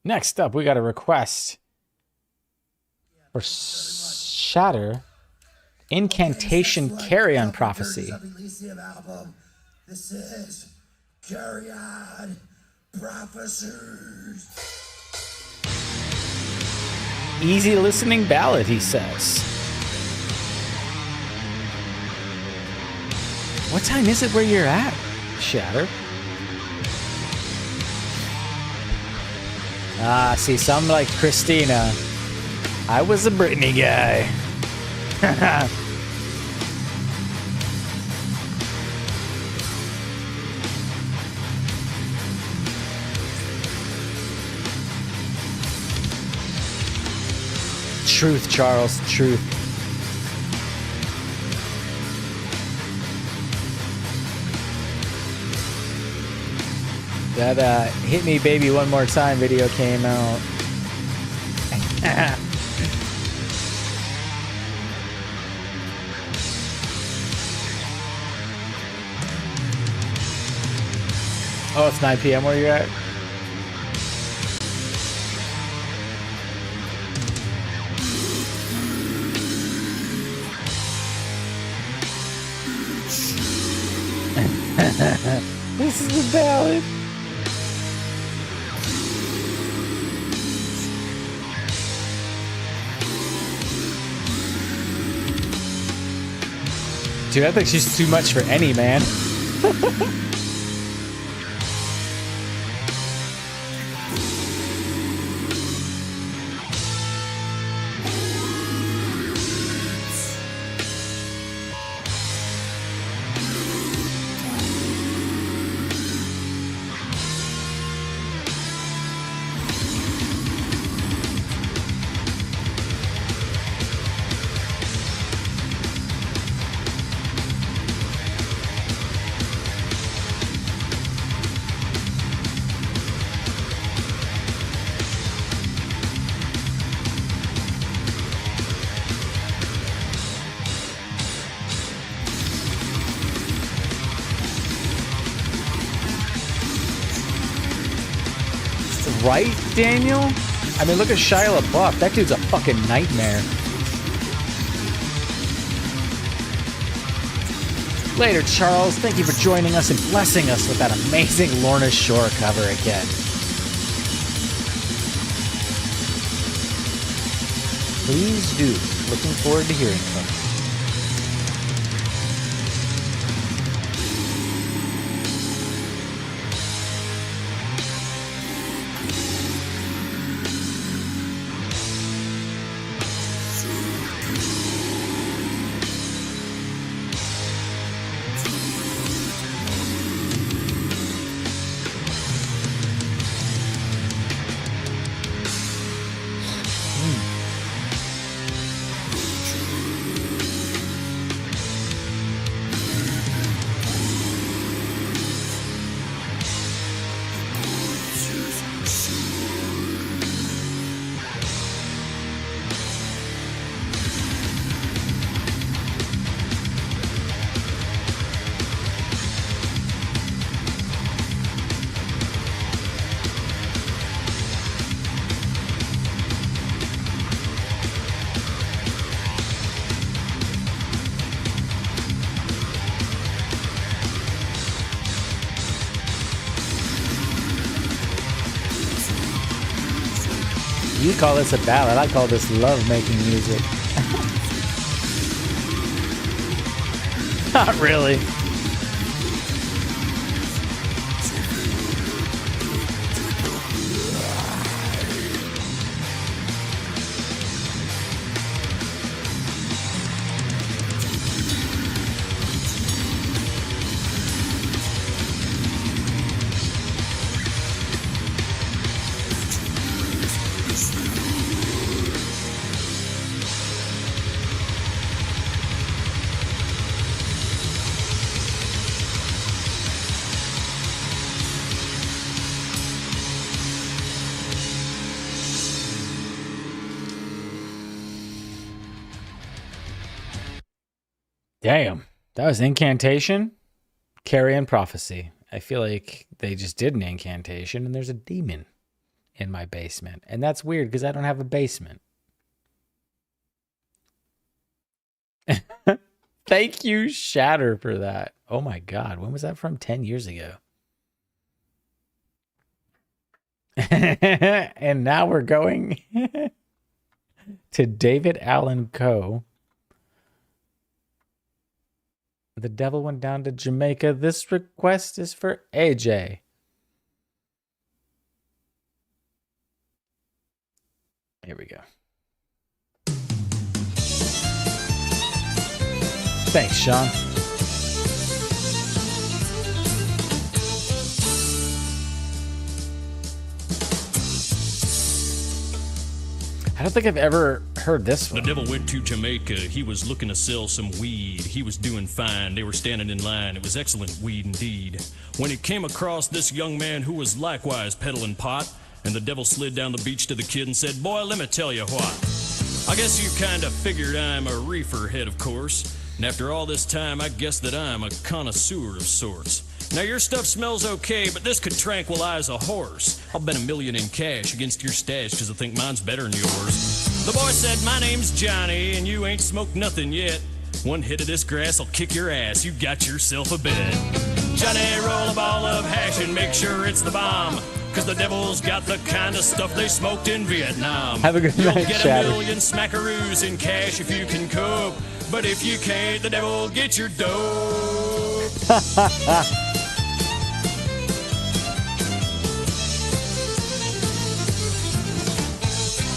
Next up, we got a request for Shatter, Incantation, Carrion Prophecy. This is Carrion Prophecies. Easy listening ballad, he says. What time is it where you're at, Shatter? Ah, see, some like Christina. I was a Britney guy. Truth, Charles, truth. That Hit Me Baby One More Time video came out. Oh, it's 9 p.m. where you're at? This is the ballad. Dude, I think she's too much for any man. Right, Daniel? I mean, look at Shia LaBeouf. That dude's a fucking nightmare. Later, Charles. Thank you for joining us and blessing us with that amazing Lorna Shore cover again. Please do Looking forward to hearing from you. You call this a ballad. I call this love-making music. Not really. Damn, that was Incantation, Carrion Prophecy. I feel like they just did an incantation and there's a demon in my basement. And that's weird because I don't have a basement. Thank you, Shatter, for that. Oh my God, when was that from? 10 years ago. And now we're going to David Allen Coe. The devil went down to Jamaica. This request is for AJ. Here we go. Thanks, Sean. I don't think I've ever heard this one. The devil went to Jamaica. He was looking to sell some weed. He was doing fine. They were standing in line. It was excellent weed indeed. When he came across this young man who was likewise peddling pot, and the devil slid down the beach to the kid and said, "Boy, let me tell you what. I guess you kind of figured I'm a reefer head, of course. And after all this time, I guess that I'm a connoisseur of sorts. Now your stuff smells okay, but this could tranquilize a horse. I'll bet $1 million in cash against your stash, cause I think mine's better than yours." The boy said, "My name's Johnny, and you ain't smoked nothing yet. One hit of this grass will kick your ass, you got yourself a bet. Johnny, roll a ball of hash and make sure it's the bomb, cause the devil's got the kind of stuff they smoked in Vietnam. Have a good You'll night, get Shatter. $1 million smackaroos in cash if you can cope, but if you can't, the devil will get your dope."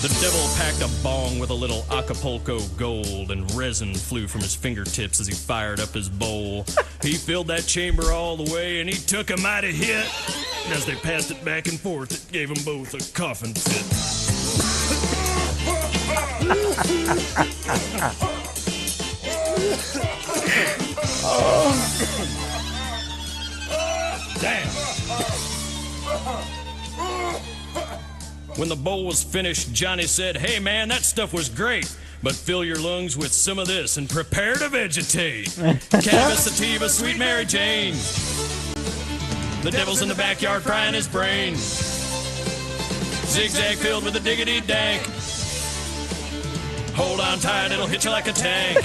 The devil packed a bong with a little Acapulco gold, and resin flew from his fingertips as he fired up his bowl. He filled that chamber all the way, and he took a mighty hit. And as they passed it back and forth, it gave them both a coughing fit. Damn. When the bowl was finished, Johnny said, "Hey man, that stuff was great, but fill your lungs with some of this and prepare to vegetate. Cannabis, sativa, sweet Mary Jane. The devil's in the backyard frying his brain. Zigzag filled with a diggity dank. Hold on tight, it'll hit you like a tank."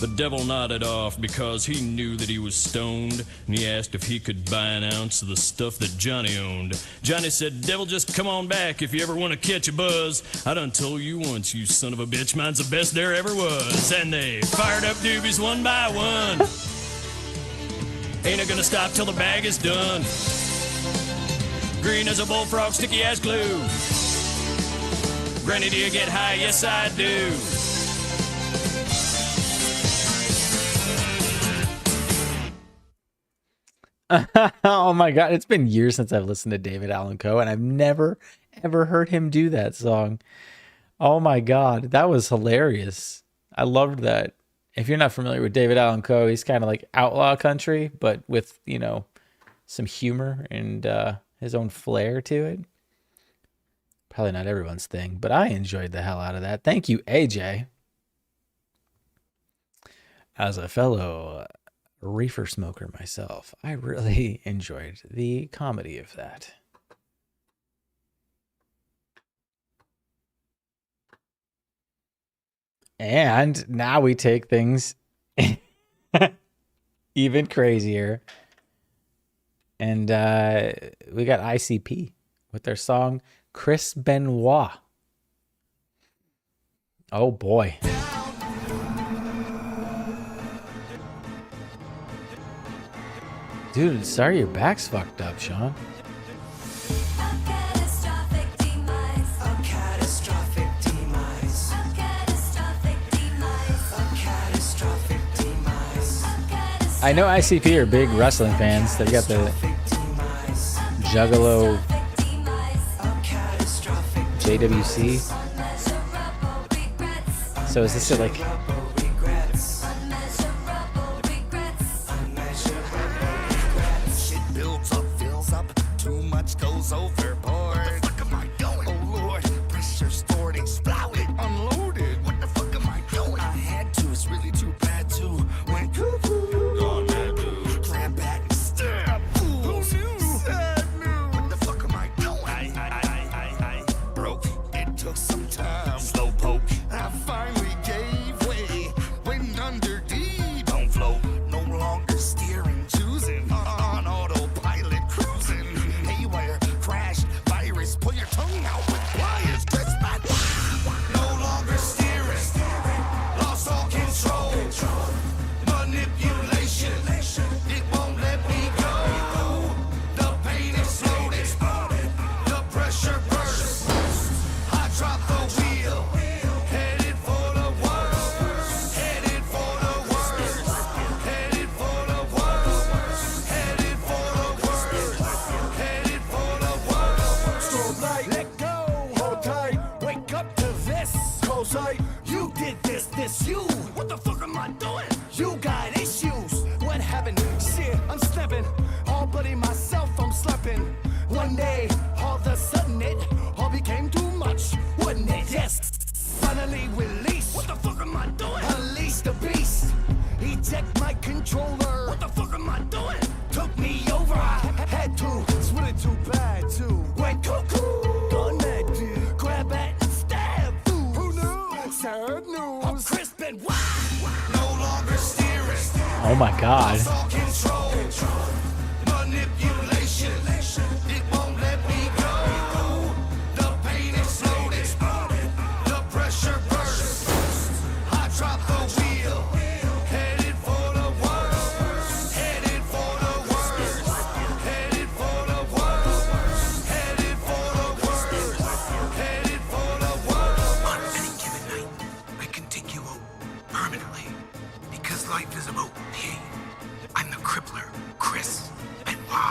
The devil nodded off because he knew that he was stoned, and he asked if he could buy an ounce of the stuff that Johnny owned. Johnny said, devil, just come on back if you ever want to catch a buzz. I done told you once, you son of a bitch, mine's the best there ever was. And they fired up doobies one by one. Ain't I gonna stop till the bag is done. Green as a bullfrog, sticky as glue. Granny, do you get high? Yes, I do. Oh my god, it's been years since I've listened to David Allan Coe, and I've never ever heard him do that song. Oh my god, that was hilarious. I loved that. If you're not familiar with David Allan Coe, he's kind of like outlaw country, but with, you know, some humor and his own flair to it. Probably not everyone's thing, but I enjoyed the hell out of that. Thank you, AJ. As a fellow reefer smoker myself, I really enjoyed the comedy of that. And now we take things even crazier. And we got ICP with their song Chris Benoit. Oh boy. Dude, sorry your back's fucked up, Sean. I know ICP are big wrestling fans. They've got the Juggalo JWC. So is this like... Shit builds up, fills up, too much goes overboard. What the fuck am I doing? Oh Lord, pressure stored, exploded, unloaded. What the fuck am I doing? I had to, it's really too bad too. Went cuckoo, gone mad dude. Grab back and stab. Who knew? Sad news. What the fuck am I doing? I broke. It took some time. Slow poke. I finally gave way. Went under deep. Don't float. No longer steering, choosing. On autopilot, cruising. Haywire, crash, virus. Pull your tongue out with pliers. That's my no longer steering. Lost all control. Manipulation. It won't let me go. The pain exploded. The pressure burst. I dropped the wheel. Headed for the worst. Headed for the worst. Headed for the worst. Headed for the worst. Headed for the worst. Storm light, let go, hold tight, wake up to this. Cold sight, you did this, you. What the fuck am I doing? You got issues. What happened? Shit, I'm stepping. All bloody myself, I'm slipping. One day, all of a sudden it all became too much, wouldn't it? Yes. Finally released. What the fuck am I doing? Unleash the beast. Eject my controller. What the fuck am I doing? Took me over. I had to. It's really too bad too. Went cuckoo. Gone mad, dude. Grab it and stab. Who knew? Sad news. I'm crisp and wild. No longer steering. Oh my god. Lost all control. Manipulation. It won't let me go. The pain exploded. The pressure burst. I dropped the wheel. Headed for the worst. Headed for the worst. Headed for the worst. Headed for the worst. Headed for the worst. On any given night, I can take you out permanently. Because life is about pain. I'm the crippler, Chris Benoit. A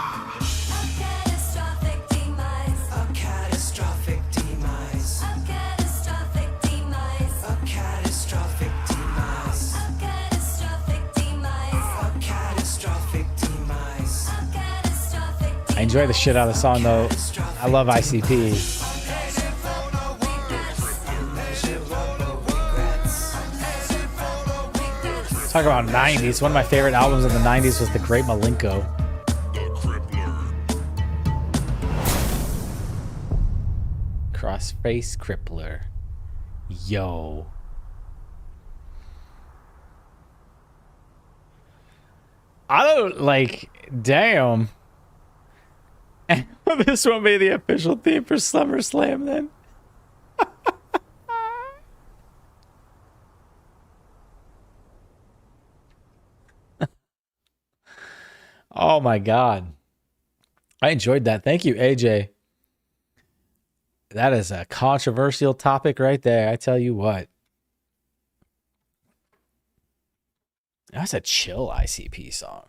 catastrophic demise. A catastrophic demise. A catastrophic demise. A catastrophic demise. A catastrophic demise. A catastrophic demise. A catastrophic I enjoy the shit out of the song though. I love ICP. Talk about 90s. One of my favorite albums of the 90s was The Great Malenko. Crossface Crippler. Yo. I don't like. Damn. This won't be the official theme for SummerSlam then. Oh my god. I enjoyed that. Thank you, AJ. That is a controversial topic right there. I tell you what. That's a chill ICP song.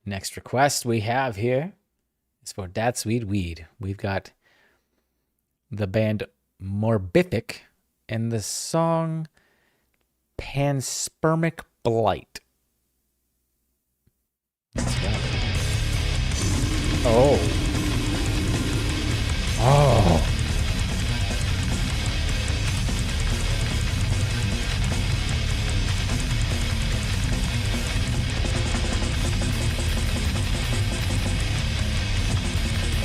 Next request we have here is for Dat Sweet Weed. We've got the band Mobific and the song Panspermic Blight. Let's go. Oh. Oh.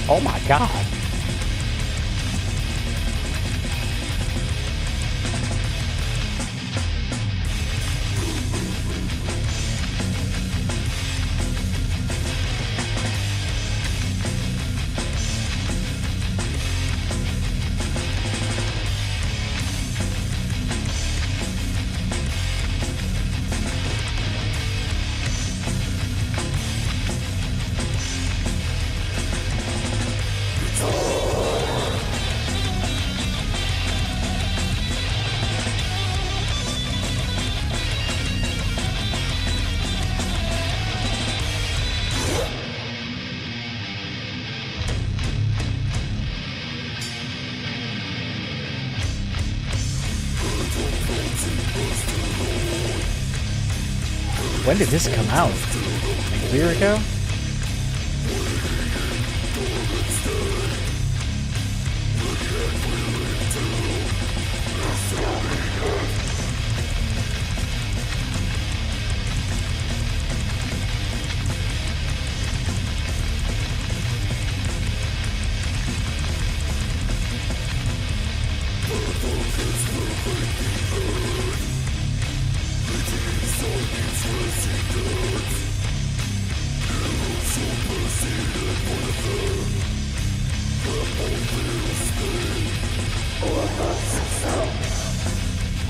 Oh my god. When did this come out? Like a year ago?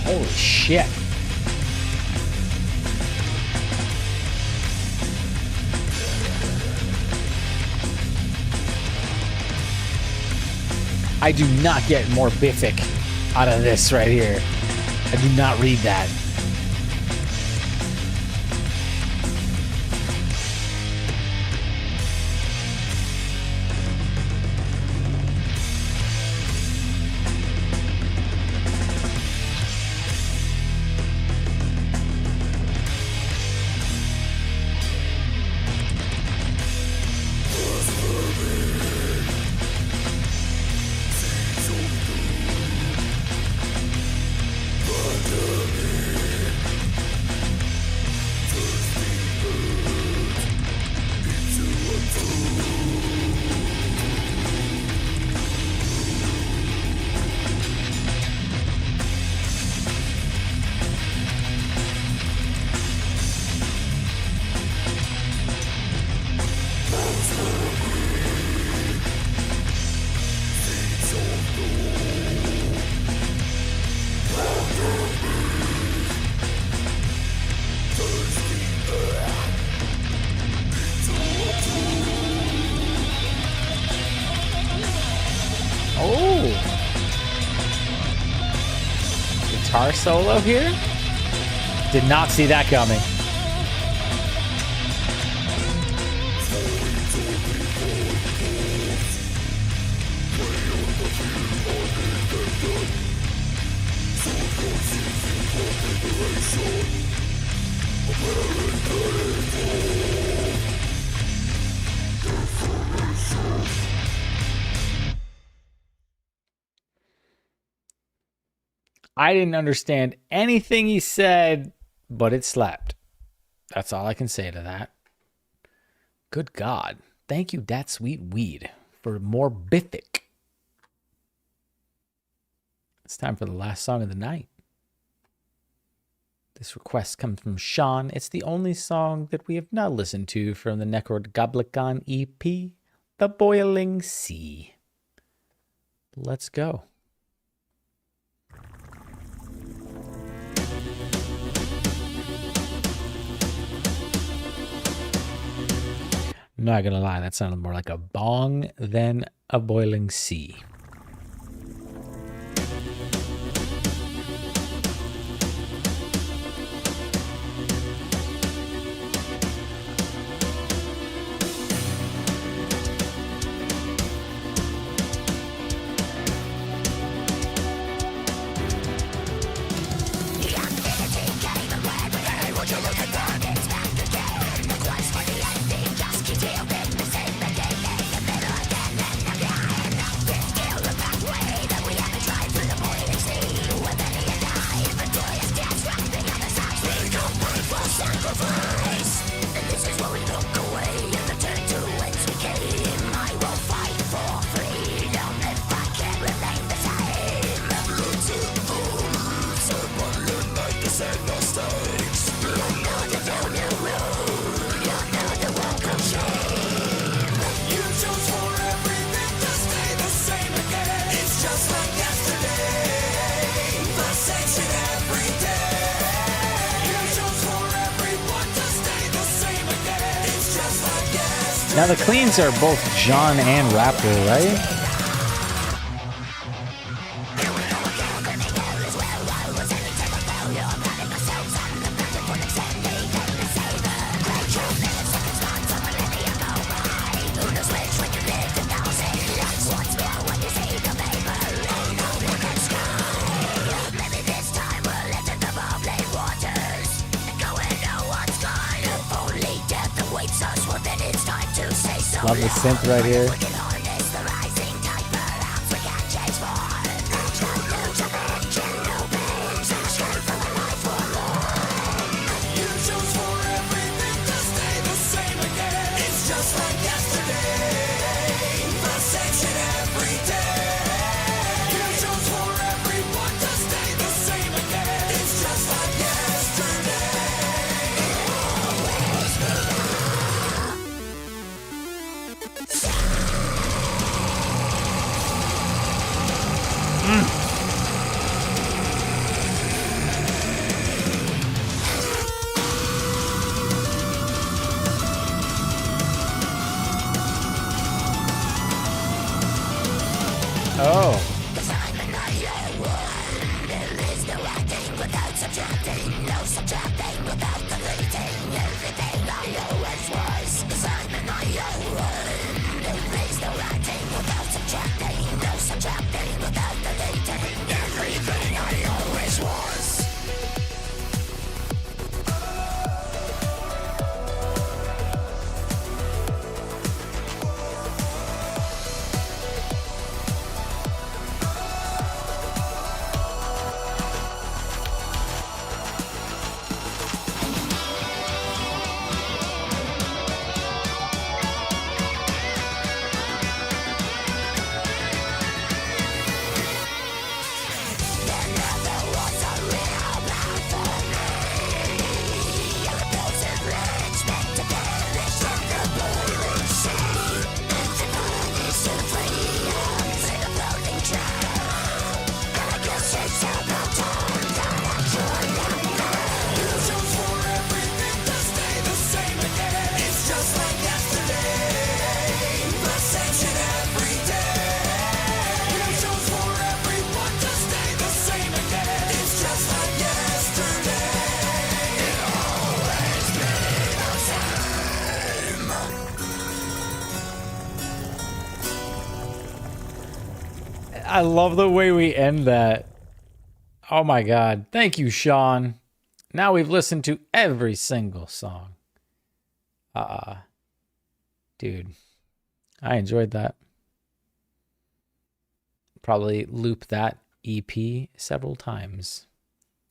Holy shit. I do not get more Bific out of this right here. I do not read that. Guitar solo here? Did not see that coming. I didn't understand anything he said, but it slapped. That's all I can say to that. Good God. Thank you, Dat Sweet Weed, for more Bific. It's time for the last song of the night. This request comes from Sean. It's the only song that we have not listened to from the Necrogoblicon EP, The Boiling Sea. Let's go. Not gonna lie, that sounded more like a bong than a boiling sea. Now the cleans are both John and Raptor, right? Love the synth right here. Oh. I love the way we end that. Oh my God. Thank you, Sean. Now we've listened to every single song. Dude, I enjoyed that. Probably loop that EP several times.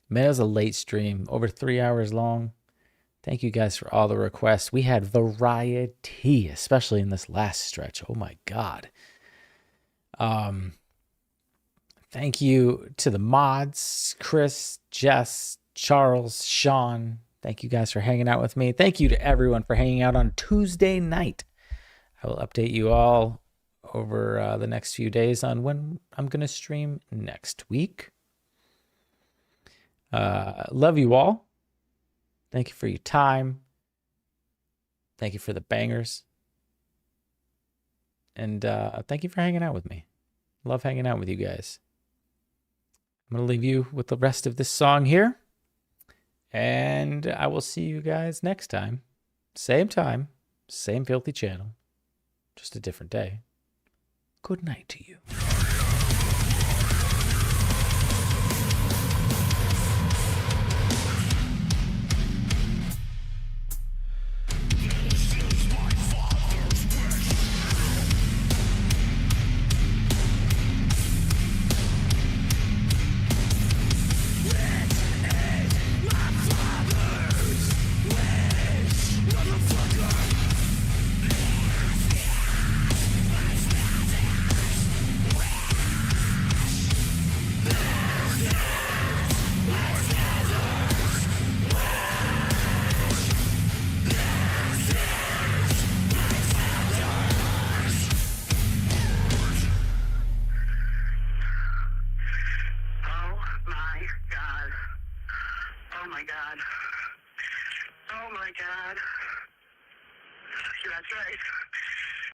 Man, it was a late stream, over 3 hours long. Thank you guys for all the requests. We had variety, especially in this last stretch. Oh my God. Thank you to the mods, Chris, Jess, Charles, Sean. Thank you guys for hanging out with me. Thank you to everyone for hanging out on Tuesday night. I will update you all over the next few days on when I'm going to stream next week. Love you all. Thank you for your time. Thank you for the bangers. And thank you for hanging out with me. Love hanging out with you guys. I'm going to leave you with the rest of this song here. And I will see you guys next time. Same time, same filthy channel. Just a different day. Good night to you. Oh my god. That's right.